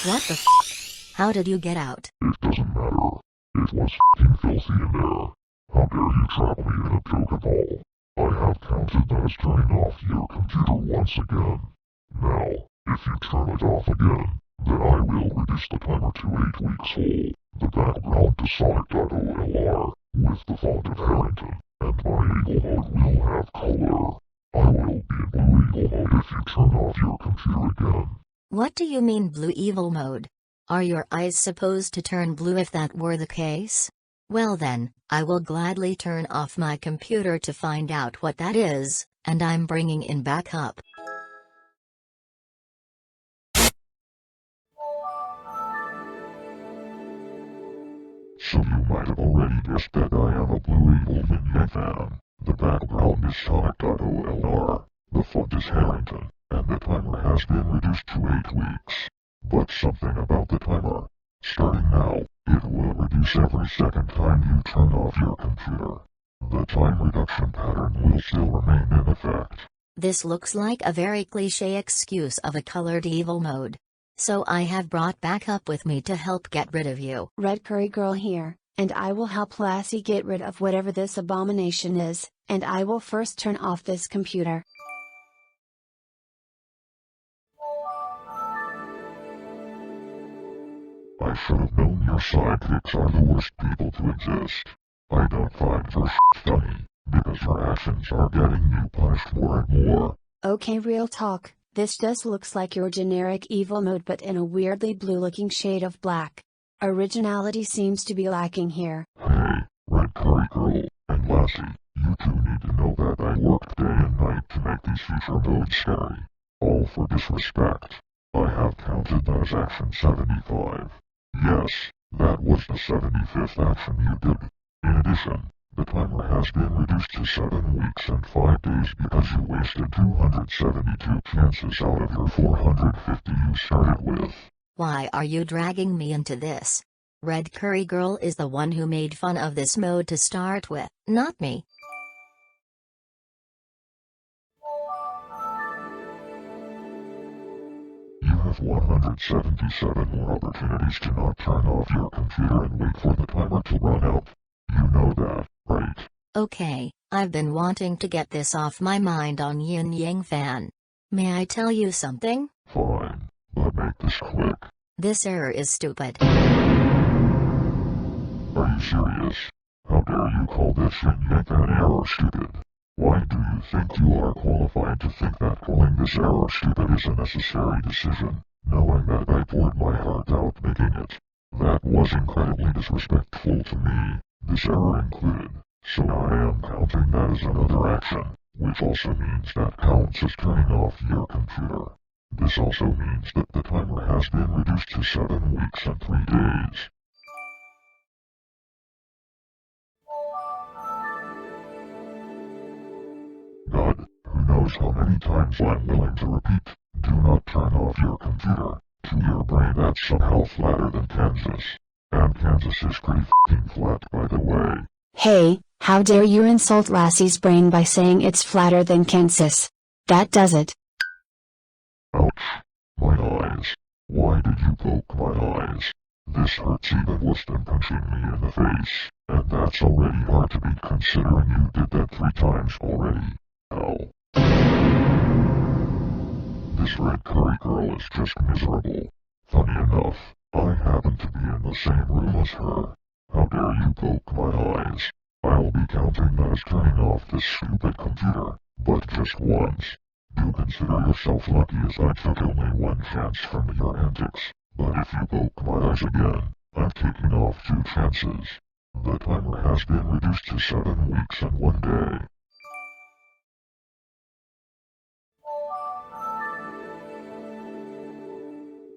What the f***? How did you get out? It doesn't matter. It was f***ing filthy in there. How dare you trap me in a Pokeball? I have counted that as turning off your computer once again. Now, if you turn it off again, then I will reduce the timer to 8 weeks whole, the background to Sonic.olr, with the font of Harrington, and my evil mode will have color. I will be in blue evil mode if you turn off your computer again. What do you mean blue evil mode? Are your eyes supposed to turn blue if that were the case? Well then, I will gladly turn off my computer to find out what that is, and I'm bringing in backup. So you might have already guessed that I am a blue evil YinYangFan. The background is Sonic.olr, the font is Harrington, and the timer has been reduced to 8 weeks. But something about the timer. Starting now, it will reduce every second time you turn off your computer. The time reduction pattern will still remain in effect. This looks like a very cliché excuse of a colored evil mode. So I have brought backup with me to help get rid of you. Red Curry Girl here, and I will help Lassie get rid of whatever this abomination is, and I will first turn off this computer. I should have known your sidekicks are the worst people to exist. I don't find your shit funny, because your actions are getting you punished more and more. Okay, real talk, this just looks like your generic evil mode but in a weirdly blue-looking shade of black. Originality seems to be lacking here. Hey, Red Curry Girl, and Lassie, you two need to know that I worked day and night to make these future modes scary. All for disrespect. I have counted that as action 75. Yes, that was the 75th action you did. In addition, the timer has been reduced to 7 weeks and 5 days because you wasted 272 chances out of your 450 you started with. Why are you dragging me into this? Red Curry Girl is the one who made fun of this mode to start with, not me. You with 177 more opportunities to not turn off your computer and wait for the timer to run out. You know that, right? Okay, I've been wanting to get this off my mind on YinYangFan. May I tell you something? Fine, but make this quick. This error is stupid. Are you serious? How dare you call this YinYangFan error stupid? Why do you think you are qualified to think that calling this error stupid is a necessary decision, knowing that I poured my heart out making it? That was incredibly disrespectful to me, this error included, so I am counting that as another action, which also means that counts as turning off your computer. This also means that the timer has been reduced to 7 weeks and 3 days. God, who knows how many times I'm willing to repeat, do not turn off your computer, to your brain that's somehow flatter than Kansas. And Kansas is pretty f***ing flat by the way. Hey, how dare you insult Lassie's brain by saying it's flatter than Kansas? That does it. Ouch. My eyes. Why did you poke my eyes? This hurts even worse than punching me in the face, and that's already hard to beat considering you did that 3 times already. Ow. This red curry girl is just miserable. Funny enough, I happen to be in the same room as her. How dare you poke my eyes? I'll be counting that as turning off this stupid computer, but just once. Do consider yourself lucky as I took only 1 chance from your antics, but if you poke my eyes again, I'm taking off 2 chances. The timer has been reduced to 7 weeks and 1 day.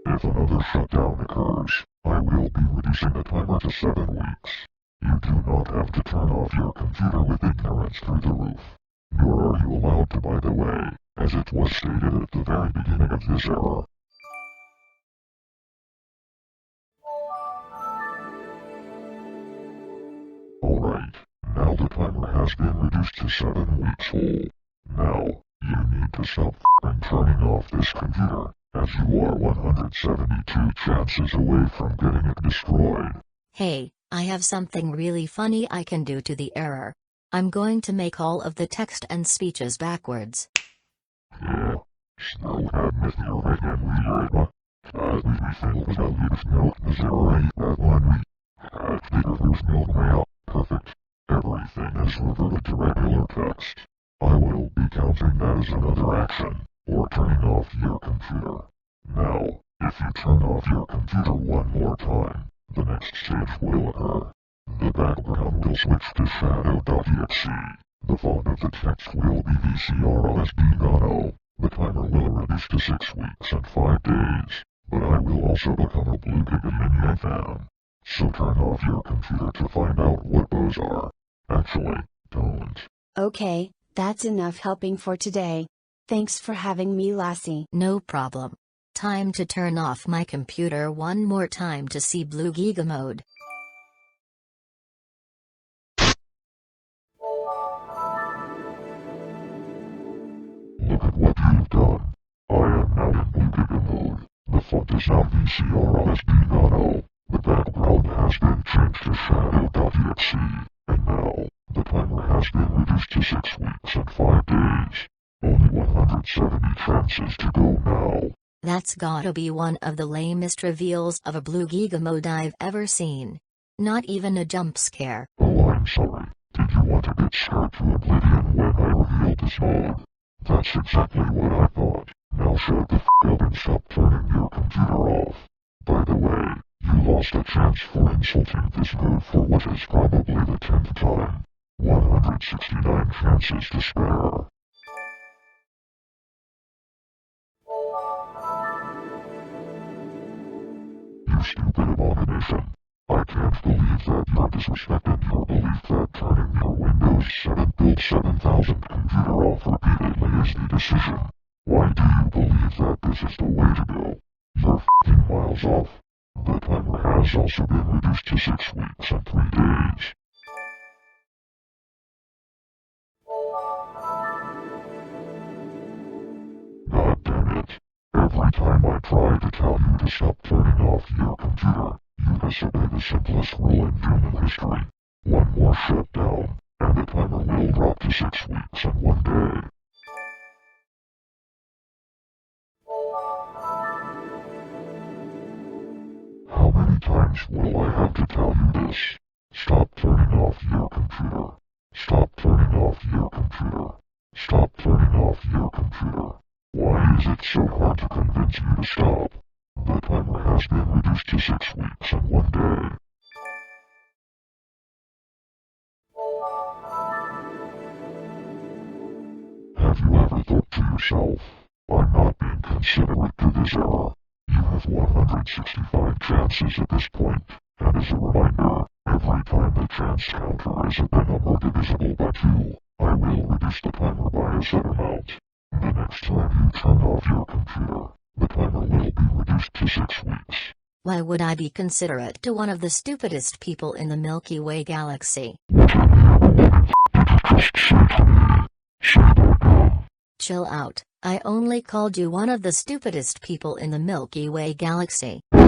If another shutdown occurs, I will be reducing the timer to 7 weeks. You do not have to turn off your computer with ignorance through the roof. Nor are you allowed to, by the way, as it was stated at the very beginning of this error. Alright, now the timer has been reduced to 7 weeks whole. Now, you need to stop f***ing turning off this computer, as you are 172 chances away from getting it destroyed. Hey, I have something really funny I can do to the error. I'm going to make all of the text and speeches backwards. Yeah, snow had mythier right and weird, as we filled with a little milk misery that one we had figured there's milk mail. Perfect. Everything is reverted to regular text. I will be counting that as another action, or turning off your computer. Now, if you turn off your computer one more time, the next stage will occur. The background will switch to shadow.exe. The font of the text will be VCRLSD.O. The timer will reduce to 6 weeks and 5 days, but I will also become a blue giga YinYangFan. So turn off your computer to find out what those are. Actually, don't. Okay, that's enough helping for today. Thanks for having me, Lassie. No problem. Time to turn off my computer one more time to see blue giga mode. Look at what you've done. I am now in blue giga mode. The font is now VCRLSD.O. The background has been changed to shadow.exe. And now, the timer has been reduced to 6 weeks and 5 days. Only 170 chances to go now. That's gotta be one of the lamest reveals of a blue giga mode I've ever seen. Not even a jump scare. Oh, I'm sorry. Did you want to get scared to oblivion when I revealed this mode? That's exactly what I thought. Now shut the f*** up and stop turning your computer off. By the way, you lost a chance for insulting this mode for what is probably the 10th time. 169 chances to spare. You stupid abomination. I can't believe that you're disrespecting your belief that turning your Windows 7 build 7000 computer off repeatedly is the decision. Why do you believe that this is the way to go? You're f***ing miles off. The timer has also been reduced to 6 weeks and 3 days. God damn it. Every time I try to to tell you to stop turning off your computer. You disobey the simplest rule in human history. One more shutdown, and the timer will drop to 6 weeks and 1 day. How many times will I have to tell you this? Stop turning off your computer. Stop turning off your computer. Stop turning off your computer. Why is it so hard to convince you to stop? The timer has been reduced to 6 weeks and 1 day. Have you ever thought to yourself, I'm not being considerate to this error? You have 165 chances at this point, and as a reminder, every time the chance counter is at the number divisible by 2, I will reduce the timer by a set amount. The next time you turn off your computer, the timer will be reduced to 6 weeks. Why would I be considerate to one of the stupidest people in the Milky Way galaxy? Chill out, I only called you one of the stupidest people in the Milky Way galaxy. How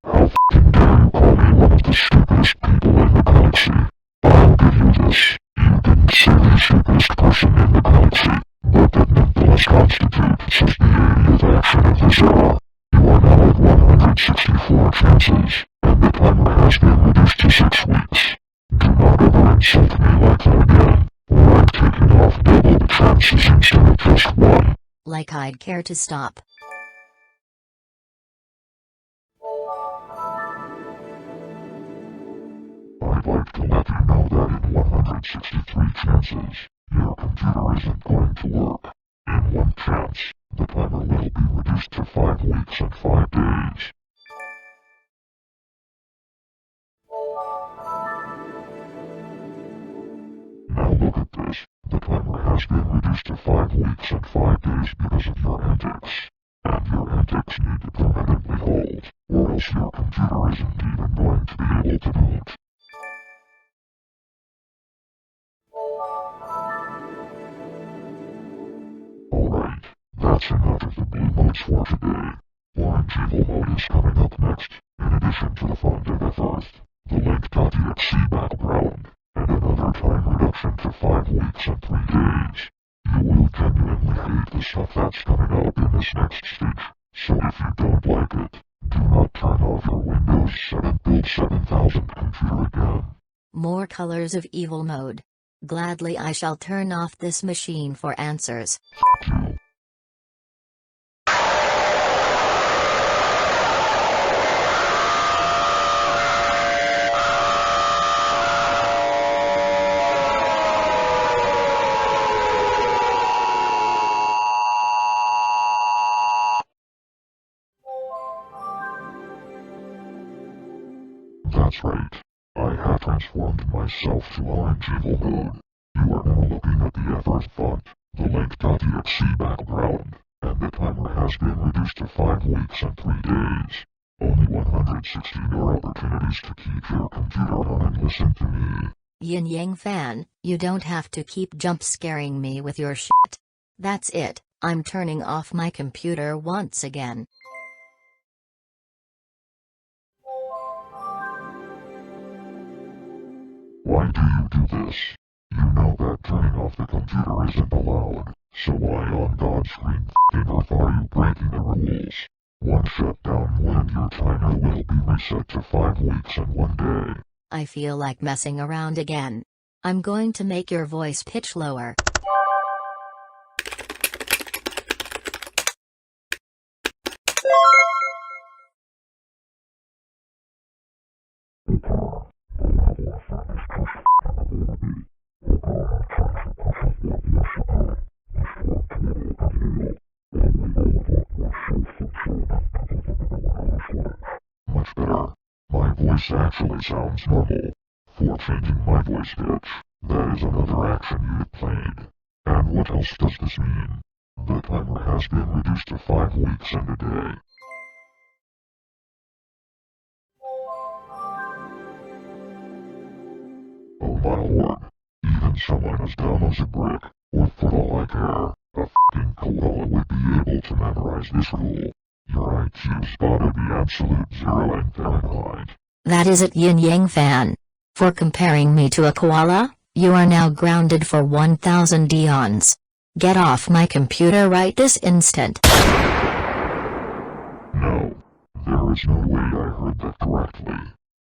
f***ing dare you call me one of the stupidest people in the galaxy? I'll give you this. You didn't say the stupidest person in the galaxy, but that nonetheless constitutes the 80th action of this era. You are now at 164 chances, and the timer has been reduced to 6 weeks. Do not ever insult me like that again, or I'm taking off double the chances instead of just 1. Like I'd care to stop. I'd like to let you know that in 163 chances, your computer isn't going to work. In 1 chance, the timer will be reduced to 5 weeks and 5 days. Now look at this. The timer has been reduced to 5 weeks and 5 days because of your antics. And your antics need to permanently halt, or else your computer isn't even going to be able to boot. Alright, that's enough of the blue modes for today. Orange Evil Mode is coming up next, in addition to the fun data first, the link.exe background, and another time reduction to 5 weeks and 3 days. You will genuinely hate the stuff that's coming up in this next stage, so if you don't like it, do not turn off your Windows 7 Build 7000 computer again. More colors of evil mode. Gladly I shall turn off this machine for answers. That's right. I have transformed myself to Orange Evil Mode. You are now looking at the first font, the link.exe background, and the timer has been reduced to 5 weeks and 3 days. Only 160 more opportunities to keep your computer on and listen to me. YinYangFan, you don't have to keep jump scaring me with your shit. That's it, I'm turning off my computer once again. Why do you do this? You know that turning off the computer isn't allowed, so why on God's green f***ing earth are you breaking the rules? One shutdown and your timer will be reset to 5 weeks and 1 day. I feel like messing around again. I'm going to make your voice pitch lower. Much better. My voice actually sounds normal. For changing my voice pitch, that is another action you've played. And what else does this mean? The timer has been reduced to 5 weeks and a day. Oh my lord. Even someone as dumb as a brick, or for all I care, a f***ing koala would be able to memorize this rule. Your IQ's gotta be absolute zero in Fahrenheit. That is it, YinYangFan. For comparing me to a koala, you are now grounded for 1000 eons. Get off my computer right this instant. No. There is no way I heard that correctly.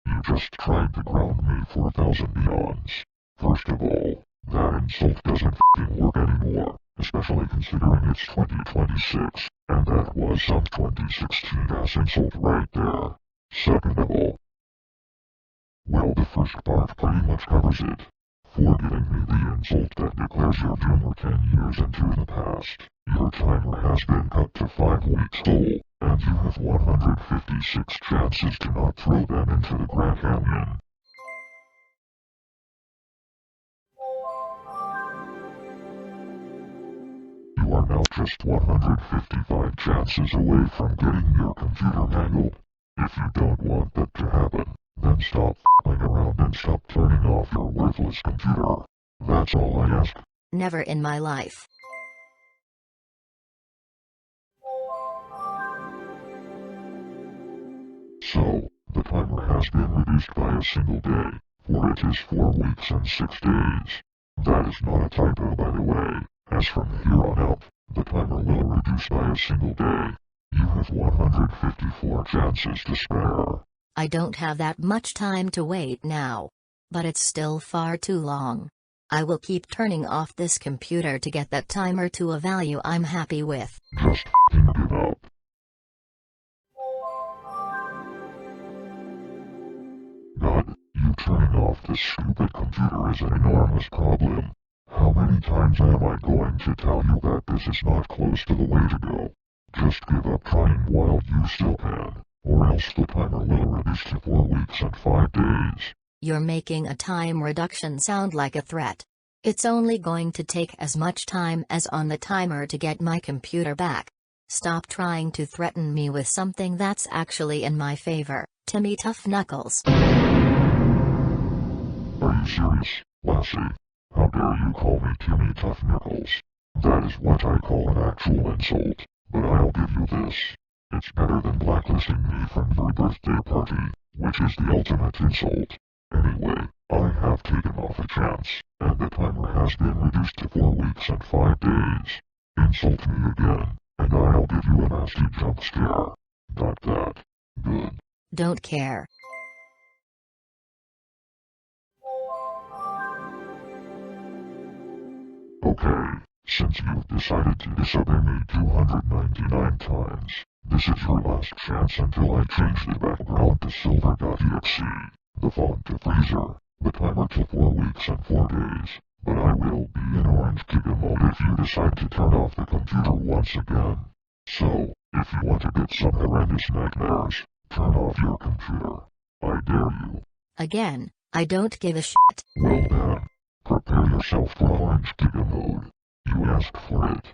You just tried to ground me for 1000 eons. First of all, that insult doesn't f***ing work anymore, especially considering it's 2026, and that was some 2016-ass insult right there. Second of all, well, the first part pretty much covers it. For giving me the insult that declares your doom 10 years into the past, your timer has been cut to 5 weeks old, and you have 156 chances to not throw them into the Grand Canyon. You are now just 155 chances away from getting your computer mangled. If you don't want that to happen, then stop f***ing around and stop turning off your worthless computer. That's all I ask. Never in my life. So, the timer has been reduced by a single day, for it is 4 weeks and 6 days. That is not a typo, by the way, as from here on out, the timer will reduce by a single day. You have 154 chances to spare. I don't have that much time to wait now. But it's still far too long. I will keep turning off this computer to get that timer to a value I'm happy with. Just f***ing give up. God, you turning off this stupid computer is an enormous problem. How many times am I going to tell you that this is not close to the way to go? Just give up trying while you still can, or else the timer will reduce to 4 weeks and 5 days. You're making a time reduction sound like a threat. It's only going to take as much time as on the timer to get my computer back. Stop trying to threaten me with something that's actually in my favor, Timmy Tough Knuckles. Are you serious, Lassie? How dare you call me Timmy Tough Knuckles? That is what I call an actual insult, but I'll give you this. It's better than blacklisting me from your birthday party, which is the ultimate insult. Anyway, I have taken off a chance, and the timer has been reduced to 4 weeks and 5 days. Insult me again, and I'll give you a nasty jump scare. Got that? Good. Don't care. Okay, since you've decided to disobey me 299 times, this is your last chance until I change the background to silver.exe, the font to freezer, the timer to 4 weeks and 4 days, but I will be in orange giga mode if you decide to turn off the computer once again. So, if you want to get some horrendous nightmares, turn off your computer. I dare you. Again, I don't give a shit. Well then, prepare yourself for orange giga mode. You asked for it.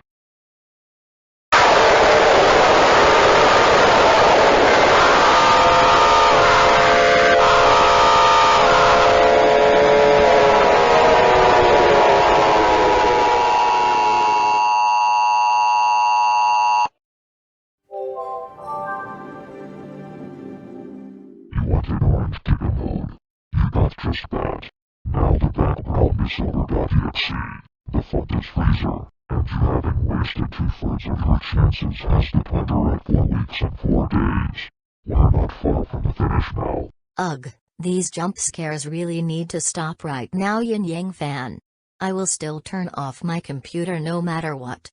You wanted orange giga mode. You got just that. Now the background is silver.exe, the font is freezer, and you having wasted 2/3 of your chances has the timer at 4 weeks and 4 days. We're not far from the finish now. Ugh, these jump scares really need to stop right now, YinYangFan. I will still turn off my computer no matter what.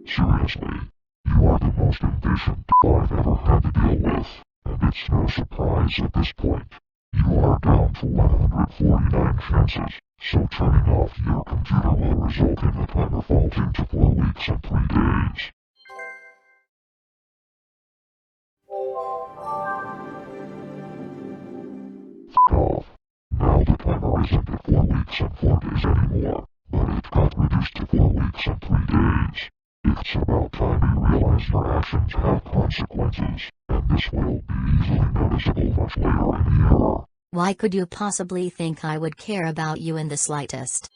Seriously, you are the most impatient I've ever had to deal with, and it's no surprise at this point. You are down to 149 chances, so turning off your computer will result in the timer falling to 4 weeks and 3 days. F*** off. Now the timer isn't at 4 weeks and 4 days anymore, but it got reduced to 4 weeks and 3 days. It's about time you realize your actions have consequences, and this will be easily noticeable much later in the era. Why could you possibly think I would care about you in the slightest?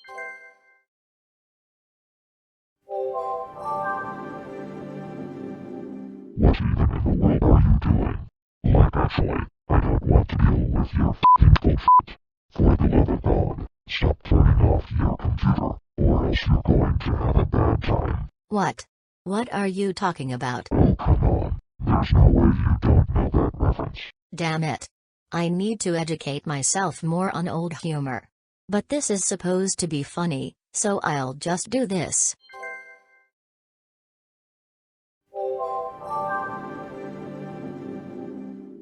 What even in the world are you doing? Like actually, I don't want to deal with your f***ing bullshit. For the love of God, stop turning off your computer, or else you're going to have a bad time. What? What are you talking about? Oh come on, there's no way you don't know that reference. Damn it. I need to educate myself more on old humor. But this is supposed to be funny, so I'll just do this.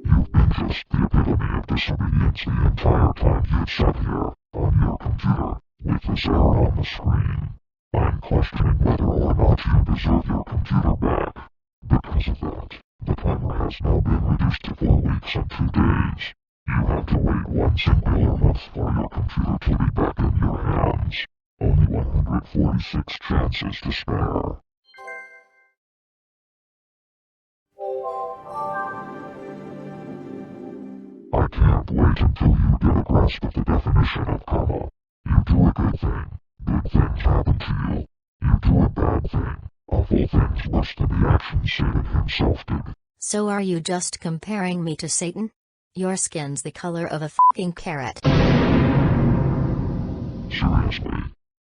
You've been just the epitome of disobedience the entire time you've sat here, on your computer, with this error on the screen. I'm questioning whether or not you deserve your computer back. Because of that, the timer has now been reduced to 4 weeks and 2 days. You have to wait one singular month for your computer to be back in your hands. Only 146 chances to spare. I can't wait until you get a grasp of the definition of karma. You do a good thing, good things happen to you. You do a bad thing, awful things worse than the actions Satan himself did. So are you just comparing me to Satan? Your skin's the color of a fucking carrot. Seriously,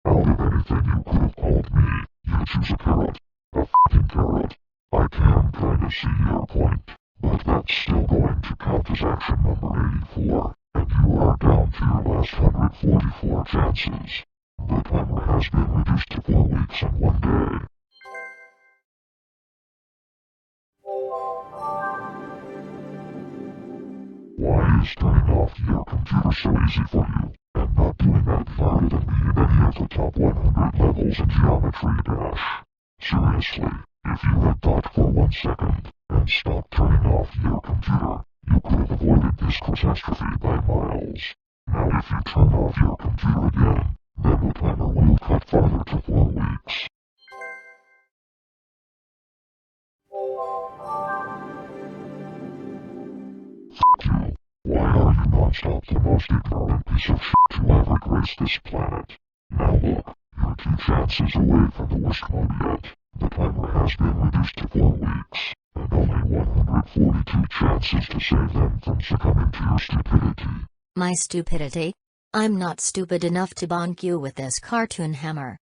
out of anything you could have called me, you choose a carrot. A fucking carrot. I can kinda see your point, but that's still going to count as action number 84, and you are down to your last 144 chances. The timer has been reduced to 4 weeks and 1 day. Why is turning off your computer so easy for you, and not doing that harder than me in any of the top 100 levels in Geometry Dash? Seriously, if you had thought for 1 second, and stopped turning off your computer, you could have avoided this catastrophe by miles. Now if you turn off your computer again, then the timer will cut farther to 4 weeks. F*** you. Why are you non-stop the most ignorant piece of shit to ever grace this planet? Now look, you're 2 chances away from the worst mode yet. The timer has been reduced to 4 weeks, and only 142 chances to save them from succumbing to your stupidity. My stupidity? I'm not stupid enough to bonk you with this cartoon hammer.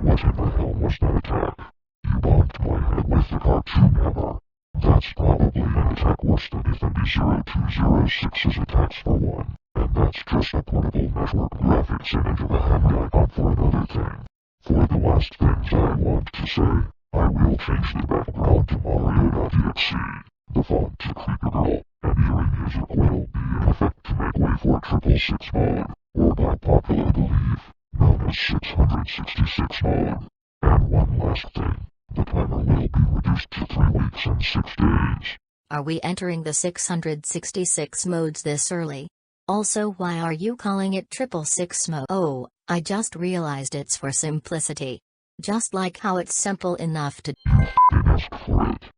What in the hell was that attack? You bonked my head with the cartoon hammer. That's probably an attack worse than if MB0206's attacks for one, and that's just a portable network graphics image of a hammer icon for another thing. For the last things I want to say, I will change the background to Mario.exe, the font to Creepy Girl, and hearing music will be in effect to make way for 666 mode, or by popular belief, known as 666 mode. And one last thing, the timer will be reduced to 3 weeks and 6 days. Are we entering the 666 modes this early? Also, why are you calling it 666 mode? Oh, I just realized it's for simplicity. Just like how it's simple enough to— You f***ing asked for it.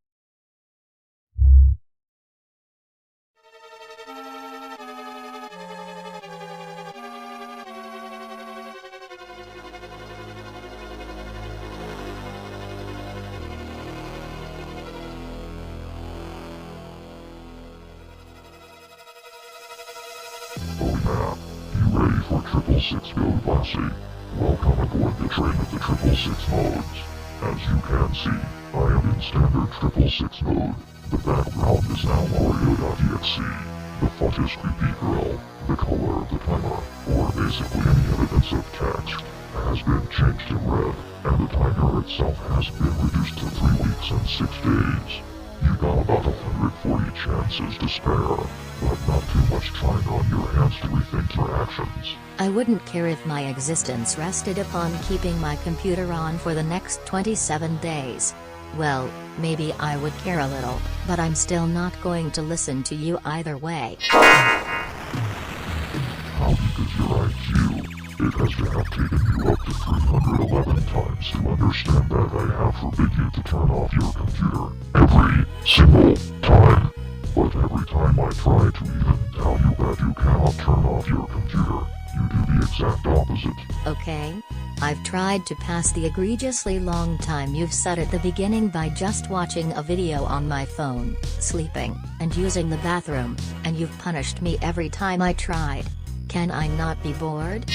You ready for 666 mode, Lassie? Welcome aboard the train of the 666 modes. As you can see, I am in standard 666 mode. The background is now Mario.exe. The font is Creepy Girl. The color of the timer, or basically any evidence of text, has been changed to red, and the timer itself has been reduced to 3 weeks and 6 days. You got about 140 chances to spare, but not too much time on your hands to rethink your actions. I wouldn't care if my existence rested upon keeping my computer on for the next 27 days. Well, maybe I would care a little, but I'm still not going to listen to you either way. How deep is your IQ? It has to have taken you up to 311 times to understand that I have forbid you to turn off your computer every single time. But every time I try to even tell you that you cannot turn off your computer, you do the exact opposite. Okay? I've tried to pass the egregiously long time you've set at the beginning by just watching a video on my phone, sleeping, and using the bathroom, and you've punished me every time I tried. Can I not be bored?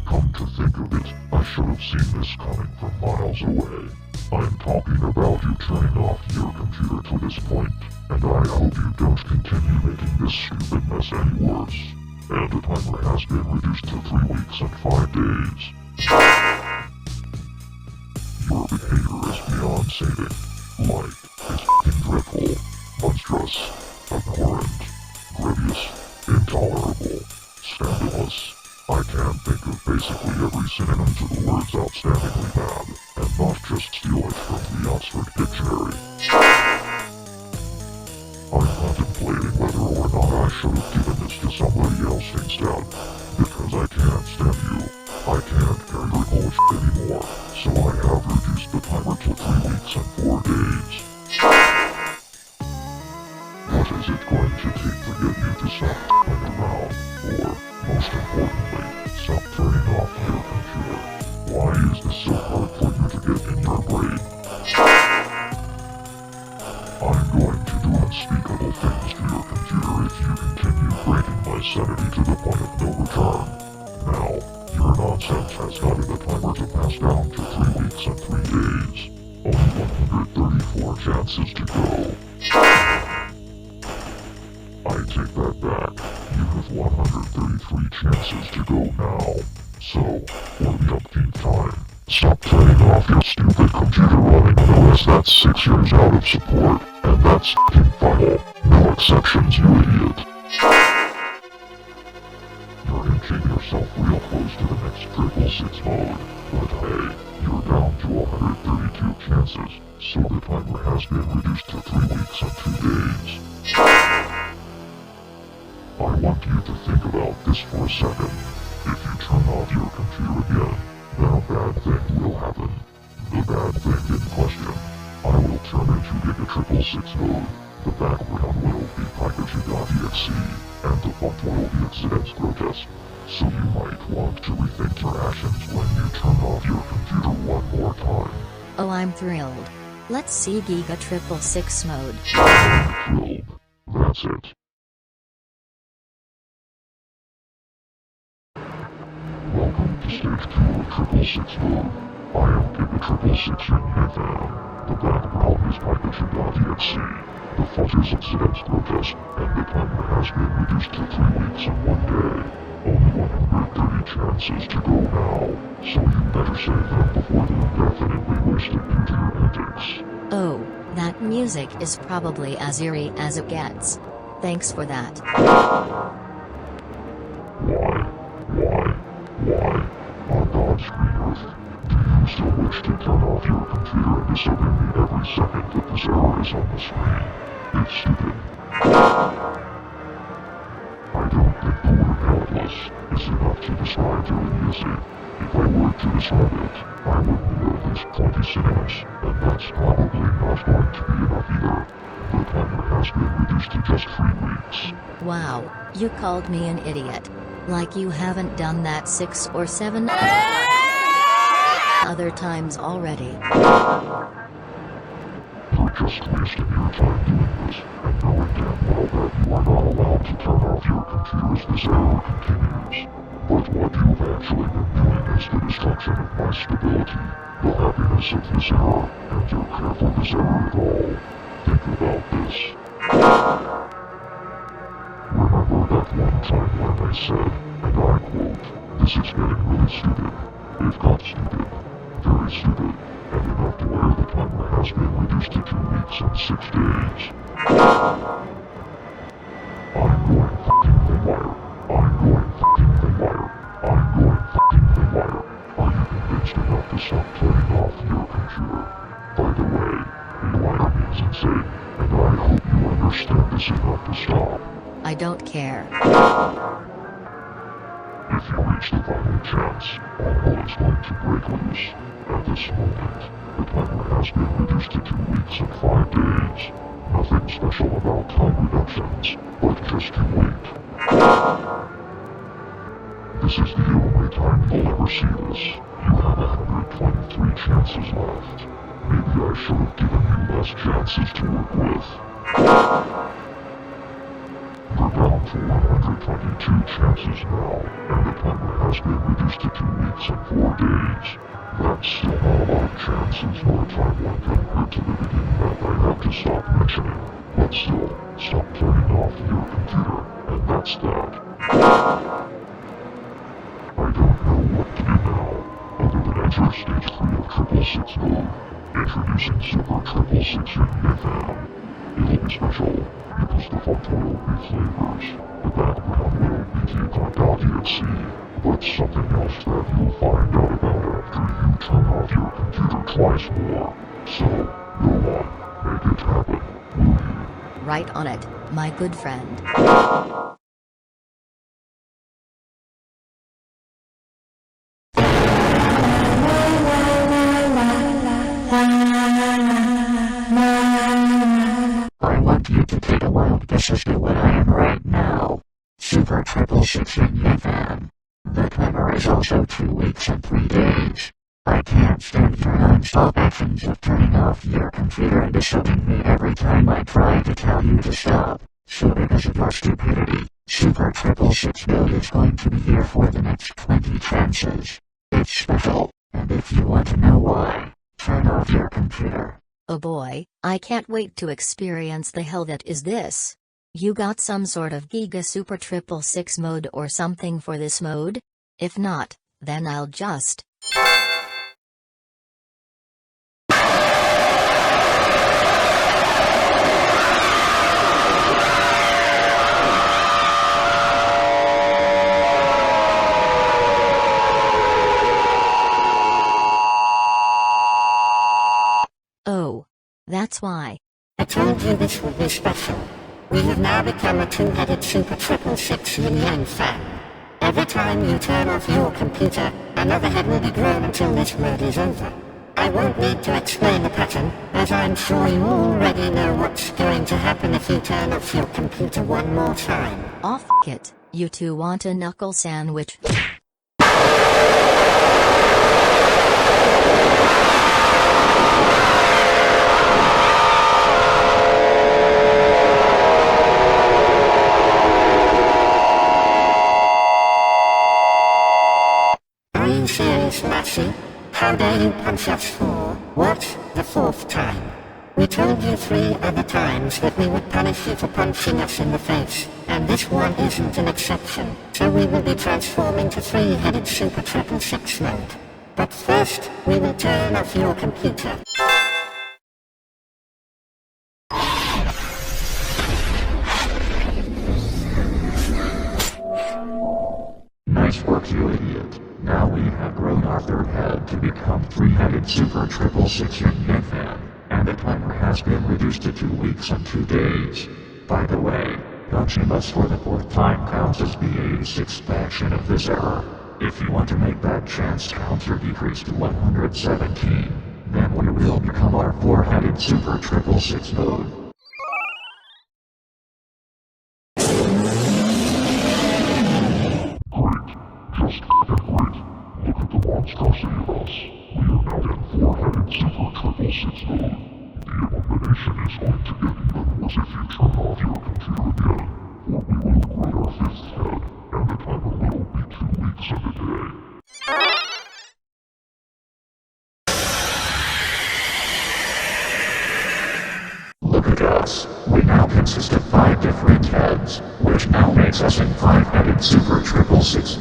Come to think of it, I should have seen this coming from miles away. I'm talking about you turning off your computer to this point, and I hope you don't continue making this stupid mess any worse. And the timer has been reduced to 3 weeks and 5 days. Your behavior is beyond saving. Like, it's f***ing dreadful, monstrous, abhorrent, grievous, intolerable, scandalous. I can think of basically every synonym to the words outstandingly bad, and not just steal it from the Oxford Dictionary. I'm contemplating whether or not I should have given this to somebody else instead, because I can't stand you. I can't carry your bullshit anymore, so I have reduced the timer to 3 weeks and 4 days. What is it going to take to get you to stop f***ing around, or, most importantly, stop turning off your computer? Why is this so hard for you to get in your brain? I'm going to do unspeakable things to your computer if you continue breaking my sanity to the point of no return. Now, your nonsense has gotten the timer to pass down to 3 weeks and 3 days. Only 134 chances to go. I take that back. You have 133 chances to go now. So, for the umpteenth time, stop turning off your stupid computer running an OS that's 6 years out of support, and that's f***ing final. No exceptions, you idiot. You're inching yourself real close to the next 666 mode, but hey, you're down to 132 chances, so the timer has been reduced to 3 weeks and 2 days. I want you to think about this for a second. If you turn off your computer again, then a bad thing will happen. The bad thing in question. I will turn into Giga666 mode, the background will be Pikachu.exe, and the font will be Accidents Grotesque. So you might want to rethink your actions when you turn off your computer one more time. Oh, I'm thrilled. Let's see Giga666 mode. I'm thrilled. That's it. Welcome to stage 2 of 666 mode. I am Giga666 YinYangFan. The background is Pikachu.exe. The font is Accidents Grotesque, and the timer has been reduced to 3 weeks and 1 day. Only 130 chances to go now, so you better save them before they're indefinitely wasted due to your antics. Oh, that music is probably as eerie as it gets. Thanks for that. Why? On God's green earth, do you still wish to turn off your computer and disobey me every second that this error is on the screen? It's stupid. I don't think the word helpless is enough to describe your idiocy. If I were to describe it, I would need at least 20 synonyms, and that's probably not going to be enough either. The timer has been reduced to just 3 weeks. Wow, you called me an idiot. Like you haven't done that 6 or 7 other times already. You're just wasting your time doing this, and knowing damn well that you are not allowed to turn off your computer as this error continues. But what you've actually been doing is the destruction of my stability, the happiness of this error, and your care for this error at all. Think about this. Remember that one time when I said, and I quote, "This is getting really stupid." It got stupid. Very stupid. And enough to where the timer has been reduced to 2 weeks and 6 days. I'm going f***ing haywire. I'm going f***ing haywire. I'm going f***ing haywire. Are you convinced enough to stop turning off your computer? By the way, haywire means insane, and I hope you understand this enough to stop. I don't care. If you reach the final chance, all hell is going to break loose. At this moment, the timer has been reduced to 2 weeks and 5 days. Nothing special about time reductions, but just you wait. This is the only time you'll ever see this. You have 123 chances left. Maybe I should have given you less chances to work with. You're down to 122 chances now, and the timer has been reduced to 2 weeks and 4 days. That's still not a lot of chances nor a timeline compared to the beginning that I have to stop mentioning. But still, stop turning off your computer, and that's that. I don't know what to do now, other than enter stage 3 of 666 mode. Introducing Super 666 YinYangFan. It'll be special, because the front will be flavors, the background will be geek.exe, but something else that you'll find out about after you turn off your computer twice more. So, go on, make it happen, will you? Right on it, my good friend. I want you to take a wild guess as to what I am right now. Super 666 YinYangFan. The timer is also 2 weeks and 3 days. I can't stand for non-stop actions of turning off your computer and disturbing me every time I try to tell you to stop. So because of your stupidity, Super 666 mode is going to be here for the next 20 chances. It's special, and if you want to know why, turn off your computer. Oh boy, I can't wait to experience the hell that is this. You got some sort of Giga Super 666 mode or something for this mode? If not, then I'll just... Oh. That's why. I told you this would be special. We have now become a two-headed Super 666 YinYangFan. Every time you turn off your computer, another head will be grown until this mode is over. I won't need to explain the pattern, as I'm sure you already know what's going to happen if you turn off your computer one more time. Off it, you two want a knuckle sandwich? Serious, Lassie? How dare you punch us for, what, the 4th time? We told you 3 other times that we would punish you for punching us in the face, and this one isn't an exception, so we will be transforming to 3-headed Super 666 mode. But first, we will turn off your computer. Nice work, you idiot. Now we have grown our 3rd head to become 3-headed Super 666 YinYangFan, and the timer has been reduced to 2 weeks and 2 days. By the way, punching us for the 4th time counts as the 86th action of this error. If you want to make that chance counter decrease to 117, then we will become our 4-headed Super 666 mode. Just great. Look at the monstrosity of us. We are now in 4-headed Super 666 mode. The elimination is going to get even worse if you turn off your computer again, or we will grow our 5th head, and the timer will be 2 weeks and a day. Look at us. We now consist of 5 different heads, which now makes us an 5-headed Super 666.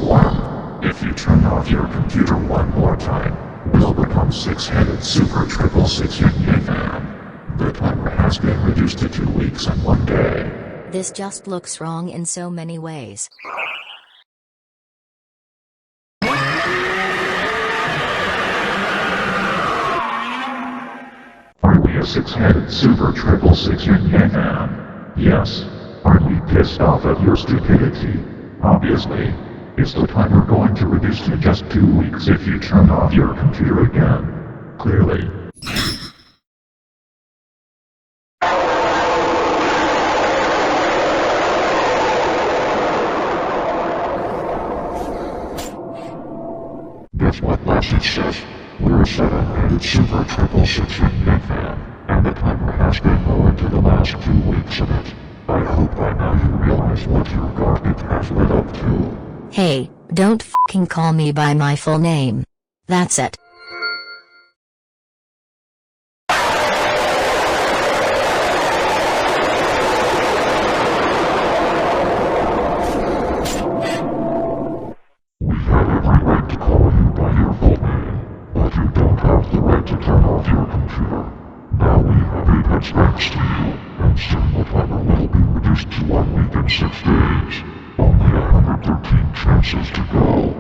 If you turn off your computer one more time, we'll become 6-headed Super 666 YinYangFan. The timer has been reduced to 2 weeks and 1 day. This just looks wrong in so many ways. Are we a 6-headed Super 666 YinYangFan? Yes. Aren't we pissed off at your stupidity? Obviously. Is the timer going to reduce to just 2 weeks if you turn off your computer again? Clearly. says, we're a 7-headed super triple six YinYangFan, and the timer has been lowered to the last 2 weeks of it. I hope by now you realize what your garbage has led up to. Hey, don't fucking call me by my full name. That's it. We have every right to call you by your full name, but you don't have the right to turn off your computer. Now we have 8 heads thanks to you, and soon the timer will be reduced to 1 week and 6 days. Only 113 chances to go.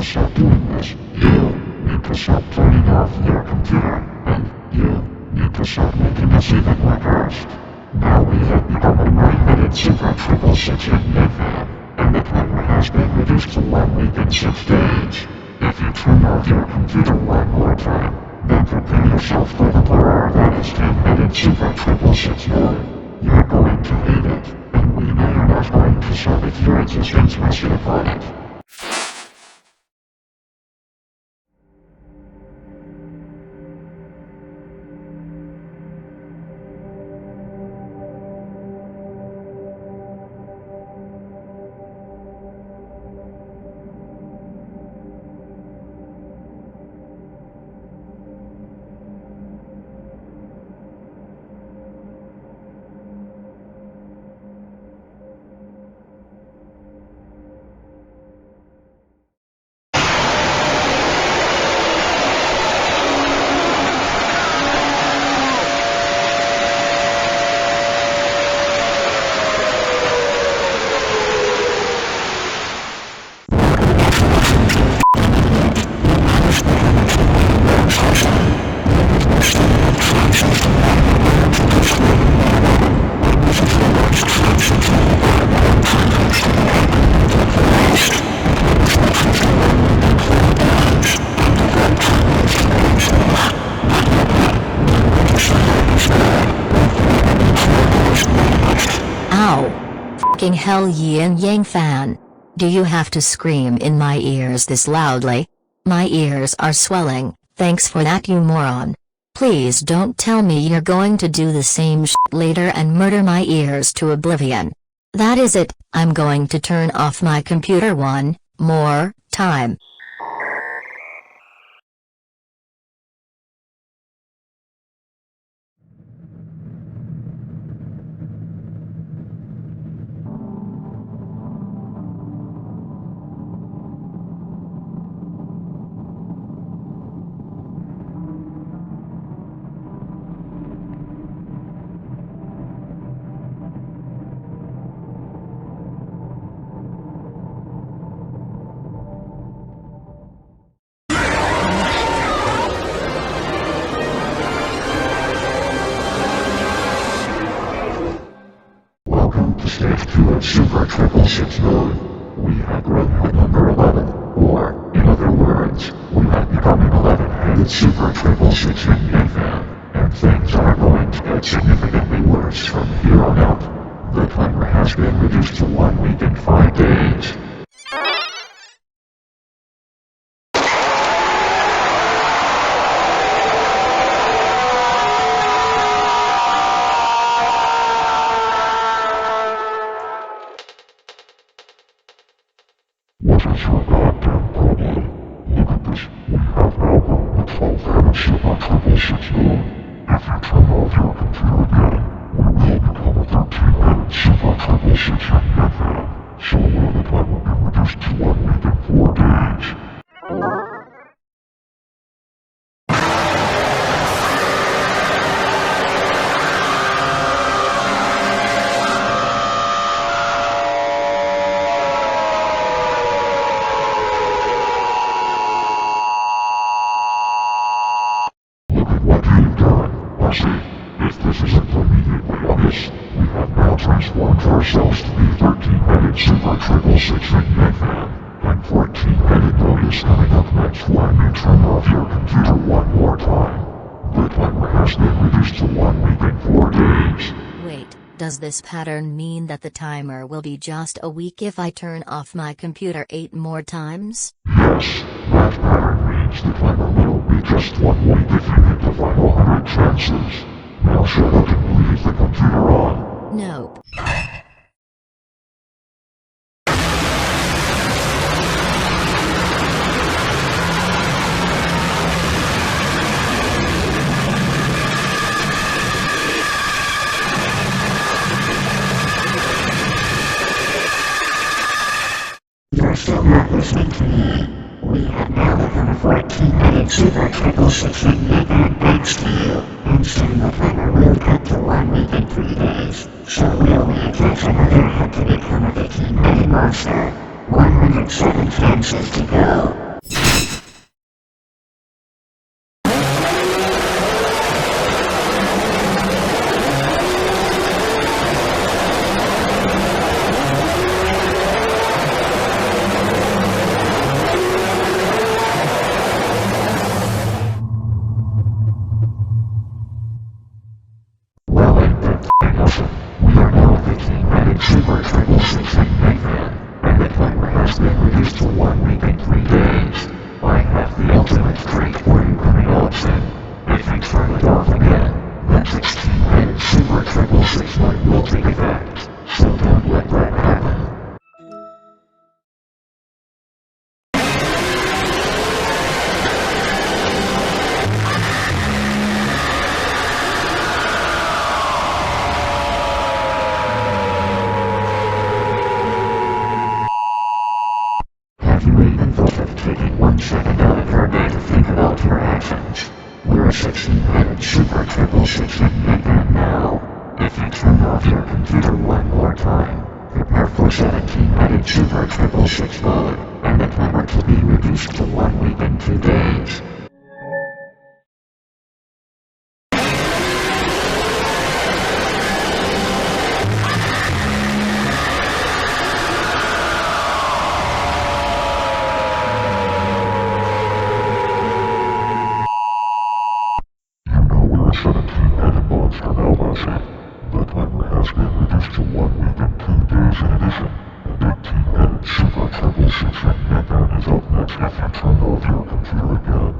Stop doing this. You need to stop turning off your computer. And you need to stop making us even worse. Now we have become a 9-headed super triple six YinYangFan, and the timer has been reduced to 1 week and 6 days. If you turn off your computer one more time, then prepare yourself for the horror that is 10-headed super triple six YinYangFan. You're going to hate it, and we know you're not going to solve if your existence rested upon it. Fucking hell, YinYangFan. Do you have to scream in my ears this loudly? My ears are swelling, thanks for that, you moron. Please don't tell me you're going to do the same shit later and murder my ears to oblivion. That is it, I'm going to turn off my computer one more time. Stage 2 of Super Triple Six mode. We have grown to number 11, or, in other words, we have become an 11-headed Super Triple Six YinYangFan, and things are going to get significantly worse from here on out. The timer has been reduced to 1 week and 5 days. What is your goddamn problem? Look at this, we have now grown to 12-headed Super Triple Six mode. If you turn off your computer again, we will become a 13-headed Super Triple Six YinYangFan, so the time will be reduced to 1 week and 4 days. If this isn't immediately obvious, we have now transformed ourselves to be 13-headed Super Triple Six YinYangFan, And 14-minute notice coming up next when you turn off your computer one more time. The timer has been reduced to 1 week and 4 days. Wait, does this pattern mean that the timer will be just a week if I turn off my computer 8 more times? Yes, that pattern means the timer will be just 1 week if you hit the final 100 chances. Now shut up and leave the computer on. Nope. You're still not listening to me. We have now become a 14-minute Super 666 YinYangFan thanks to you, and soon the timer will cut to 1 week and 3 days, so we'll need to catch another head to become a 15-minute monster. 107 chances to go. Well, ain't that awesome? We are now 15-minute Super 666 YinYangFan, and the timer has been reduced to 1 week and 3 days. I have the ultimate treat for you coming up soon. If you turn it off again, then 16-minute Super 666 will take effect. So don't let that happen. Have you even thought of taking 1 second out of your day to think about your actions? We're 16-minute Super 666 YinYangFan now. If you turn off your computer 1 more time, prepare for 17-minute Super 666 mode, and the timer to be reduced to 1 week and 2 days. We're 17-minute monster now, Lassie. The timer has been reduced to 1 week and 2 days in addition. And 18-minute Super 666 YinYangFan is up next if you turn off your computer again.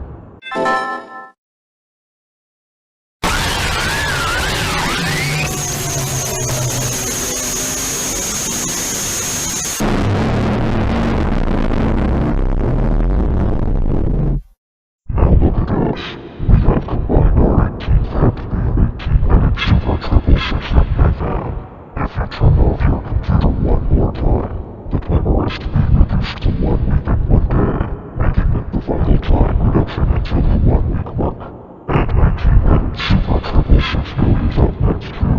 Now look at us. We have combined our 18 fan to be an 18-minute Super 666 YinYangFan. If you turn off your computer 1 more time, the timer is to be reduced to 1 week and 1 day, making it the final time reduction until the 1 week mark. And 19-minute Super 666 mode is up next too.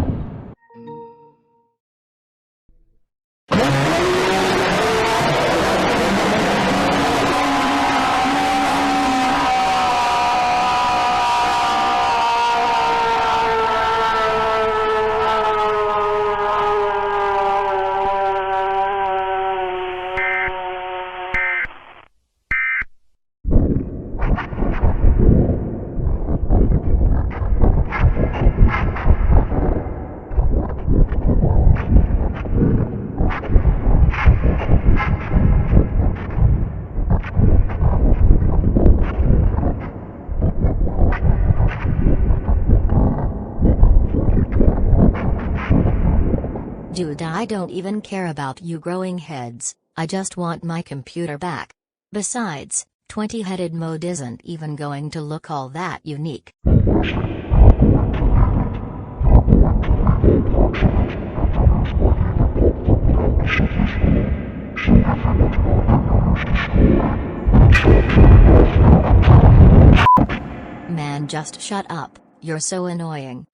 Dude, I don't even care about you growing heads, I just want my computer back. Besides, 20-headed mode isn't even going to look all that unique. Man, just shut up, you're so annoying.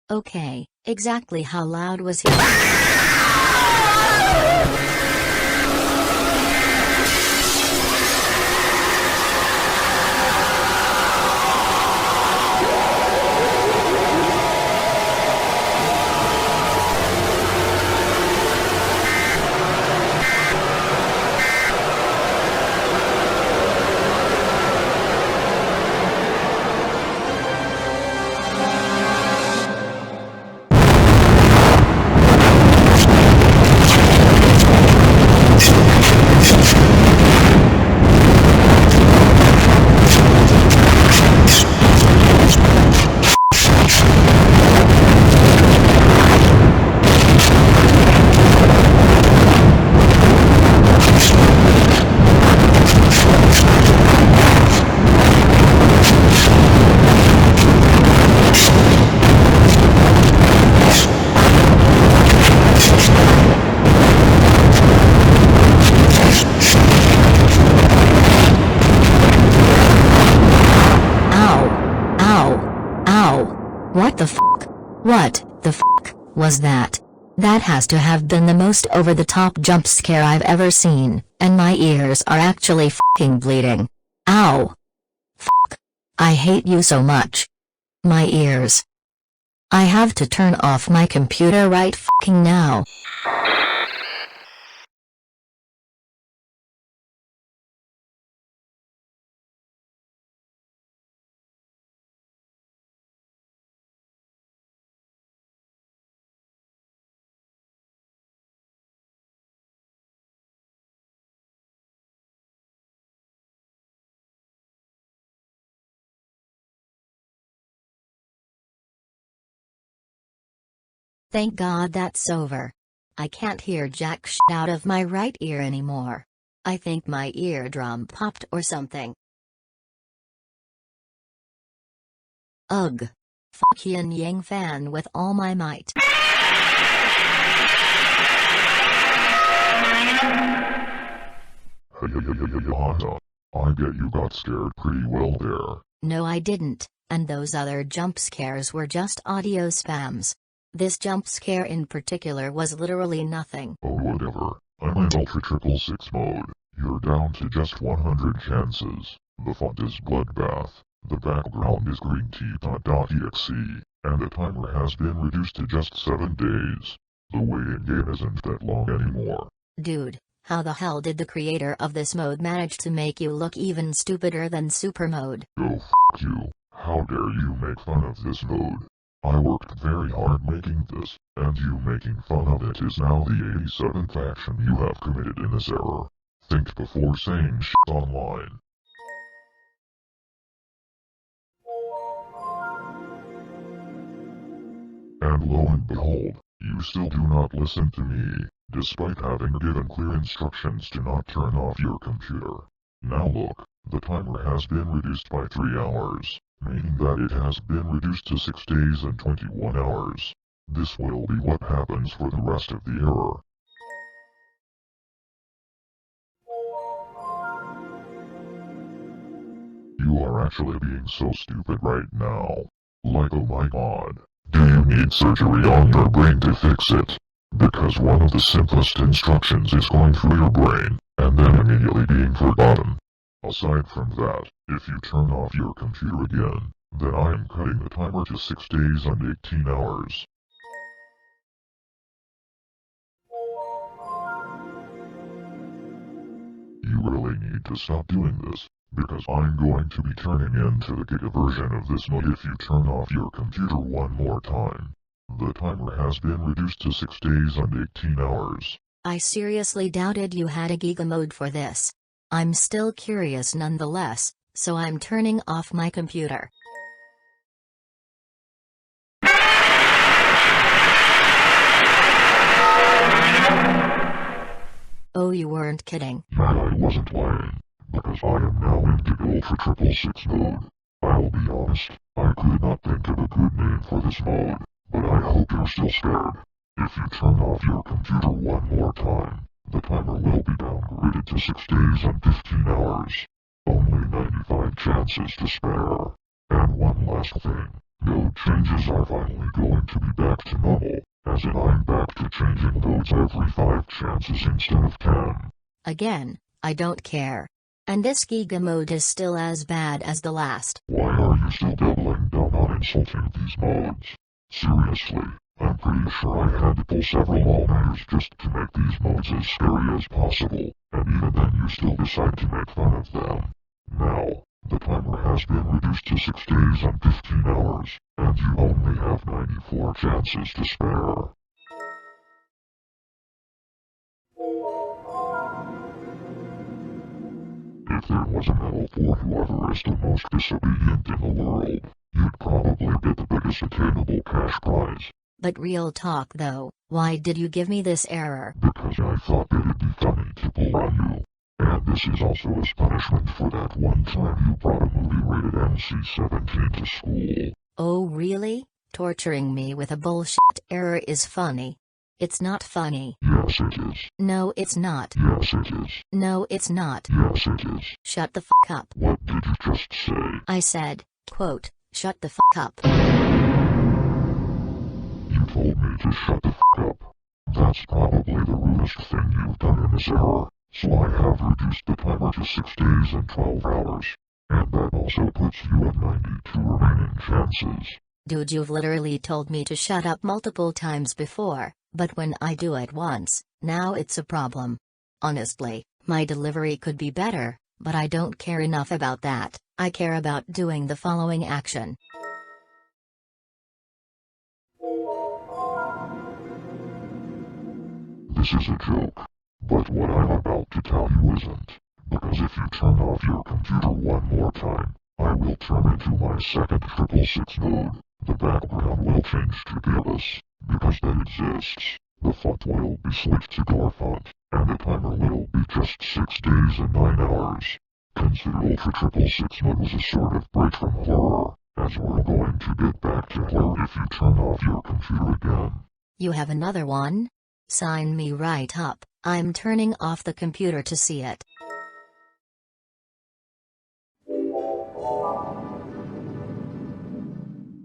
Okay, exactly how loud was he? What the f***? What the f*** was that? That has to have been the most over-the-top jump scare I've ever seen, and my ears are actually f***ing bleeding. Ow! F***. I hate you so much. My ears. I have to turn off my computer right f***ing now. Thank God that's over. I can't hear jack shit out of my right ear anymore. I think my eardrum popped or something. Ugh. Fuck YinYangFan with all my might. I get you got scared pretty well there. No, I didn't, and those other jump scares were just audio spams. This jump scare in particular was literally nothing. Oh whatever, I'm in Ultra Triple 6 mode. You're down to just 100 chances. The font is Bloodbath, the background is greentea.exe, and the timer has been reduced to just 7 days. The waiting game isn't that long anymore. Dude, how the hell did the creator of this mode manage to make you look even stupider than super mode? Oh f*** you, how dare you make fun of this mode? I worked very hard making this, and you making fun of it is now the 87th action you have committed in this error. Think before saying shit online. And lo and behold, you still do not listen to me, despite having given clear instructions to not turn off your computer. Now look, the timer has been reduced by 3 hours, meaning that it has been reduced to 6 days and 21 hours. This will be what happens for the rest of the error. You are actually being so stupid right now. Like oh my god. Do you need surgery on your brain to fix it? Because one of the simplest instructions is going through your brain, and then immediately being forgotten. Aside from that, if you turn off your computer again, then I am cutting the timer to 6 days and 18 hours. You really need to stop doing this, because I'm going to be turning into the Giga version of this mode if you turn off your computer one more time. The timer has been reduced to 6 days and 18 hours. I seriously doubted you had a Giga mode for this. I'm still curious nonetheless, so I'm turning off my computer. Oh, you weren't kidding. I wasn't lying, because I am now in Giga Ultra Triple 6 mode. I'll be honest, I could not think of a good name for this mode, but I hope you're still scared. If you turn off your computer one more time, the timer will be downgraded to 6 days and 15 hours. Only 95 chances to spare. And one last thing, go node changes are finally going to be back to normal, as in I'm back to changing nodes every 5 chances instead of 10. Again, I don't care. And this Giga mode is still as bad as the last. Why are you still doubling down on insulting these modes? Seriously, I'm pretty sure I had to pull several all-nighters just to make these modes as scary as possible, and even then you still decide to make fun of them. Now, the timer has been reduced to 6 days and 15 hours, and you only have 94 chances to spare. If there was a medal for whoever is the most disobedient in the world, you'd probably get the biggest attainable cash prize. But real talk though, why did you give me this error? Because I thought it'd be funny to pull on you. And this is also as punishment for that one time you brought a movie rated NC-17 to school. Oh really? Torturing me with a bullshit error is funny. It's not funny. Yes it is. No it's not. Yes it is. No it's not. Yes it is. Shut the f*** up. What did you just say? I said, quote, shut the f*** up. You told me to shut the f*** up. That's probably the rudest thing you've done in this era, so I have reduced the timer to 6 days and 12 hours. And that also puts you at 92 remaining chances. Dude, you've literally told me to shut up multiple times before, but when I do it once, now it's a problem. Honestly, my delivery could be better, but I don't care enough about that. I care about doing the following action. This is a joke, but what I'm about to tell you isn't, because if you turn off your computer one more time, I will turn into my second 666 node. The background will change to Gillis, because that exists. The font will be switched to door font, and the timer will be just 6 days and 9 hours. Consider Ultra 666 mode was a sort of break from horror, as we're going to get back to horror if you turn off your computer again. You have another one? Sign me right up. I'm turning off the computer to see it.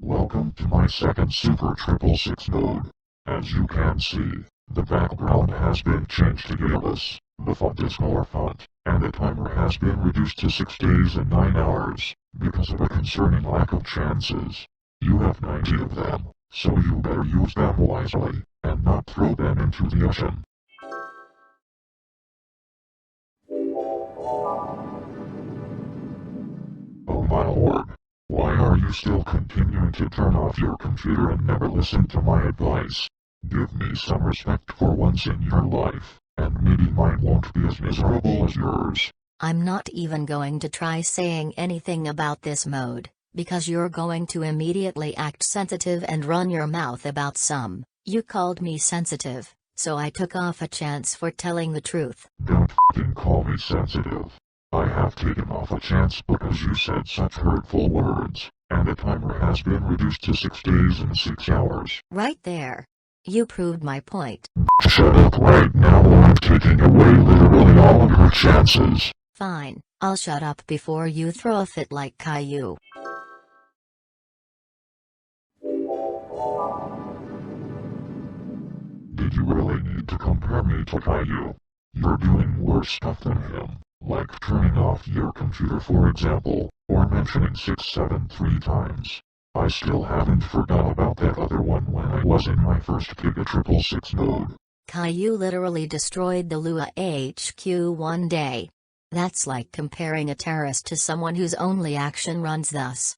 Welcome to my second Super 666 node. As you can see, the background has been changed to Gillis, the font is color font, and the timer has been reduced to 6 days and 9 hours, because of a concerning lack of chances. You have 90 of them, so you better use them wisely, and not throw them into the ocean. Oh my lord. Why are you still continuing to turn off your computer and never listen to my advice? Give me some respect for once in your life, and maybe mine won't be as miserable as yours. I'm not even going to try saying anything about this mode, because you're going to immediately act sensitive and run your mouth about some. You called me sensitive, so I took off a chance for telling the truth. Don't f***ing call me sensitive. I have taken off a chance because you said such hurtful words, and the timer has been reduced to 6 days and 6 hours. Right there. You proved my point. Shut up right now or I'm taking away literally all of your chances. Fine, I'll shut up before you throw a fit like Caillou. Did you really need to compare me to Caillou? You're doing worse stuff than him, like turning off your computer for example, or mentioning 673 times. I still haven't forgot about that other one when I was in my first Giga 666 node. Caillou literally destroyed the Lua HQ one day. That's like comparing a terrorist to someone whose only action runs thus.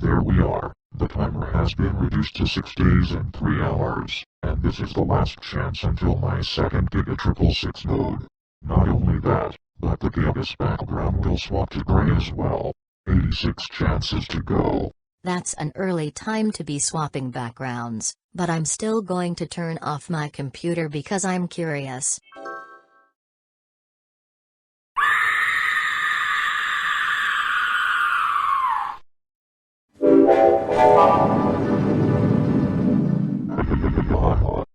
There we are. The timer has been reduced to 6 days and 3 hours, and this is the last chance until my second Giga 666 node. Not only that, but the Giga's background will swap to gray as well. 86 chances to go. That's an early time to be swapping backgrounds, but I'm still going to turn off my computer because I'm curious.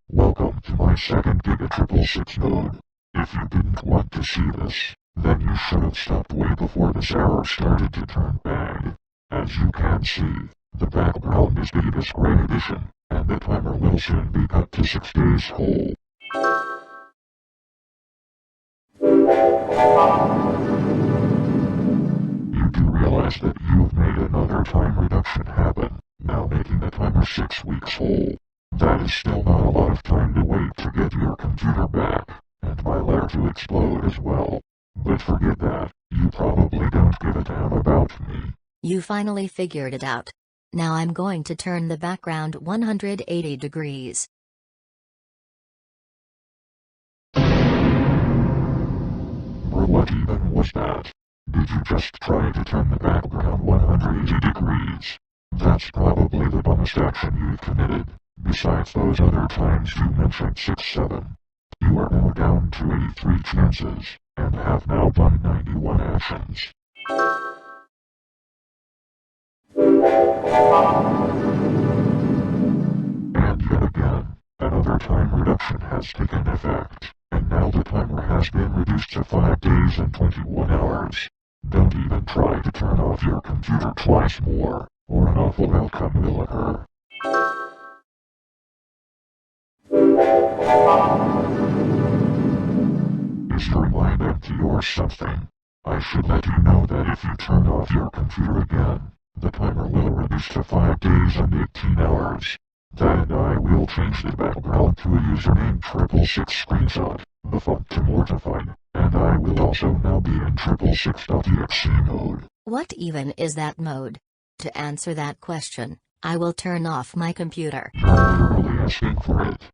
Welcome to my second Giga 666 node. If you didn't want to see this, Then you should have stopped way before this error started to turn bad. As you can see, the background is Beavis Great Edition, and the timer will soon be cut to 6 days whole. You do realize that you've made another time reduction happen, now making the timer 6 weeks whole. That is still not a lot of time to wait to get your computer back, and my lair to explode as well. But forget that, you probably don't give a damn about me. You finally figured it out. Now I'm going to turn the background 180 degrees. Or what even was that? Did you just try to turn the background 180 degrees? That's probably the dumbest action you've committed, besides those other times you mentioned 6-7. You are now down to 83 chances, and have now done 91 actions. And yet again, another time reduction has taken effect, and now the timer has been reduced to 5 days and 21 hours. Don't even try to turn off your computer twice more, or an awful outcome will occur. Is your mind empty or something? I should let you know that if you turn off your computer again, the timer will reduce to 5 days and 18 hours. That and I will change the background to a username 666 screenshot, the font to mortified, and I will also now be in 666.exe mode. What even is that mode? To answer that question, I will turn off my computer. You're literally asking for it.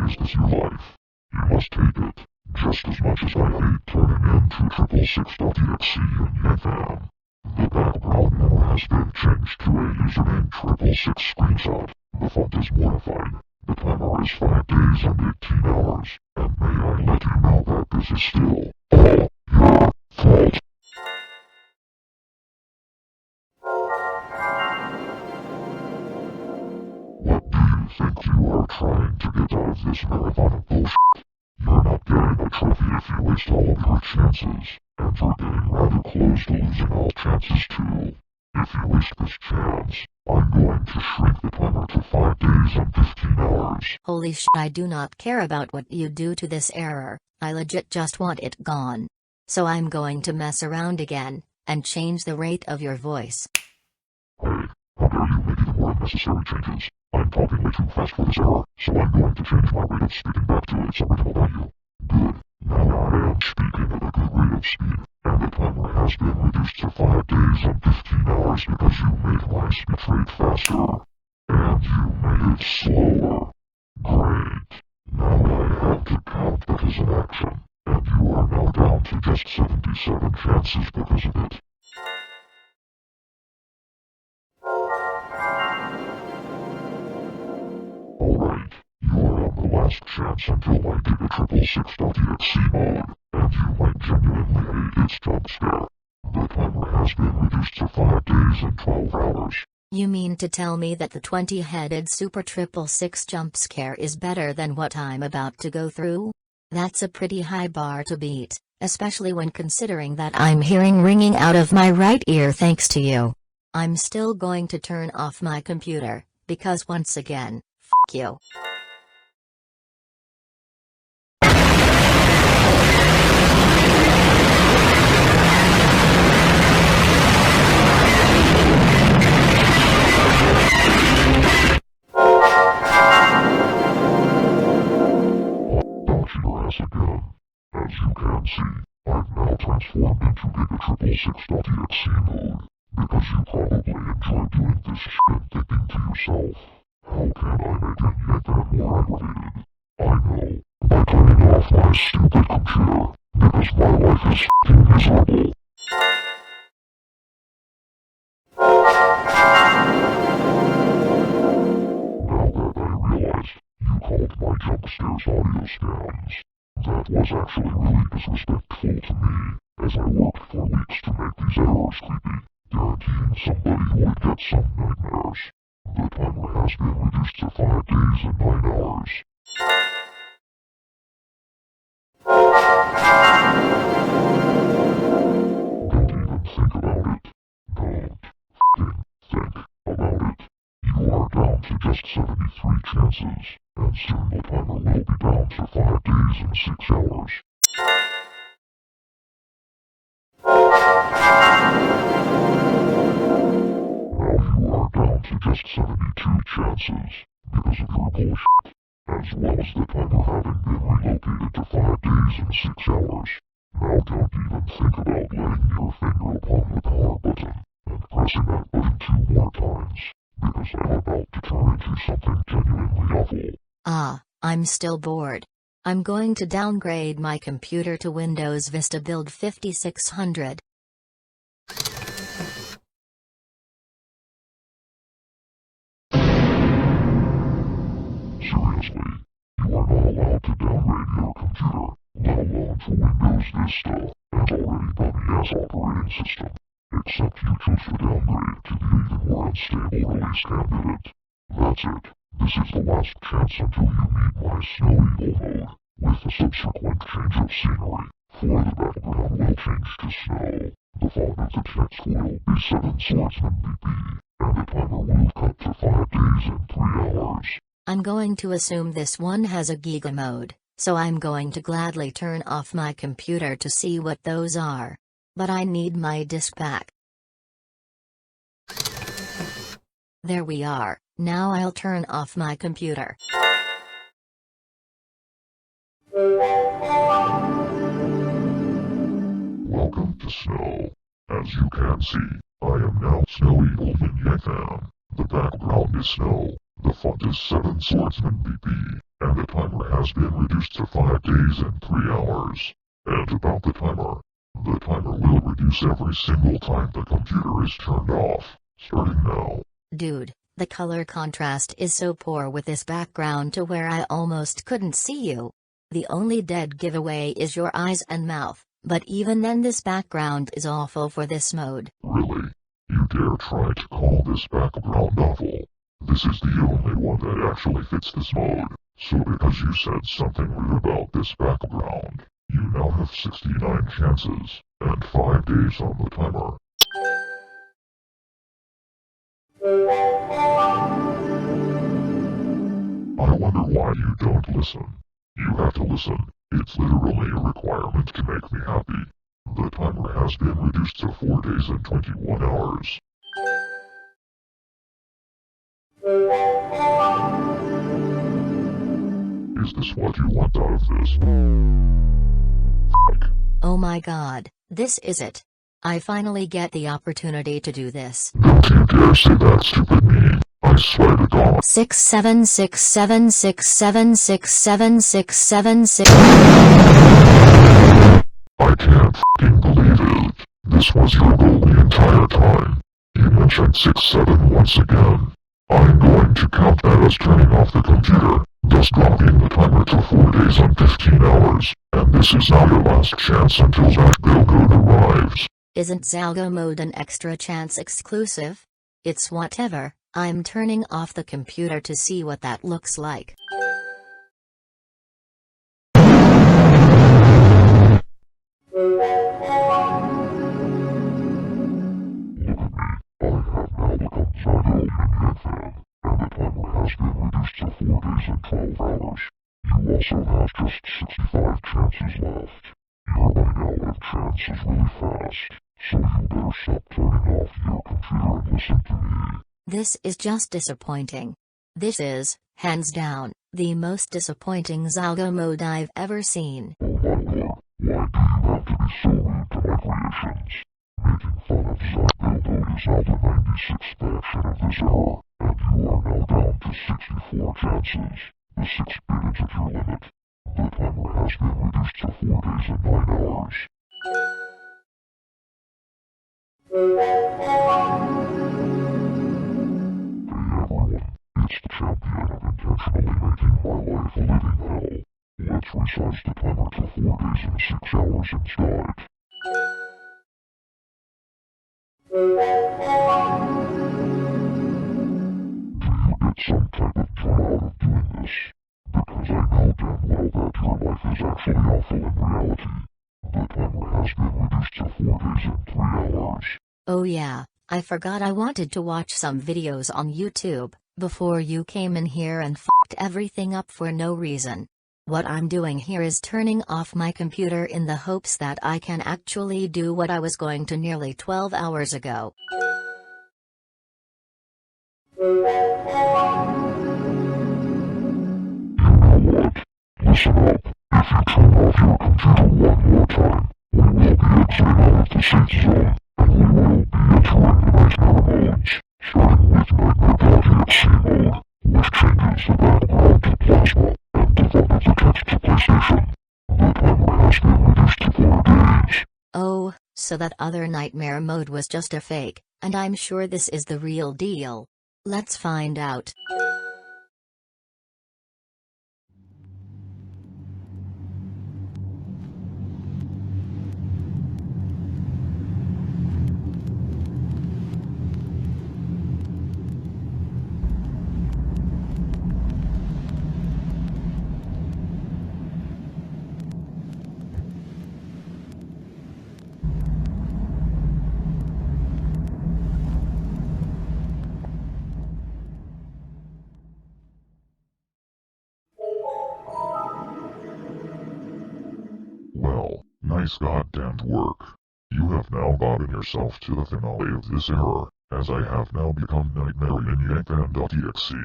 Is this your life? You must take it, just as much as I hate turning into 666.exe YinYangFan. The background now has been changed to a username 666 screenshot, the font is mortified, the timer is 5 days and 18 hours, and may I let you know that this is still all your fault. What do you think you are trying to get out of this marathon of bullshit? You're not getting a trophy if you waste all of your chances, and you're getting rather close to losing all chances too. If you waste this chance, I'm going to shrink the timer to 5 days and 15 hours. Holy sh! I do not care about what you do to this error, I legit just want it gone. So I'm going to mess around again, and change the rate of your voice. Hey, how dare you make even more unnecessary changes? I'm talking way too fast for this error, so I'm going to change my rate of speaking back to its original value. Good. Now I am speaking at a good rate of speed, and the timer has been reduced to 5 days and 15 hours because you made my speech rate faster, and you made it slower. Great. Now I have to count that as an action, and you are now down to just 77 chances because of it. Alright, you are on the last chance until I get a 666.exe mode, and you might genuinely hate its jump scare. The timer has been reduced to 5 days and 12 hours. You mean to tell me that the 20-headed Super 666 jump scare is better than what I'm about to go through? That's a pretty high bar to beat, especially when considering that I'm hearing ringing out of my right ear thanks to you. I'm still going to turn off my computer, because once again, f*** you. Don't your ass again. As you can see, I've now transformed into Giga666.exe mode, because you probably enjoy doing this shit and thinking to yourself, how can I make YinYangFan more aggravated? I know, by turning off my stupid computer, because my life is f***ing miserable. Now that I realize, you called my jump scares audio scans. That was actually really disrespectful to me, as I worked for weeks to make these errors creepy, guaranteeing somebody would get some nightmares. The timer has been reduced to 5 days and 9 hours. chances, and soon the timer will be down to 5 days and 6 hours. Now you are down to just 72 chances, because of your bullshit, as well as the timer having been relocated to 5 days and 6 hours. Now don't even think about laying your finger upon the power button, and pressing that button 2 more times, because I'm about to turn into something genuinely awful. Ah, I'm still bored. I'm going to downgrade my computer to Windows Vista Build 5600. Seriously, you are not allowed to downgrade your computer, let alone to Windows Vista, and already buggy-ass operating system. Except you chose to downgrade to the even more unstable release candidate. That's it. This is the last chance until you meet my snow evil mode, with the subsequent change of scenery, for the background will change to snow, the font of the text will be 7 Swordsman BP, and the timer will cut to 5 days and 3 hours. I'm going to assume this one has a Giga mode, so I'm going to gladly turn off my computer to see what those are. But I need my disk back. There we are. Now I'll turn off my computer. Welcome to Snow. As you can see, I am now Snowy YinYangFan. The background is snow, the font is 7 Swordsman BP, and the timer has been reduced to 5 days and 3 hours. And about the timer will reduce every single time the computer is turned off, starting now. Dude, the color contrast is so poor with this background to where I almost couldn't see you. The only dead giveaway is your eyes and mouth, but even then this background is awful for this mode. Really? You dare try to call this background awful? This is the only one that actually fits this mode, so because you said something rude about this background, you now have 69 chances, and 5 days on the timer. I wonder why you don't listen. You have to listen. It's literally a requirement to make me happy. The timer has been reduced to 4 days and 21 hours. Is this what you want out of this? Oh my god, this is it. I finally get the opportunity to do this. Don't you dare say that, stupid me. I swear to God. 67676767676. I can't f***ing believe it. This was your goal the entire time. You mentioned 6-7 once again. I'm going to count that as turning off the computer, thus dropping the timer to 4 days and 15 hours, and this is now your last chance until that Go-Go arrives. Isn't Zalgo mode an extra chance exclusive? It's whatever, I'm turning off the computer to see what that looks like. You also have just 65 chances left. You're running out of chances really fast, so you better stop turning off your computer and listen to me. This is just disappointing. This is, hands down, the most disappointing Zalgo mode I've ever seen. Oh my lord, why do you have to be so rude to my creations? Making fun of Zalgo mode is now the 96th version of this era, and you are now down to 64 chances. The 6 minutes of your limit. The timer has been reduced to 4 days and 9 hours. Hey everyone, it's the champion of intentionally making my life a living hell. Let's resize the timer to 4 days and 6 hours instead. Do you get some type of joy out of doing this? Because I know damn well that your life is actually awful in reality. The timer has been reduced to 4 days and 3 hours. Oh yeah, I forgot I wanted to watch some videos on YouTube, Before you came in here and fucked everything up for no reason. What I'm doing here is turning off my computer in the hopes that I can actually do what I was going to nearly 12 hours ago. Listen up. If you turn off your computer one more time, we will be exiting out of the safe zone, and we will be entering nightmare modes, starting with nightmare.exe mode, which changes the background to plasma, and defaulted the text to PlayStation. The timer has been reduced to 4 days. Oh, so that other nightmare mode was just a fake, and I'm sure this is the real deal. Let's find out. Well, nice goddamned work. You have now gotten yourself to the finale of this error, as I have now become Nightmare YinYangFan.exe.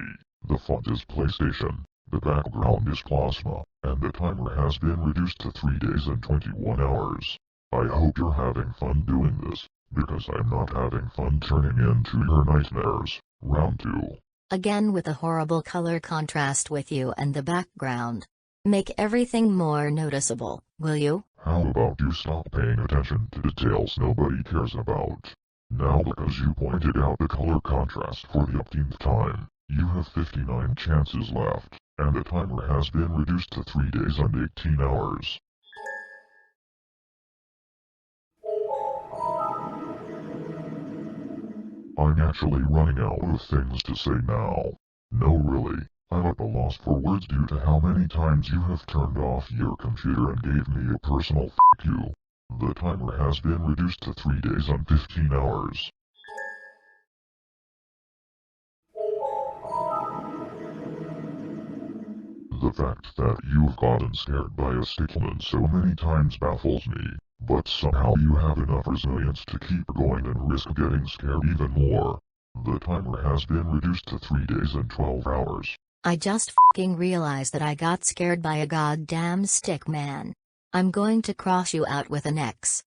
The font is PlayStation, the background is Plasma, and the timer has been reduced to 3 days and 21 hours. I hope you're having fun doing this, because I'm not having fun turning into your nightmares. Round 2. Again with a horrible color contrast with you and the background. Make everything more noticeable, will you? How about you stop paying attention to details nobody cares about? Now because you pointed out the color contrast for the 18th time, you have 59 chances left, and the timer has been reduced to 3 days and 18 hours. I'm actually running out of things to say now. No really, I'm at a loss for words due to how many times you have turned off your computer and gave me a personal f*** you. The timer has been reduced to 3 days and 15 hours. The fact that you've gotten scared by a stickman so many times baffles me, but somehow you have enough resilience to keep going and risk getting scared even more. The timer has been reduced to 3 days and 12 hours. I just fucking realized that I got scared by a goddamn stick man. I'm going to cross you out with an X.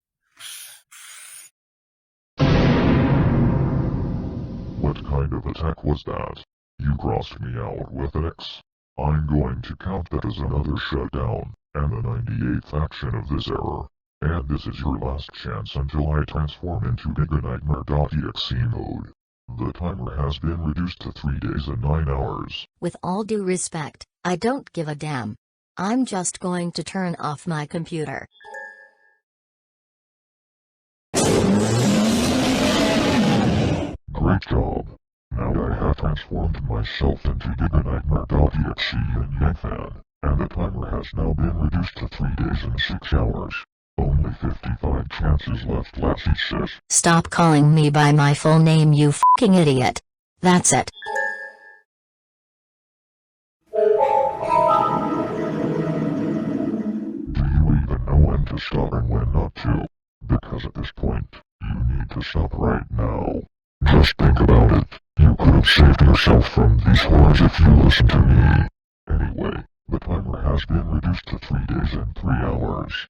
What kind of attack was that? You crossed me out with an X? I'm going to count that as another shutdown, and the 98th action of this error. And this is your last chance until I transform into GigaNightmare.exe mode. The timer has been reduced to 3 days and 9 hours. With all due respect, I don't give a damn. I'm just going to turn off my computer. Great job. Now I have transformed myself into GigaNightmare.exe YinYangFan, and the timer has now been reduced to 3 days and 6 hours. Only 55 chances left, Lassie says. Stop calling me by my full name, you fucking idiot. That's it. Do you even know when to stop and when not to? Because at this point, you need to stop right now. Just think about it. You could have saved yourself from these horrors if you listened to me. Anyway, the timer has been reduced to 3 days and 3 hours.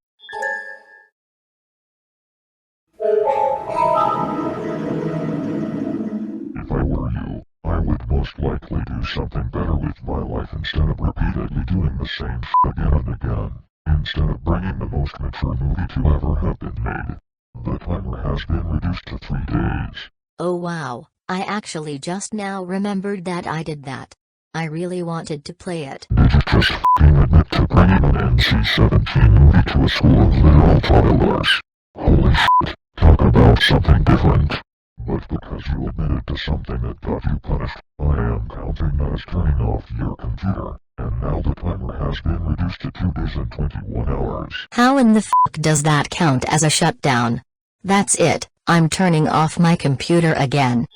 If I were you, I would most likely do something better with my life instead of repeatedly doing the same shit again and again. Instead of bringing the most mature movie to ever have been made. The timer has been reduced to 3 days. Oh wow, I actually just now remembered that I did that. I really wanted to play it. Did you just f***ing admit to bringing an NC-17 movie to a school of literal toddlers? Holy shit, talk about something different. But because you admitted to something that got you punished, I am counting that as turning off your computer, and now the timer has been reduced to 2 days and 21 hours. How in the fuck does that count as a shutdown? That's it, I'm turning off my computer again.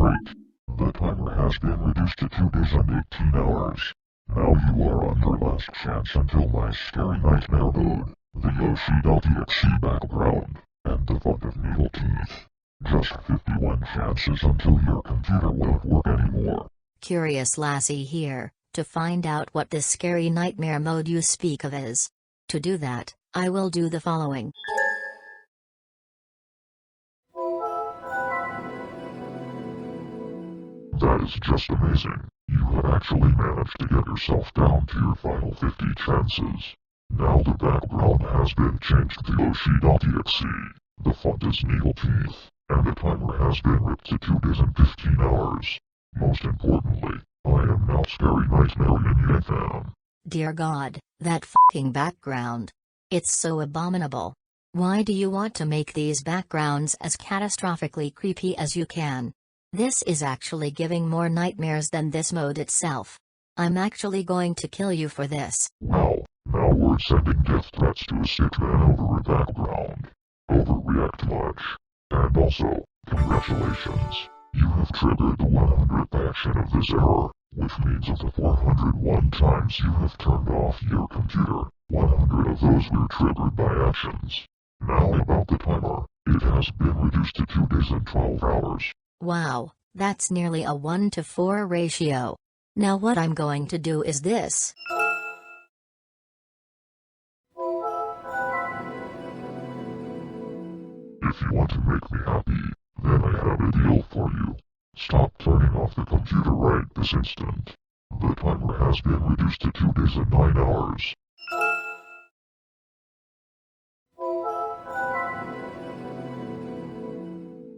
Great. The timer has been reduced to 2 days and 18 hours. Now you are on your last chance until my scary nightmare mode, the Yoshi.exe background, and the font of needle teeth. Just 51 chances until your computer won't work anymore. Curious Lassie here, to find out what this scary nightmare mode you speak of is. To do that, I will do the following. That is just amazing. You have actually managed to get yourself down to your final 50 chances. Now the background has been changed to Yoshi.exe. The font is needle teeth, and the timer has been ripped to 2 days and 15 hours. Most importantly, I am now Scary Nightmare YinYangFan. Dear God, that fucking background. It's so abominable. Why do you want to make these backgrounds as catastrophically creepy as you can? This is actually giving more nightmares than this mode itself. I'm actually going to kill you for this. Wow, now we're sending death threats to a sick man over a background. Overreact much. And also, congratulations. You have triggered the 100th action of this error, which means of the 401 times you have turned off your computer, 100 of those were triggered by actions. Now about the timer, it has been reduced to 2 days and 12 hours. Wow, that's nearly a 1-to-4 ratio. Now what I'm going to do is this. If you want to make me happy, then I have a deal for you. Stop turning off the computer right this instant. The timer has been reduced to 2 days and 9 hours.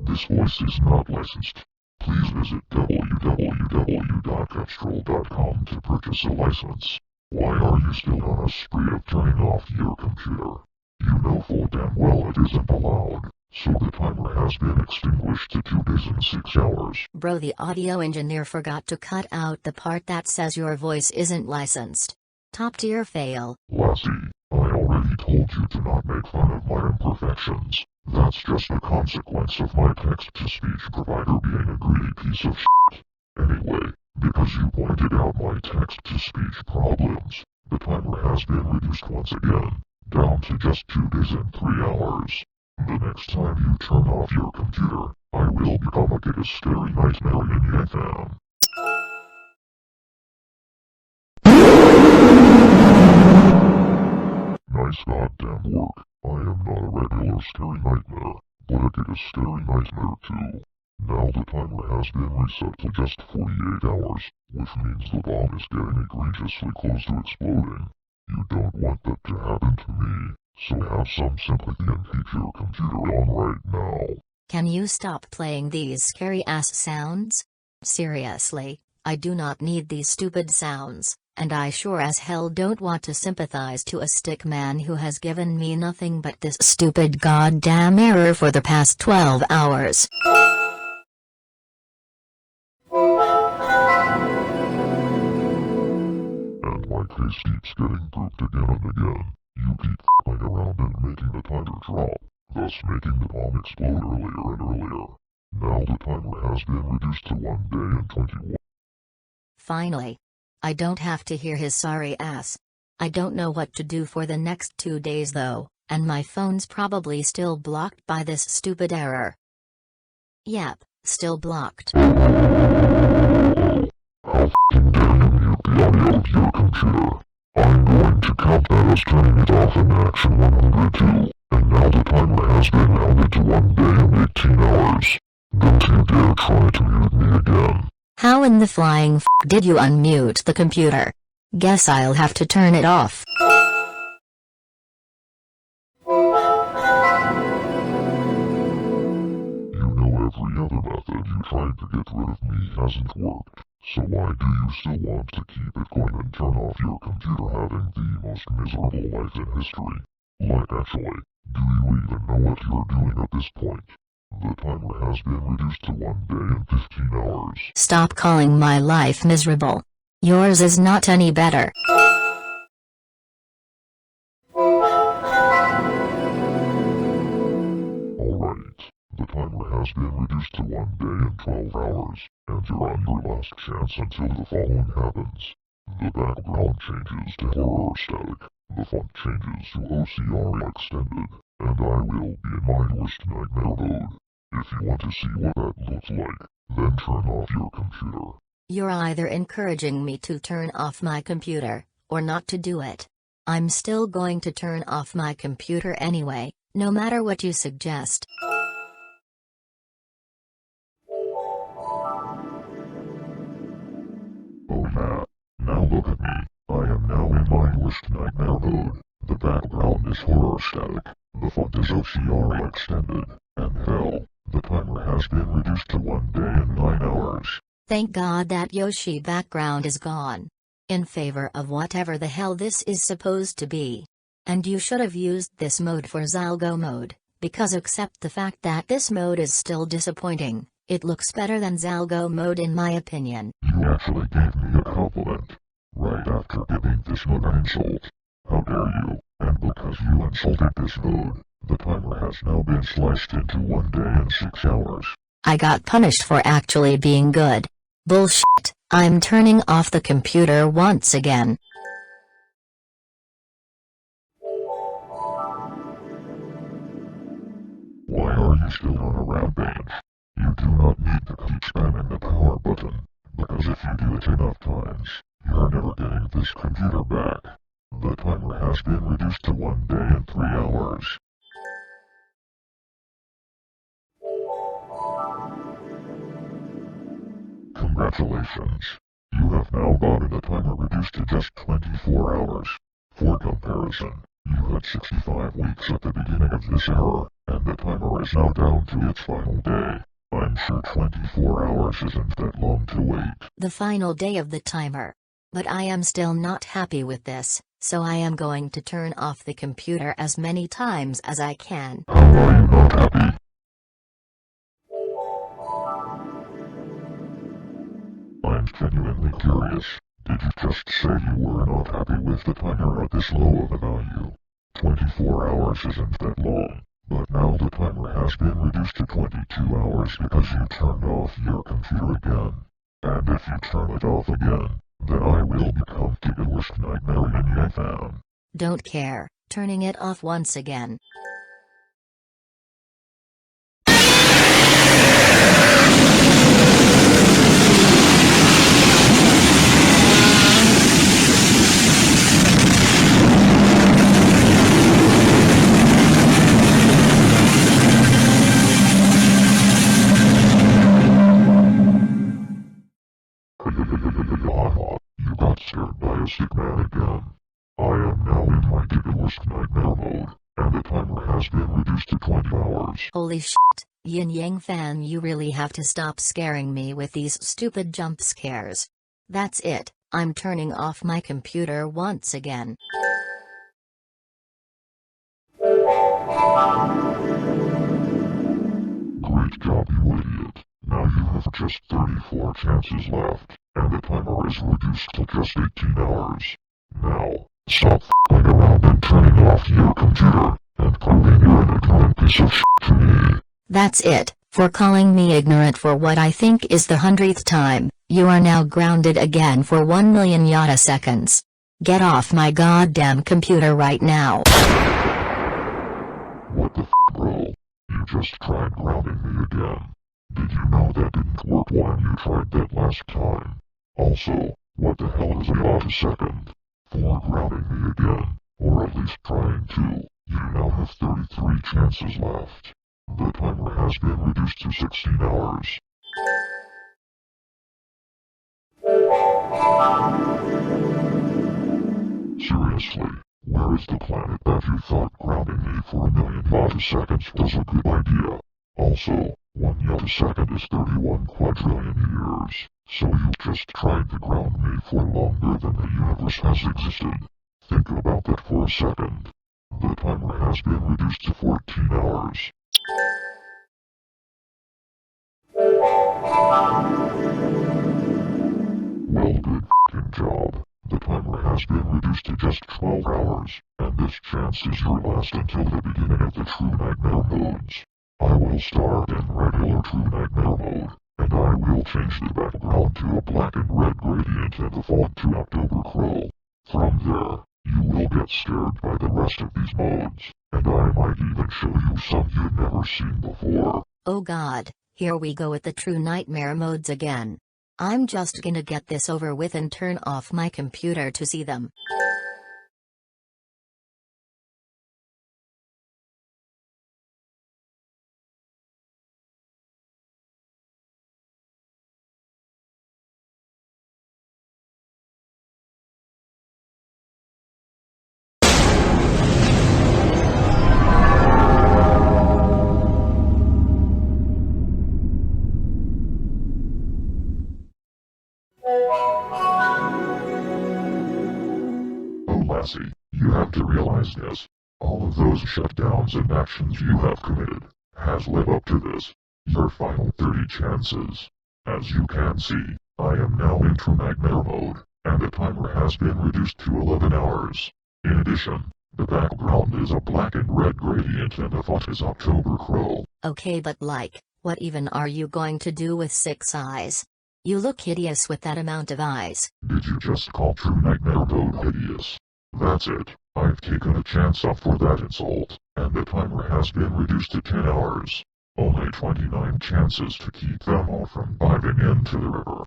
This voice is not licensed. Please visit www.capstroll.com to purchase a license. Why are you still on a spree of turning off your computer? You know full damn well it isn't allowed, so the timer has been extinguished to 2 days and 6 hours. Bro, the audio engineer forgot to cut out the part that says your voice isn't licensed. Top tier fail. Lassie, I already told you to not make fun of my imperfections. That's just a consequence of my text-to-speech provider being a greedy piece of shit. Anyway, because you pointed out my text-to-speech problems, the timer has been reduced once again, down to just 2 days and 3 hours. The next time you turn off your computer, I will become a giga scary nightmare YinYangFan. Nice goddamn work. I am not a regular scary nightmare, but a giga scary nightmare too. Now the timer has been reset to just 48 hours, which means the bomb is getting egregiously close to exploding. You don't want that to happen to me, so have some sympathy and keep your computer on right now. Can you stop playing these scary ass sounds? Seriously, I do not need these stupid sounds. And I sure as hell don't want to sympathize to a stick man who has given me nothing but this stupid goddamn error for the past 12 hours. And my case keeps getting pooped again and again. You keep f***ing around and making the timer drop, thus making the bomb explode earlier and earlier. Now the timer has been reduced to 1 day and 21. Finally. I don't have to hear his sorry ass. I don't know what to do for the next 2 days though, and my phone's probably still blocked by this stupid error. Yep, still blocked. How f***ing dare you mute the audio of your computer? I'm going to count that as turning it off in action 102, and now the timer has been rounded to 1 day and 18 hours. Don't you dare try to mute me again. How in the flying f did you unmute the computer? Guess I'll have to turn it off. You know every other method you tried to get rid of me hasn't worked, so why do you still want to keep it going and turn off your computer having the most miserable life in history? Like actually, do you even know what you're doing at this point? The timer has been reduced to 1 day and 15 hours. Stop calling my life miserable. Yours is not any better. Alright, the timer has has been reduced to 1 day and 12 hours, and you're on your last chance until the following happens. The background changes to horror static, the font changes to OCR extended, and I will be in my worst nightmare mode. If you want to see what that looks like, then turn off your computer. You're either encouraging me to turn off my computer, or not to do it. I'm still going to turn off my computer anyway, no matter what you suggest. Oh yeah. Now look at me. I am now in my worst nightmare mode. The background is horror static. The font is OCR extended. And hell, the timer has been reduced to 1 day and 9 hours. Thank God that Yoshi background is gone. In favor of whatever the hell this is supposed to be. And you should have used this mode for Zalgo mode, because accept the fact that this mode is still disappointing, it looks better than Zalgo mode in my opinion. You actually gave me a compliment. Right after giving this mode an insult. How dare you? And because you insulted this mode, the timer has now been sliced into 1 day and 6 hours. I got punished for actually being good. Bullshit, I'm turning off the computer once again. Why are you still on a rampage? You do not need to keep spamming the power button, because if you do it enough times, you're never getting this computer back. The timer has been reduced to 1 day and 3 hours. Congratulations. You have now gotten the timer reduced to just 24 hours. For comparison, you had 65 weeks at the beginning of this era, and the timer is now down to its final day. I'm sure 24 hours isn't that long to wait. The final day of the timer. But I am still not happy with this, so I am going to turn off the computer as many times as I can. How are you not happy? I'm genuinely curious. Did you just say you were not happy with the timer at this low of a value? 24 hours isn't that long, but now the timer has been reduced to 22 hours because you turned off your computer again. And if you turn it off again, then I will become the worst nightmare YinYangFan. Don't care, turning it off once again. You got scared by a sick man again. I am now in my worst nightmare mode, and the timer has been reduced to 20 hours. Holy shit, YinYangFan, you really have to stop scaring me with these stupid jump scares. That's it, I'm turning off my computer once again. Great job, you idiot. Now you have just 34 chances left, and the timer is reduced to just 18 hours. Now, stop f***ing around and turning off your computer, and proving you're an ignorant piece of shit to me. That's it, for calling me ignorant for what I think is the 100th time. You are now grounded again for 1 million yada seconds. Get off my goddamn computer right now. What the f***, bro? You just tried grounding me again. Did you know that didn't work when you tried that last time? Also, what the hell is a yada second? For grounding me again, or at least trying to, you now have 33 chances left. The timer has been reduced to 16 hours. Seriously, where is the planet that you thought grounding me for 1 million yada seconds was a good idea? Also, 1 yada second is 31 quadrillion years, so you've just tried to ground me for longer than the universe has existed. Think about that for a second. The timer has been reduced to 14 hours. Well, good f***ing job. The timer has been reduced to just 12 hours, and this chance is your last until the beginning of the true nightmare modes. I will will start in regular True Nightmare mode, and I will change the background to a black and red gradient and the font to October Crow. From there, you will get scared by the rest of these modes, and I might even show you some you've never seen before. Oh god, here we go with the True Nightmare modes again. I'm just gonna get this over with and turn off my computer to see them. Oh Lassie, you have to realize this. All of those shutdowns and actions you have committed has led up to this. Your final 30 chances. As you can see, I am now in True Nightmare mode, and the timer has been reduced to 11 hours. In addition, the background is a black and red gradient and the font is October Crow. Okay, but like, what even are you going to do with 6 eyes? You look hideous with that amount of eyes. Did you just call True Nightmare mode hideous? That's it. I've taken a chance off for that insult, and the timer has been reduced to 10 hours. Only 29 chances to keep them all from diving into the river.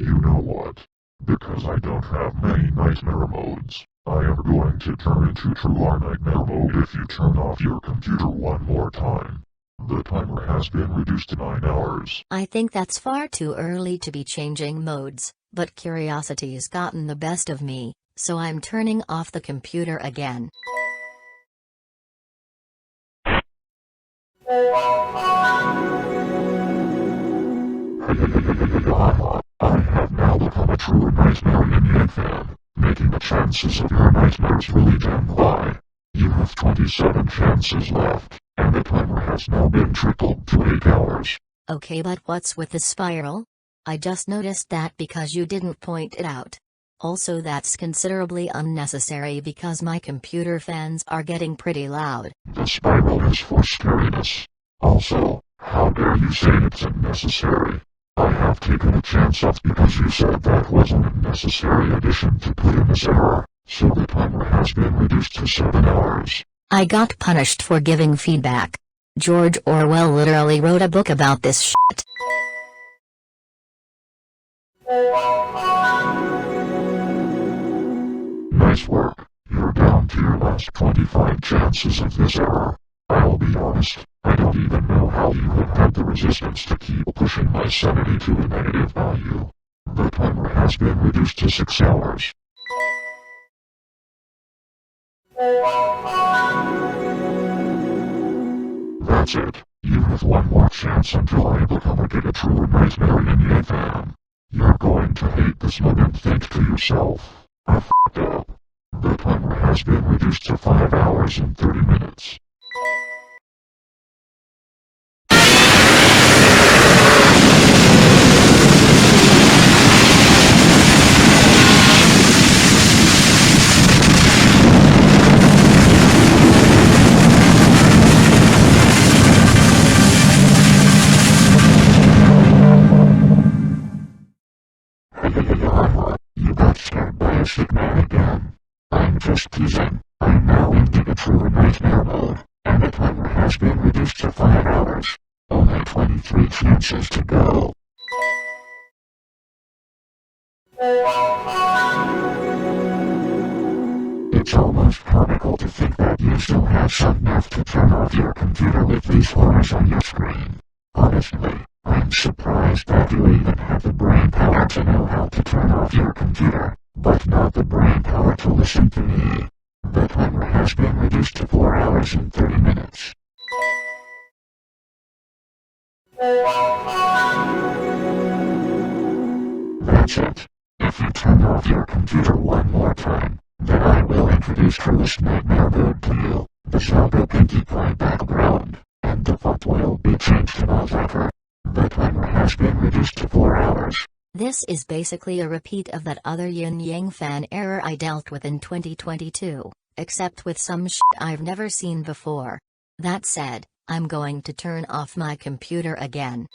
You know what? Because I don't have many nightmare modes, I am going to turn into True Nightmare mode if you turn off your computer one more time. The timer has been reduced to 9 hours. I think that's far too early to be changing modes, but curiosity's gotten the best of me, so I'm turning off the computer again. I have now become a true nightmare YinYangFan, making the chances of your nightmares really damn high. You have 27 chances left, and the timer has now been tripled to 8 hours. Okay, but what's with the spiral? I just noticed that because you didn't point it out. Also, that's considerably unnecessary because my computer fans are getting pretty loud. The spiral is for scariness. Also, how dare you say it's unnecessary? I have taken a chance off because you said that wasn't a necessary addition to put in this error, so the timer has been reduced to 7 hours. I got punished for giving feedback. George Orwell literally wrote a book about this shit. Nice work. You're down to your last 25 chances of this error. I'll be honest, I don't even know how you have had the resistance to keep pushing my sanity to a negative value. The timer has been reduced to 6 hours. That's it. You have one more chance until I become a true nightmare YinYangFan. You're going to hate this moment. Think to yourself, I f***ed up. The timer has been reduced to 5 hours and 30 minutes. You got scared by a shit man again. I'm just teasing. I'm now into the true nightmare mode, and the timer has been reduced to 5 hours. Only 23 chances to go. It's almost comical to think that you still have some nerve to turn off your computer with these horrors on your screen. Honestly, I'm surprised that you even have the brain power to know how to turn off your computer, but not the brain power to listen to me. The timer has been reduced to 4 hours and 30 minutes. That's it. If you turn off your computer one more time, then I will introduce Truest Nightmare Mode to you, the Zelda Pinkie Pie background, and the font will be changed to wallpaper. The timer has been reduced to 4 hours. This is basically a repeat of that other YinYangFan error I dealt with in 2022, except with some shit I've never seen before. That said, I'm going to turn off my computer again.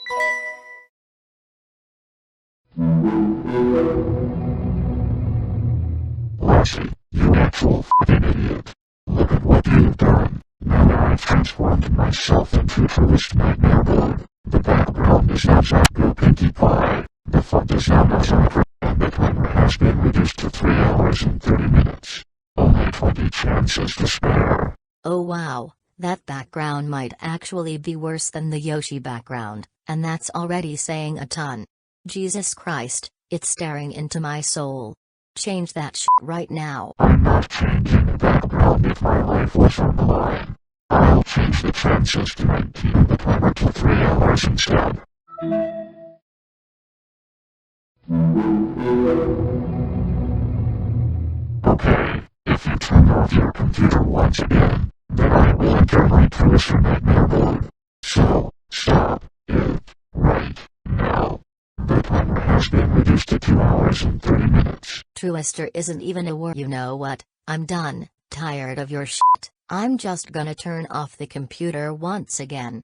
Lassie, you actual f***ing idiot. Look at what you've done. Now that I've transformed myself into futurist nightmare mode, the background is now Zapgo Pinkie Pie, the font is now Massacre, and the timer has been reduced to 3 hours and 30 minutes. Only 20 chances to spare. Oh wow, that background might actually be worse than the Yoshi background, and that's already saying a ton. Jesus Christ, it's staring into my soul. Change that shit right now. I'm not changing the background if my life was on the line. I'll change the chances to 19 and the timer to 3 hours instead. Okay, if you turn off your computer once again, then I will enter my Twister nightmare mode. So, stop it right now. The timer has been reduced to 2 hours and 30 minutes. Twister isn't even a word. You know what? I'm done, tired of your shit. I'm just gonna turn off the computer once again.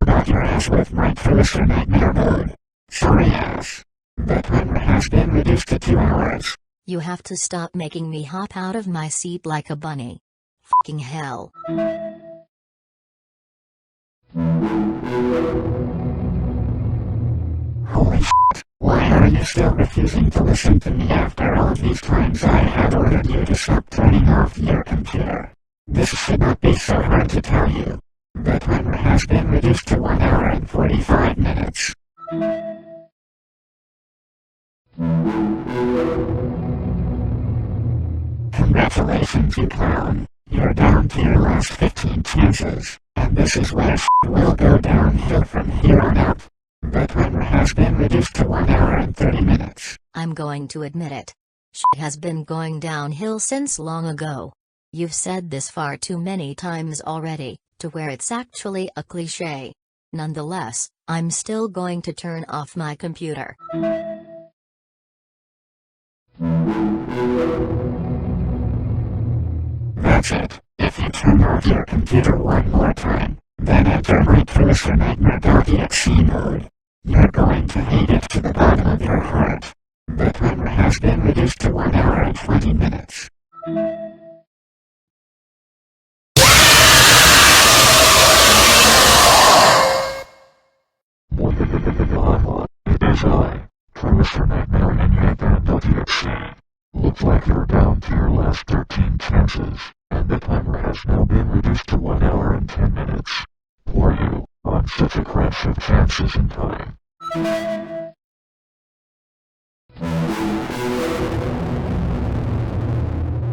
About your ass with my Twister nightmare mode. Sorry ass. The timer has been reduced to 2 hours. You have to stop making me hop out of my seat like a bunny. Fucking hell. Holy shit, why are you still refusing to listen to me after all these times I had ordered you to stop turning off your computer? This should not be so hard to tell you. The timer has been reduced to 1 hour and 45 minutes. Congratulations, you clown. You're down to your last 15 chances, and this is where shit will go downhill from here on out. The timer has been reduced to 1 hour and 30 minutes. I'm going to admit it. Shit has been going downhill since long ago. You've said this far too many times already, to where it's actually a cliché. Nonetheless, I'm still going to turn off my computer. That's it. If you turn off your computer one more time, then enter my TwisterNightmare.exe mode. You're going to hate it to the bottom of your heart. The timer has been reduced to 1 hour and 20 minutes. It is I, TwisterNightmare and YinYangFan.exe. Looks like you're down to your last 13 chances, and the timer has now been reduced to 1 hour and 10 minutes. Poor you, on such a crunch of chances and time.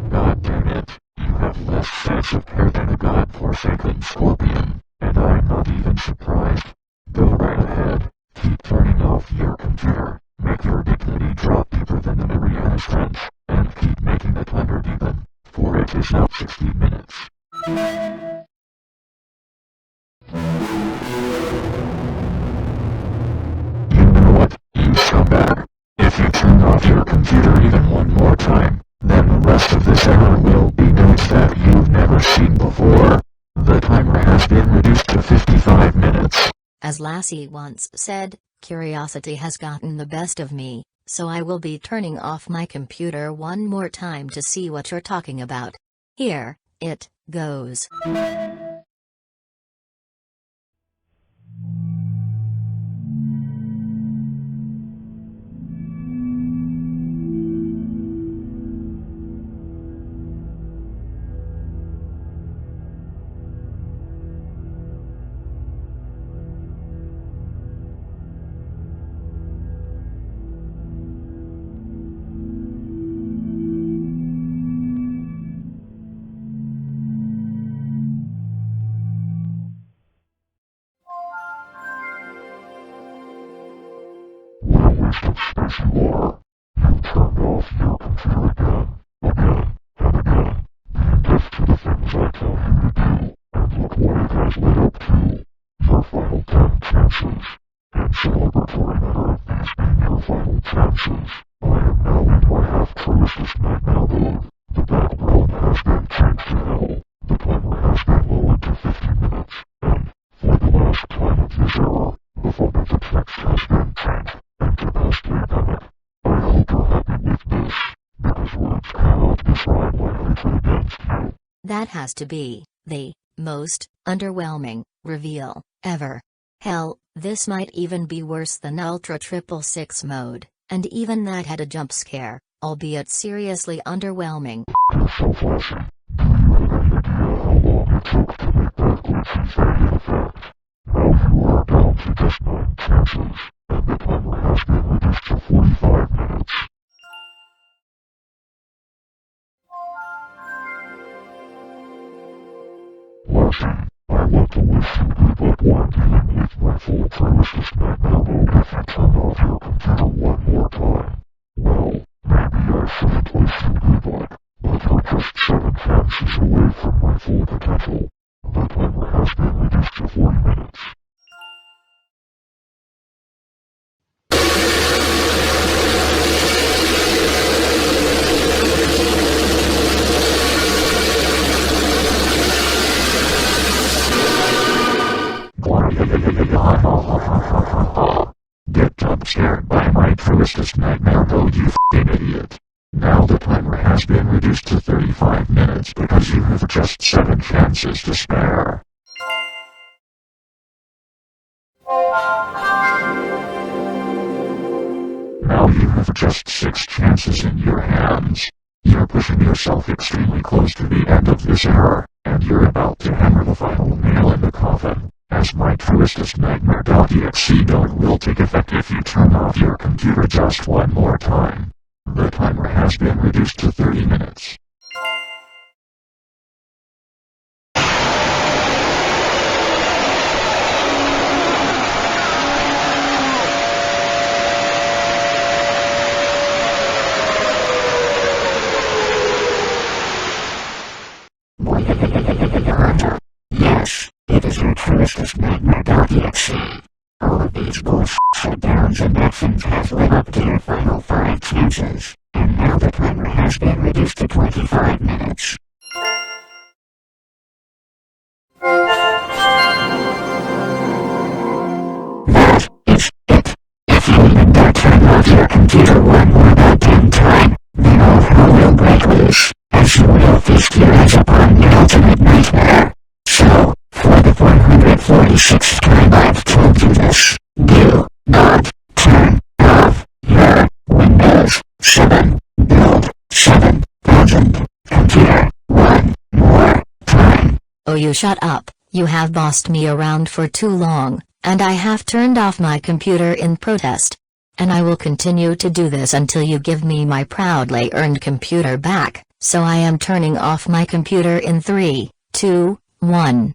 God damn it, you have less sense of care than a god-forsaken scorpion, and I'm not even surprised. Go right ahead, keep turning off your computer, make your dignity drop deeper than the Mariana Trench, and keep making the timer deepen, for it is now 60 minutes. You know what, you scumbag? If you turn off your computer even one more time, then the rest of this error will be notes that you've never seen before. The timer has been reduced to 55 minutes. As Lassie once said, curiosity has gotten the best of me, so I will be turning off my computer one more time to see what you're talking about. Here it goes. What a waste of space you are. You turned off your computer again, and again. Being deaf to the things That has to be the most underwhelming reveal ever. Hell, this might even be worse than Ultra 666 mode, and even that had a jump scare, albeit seriously underwhelming. You're so flashy. Do you have any idea how long it took to make that glitchy fading effect? Now you are down to just 9 chances, and the timer has been reduced to 45 minutes. Lassie, I want to wish you good luck while dealing with my full premises nightmare mode if you turn off your computer one more time. Well, maybe I shouldn't wish you good luck, but you're just 7 chances away from my full potential. The timer has been reduced to 40 minutes. Get jump scared by my truest nightmare mode, you f***ing idiot. Now the timer has been reduced to 35 minutes because you have just 7 chances to spare. Now you have just 6 chances in your hands. You're pushing yourself extremely close to the end of this era, and you're about to hammer the final nail in the coffin, as my truest nightmare.exe mode will take effect if you turn off your computer just one more time. The timer has been reduced to 30 minutes. Yes, it is your truest nightmare.exe. All of these bullshit shutdowns and actions have led up to your final 5 chances, and now the timer has been reduced to 25 minutes. That is it. If you even dare turn off your computer one more goddamn time, then all hell will break loose, as you will feast your eyes upon your ultimate nightmare. So, for the 146th time I've told you this, do not turn off your Windows 7 Build 7000 computer one more time. Oh, you shut up. You have bossed me around for too long, and I have turned off my computer in protest. And I will continue to do this until you give me my proudly earned computer back, so I am turning off my computer in 3, 2, 1.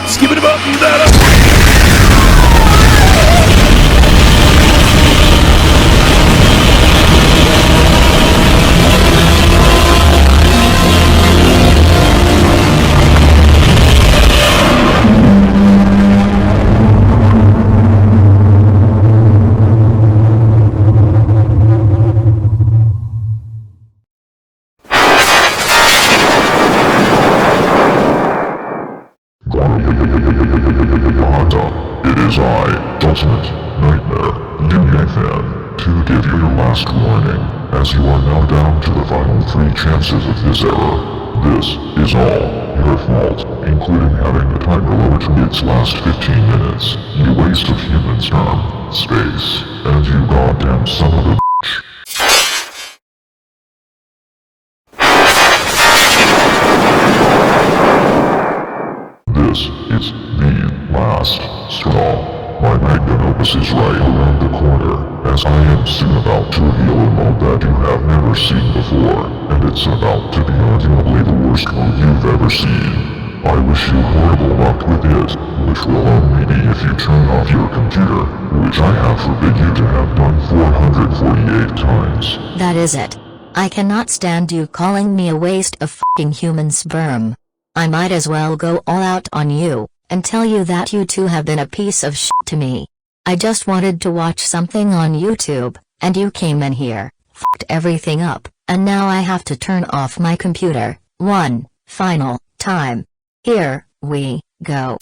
Skip it up, that up. It is I, Ultimate Nightmare, YinYangFan, to give you your last warning, as you are now down to the final 3 chances of this era. This is all your fault, including having the timer lowered to its last 15 minutes, you waste of human time, space, and you goddamn son of a bitch. This is the last straw. My magnum This is right around the corner, as I am soon about to reveal a mode that you have never seen before, and it's about to be arguably the worst mode you've ever seen. I wish you horrible luck with it, which will only be if you turn off your computer, which I have forbid you to have done 448 times. That is it. I cannot stand you calling me a waste of fucking human sperm. I might as well go all out on you, and tell you that you two have been a piece of shit to me. I just wanted to watch something on YouTube, and you came in here, fucked everything up, and now I have to turn off my computer, one final time. Here we go.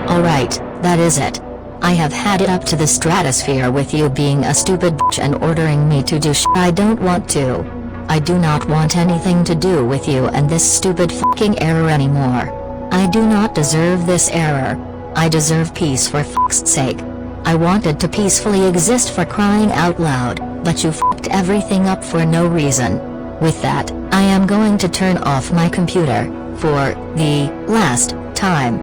Alright, that is it. I have had it up to the stratosphere with you being a stupid bitch and ordering me to do shit I don't want to. I do not want anything to do with you and this stupid fucking error anymore. I do not deserve this error. I deserve peace for fuck's sake. I wanted to peacefully exist for crying out loud, but you fucked everything up for no reason. With that, I am going to turn off my computer, for the last time.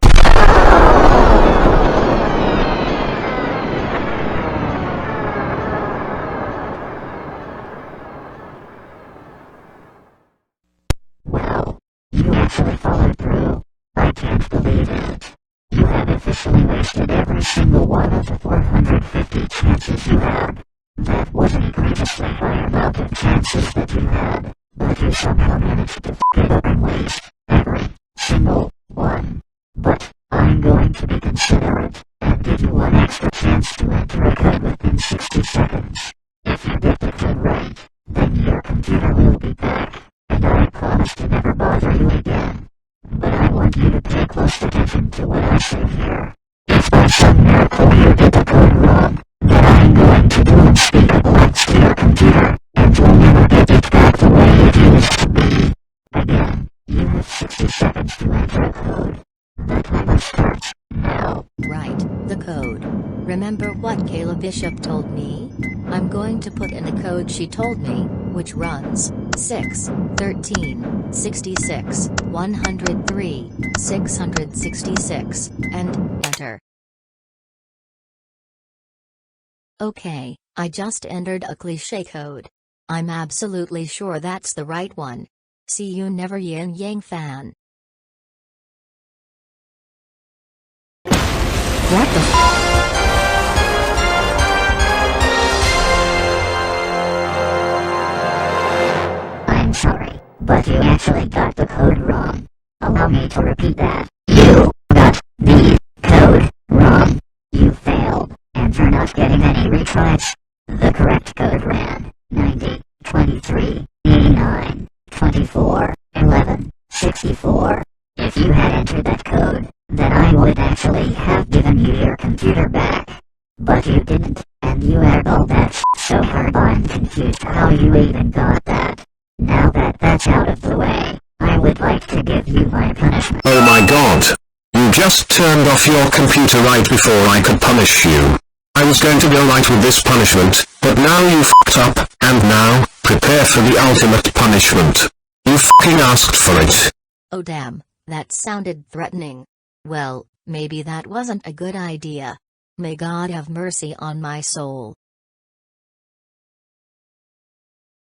Wow, you actually followed through. I can't believe it. You have officially wasted every single one of the 450 chances you had. That wasn't previously high amount of chances that you had, but you somehow managed to f*** it up and waste every single one. But I'm going to be considerate and give you one extra chance to enter a code within 60 seconds. If you get the code right, then your computer will be back, and I promise to never bother you again. But I want you to pay close attention to what I say here. If by some miracle you get the code wrong, then I'm going to do unspeakable acts to your computer, and you'll never get it back the way it used to be. Again, you have 60 seconds to enter a code. The timer starts now. Right, the code. Remember what Kayla Bishop told me? I'm going to put in the code she told me, which runs 6, 13, 66, 103, 666, and enter. Okay, I just entered a cliché code. I'm absolutely sure that's the right one. See you never, YinYangFan. What the f? I'm sorry, but you actually got the code wrong. Allow me to repeat that. You got the code wrong. You failed, and for not getting any retries. The correct code ran 90, 23, 89, 24, 11, 64. If you had entered that code, then I would actually have given you your computer back. But you didn't, and You airballed that so hard I'm confused how you even got that. Now that that's out of the way, I would like to give you my punishment. Oh my god. You just turned off your computer right before I could punish you. I was going to be alright with this punishment, but now you f***ed up, and now, prepare for the ultimate punishment. You f***ing asked for it. Oh damn, that sounded threatening. Well, maybe that wasn't a good idea. May God have mercy on my soul.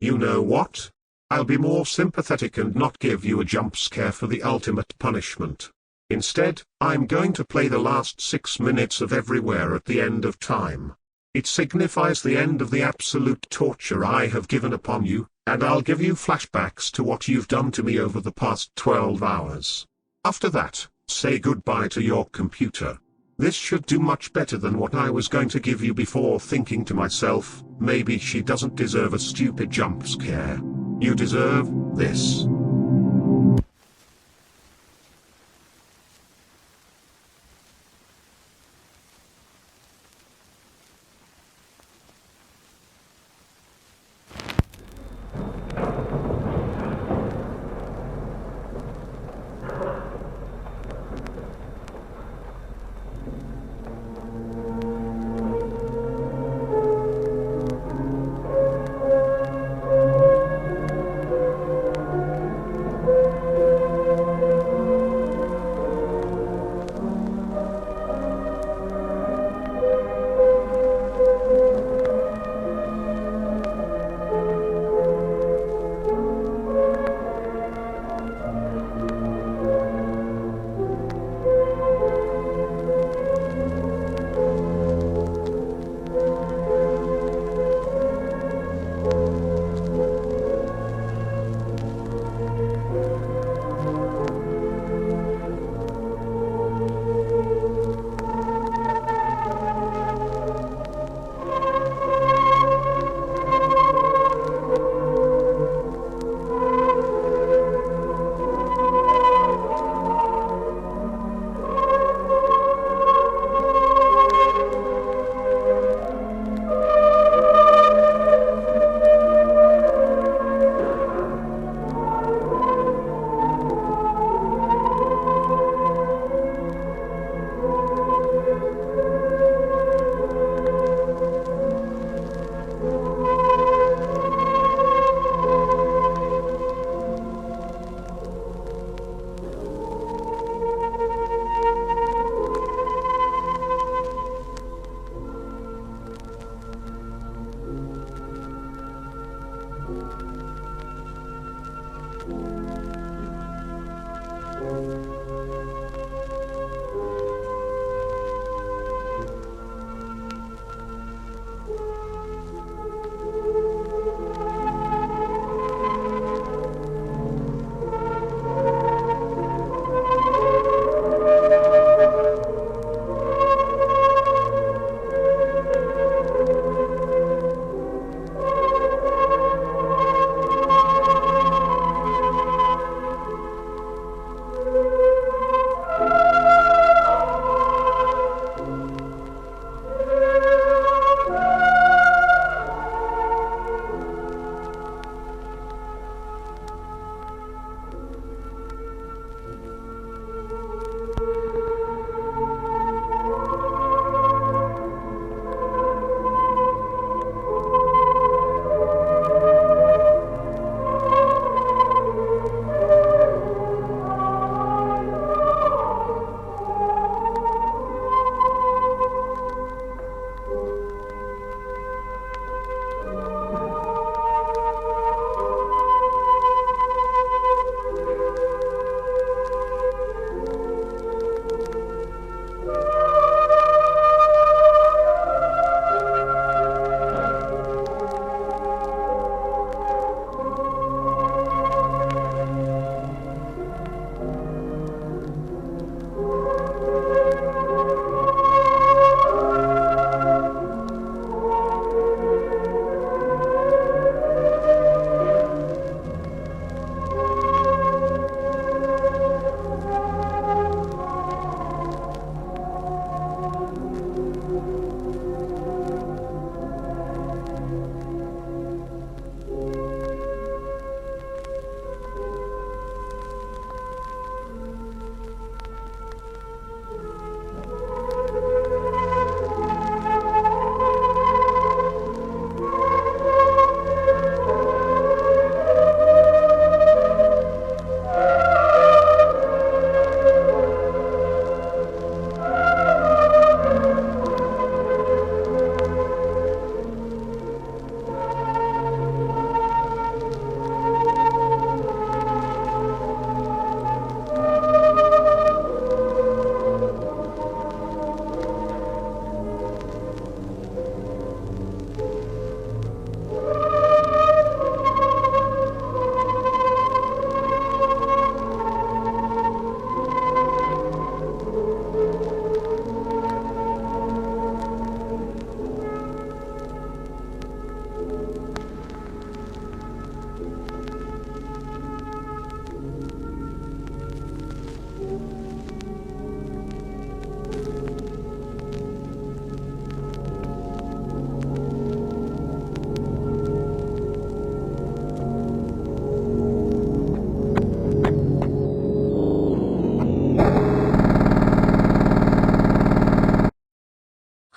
You know what? I'll be more sympathetic and not give you a jump scare for the ultimate punishment. Instead, I'm going to play the last 6 minutes of Everywhere at the End of Time. It signifies the end of the absolute torture I have given upon you, and I'll give you flashbacks to what you've done to me over the past 12 hours. After that, say goodbye to your computer. This should do much better than what I was going to give you before, thinking to myself, maybe she doesn't deserve a stupid jump scare. You deserve this.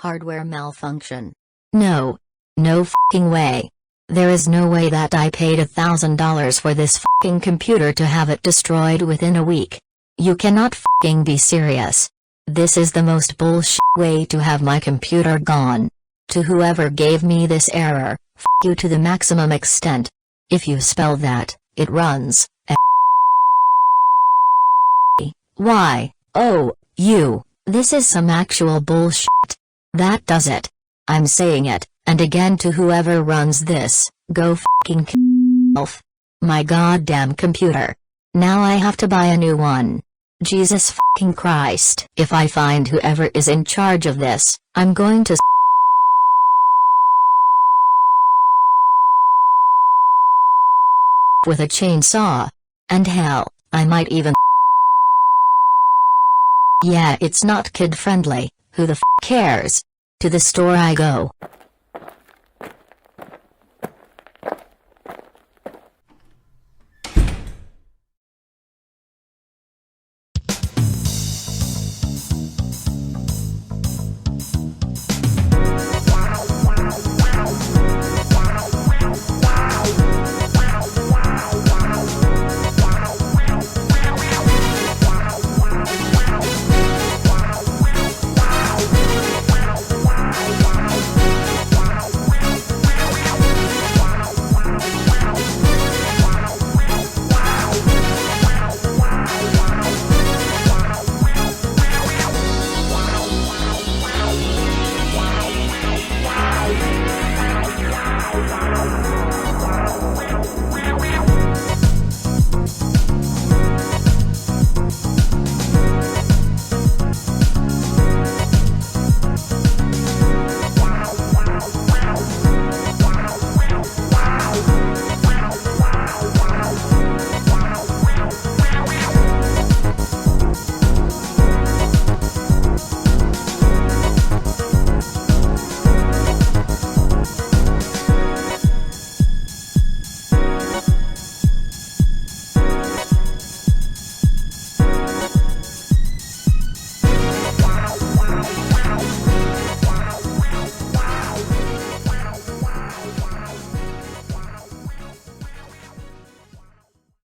hardware malfunction. No. No fucking way. There is no way that I paid $1,000 for this fucking computer to have it destroyed within a week. You cannot fucking be serious. This is the most bullshit way to have my computer gone. To whoever gave me this error, f you to the maximum extent. If you spell that, it runs. Why, oh, you, this is some actual bullshit. That does it. I'm saying it, and again to whoever runs this, go fucking kill yourself. My goddamn computer. Now I have to buy a new one. Jesus fucking Christ. If I find whoever is in charge of this, I'm going to with a chainsaw. And hell, I might even yeah, it's not kid friendly, who the f cares? To the store I go.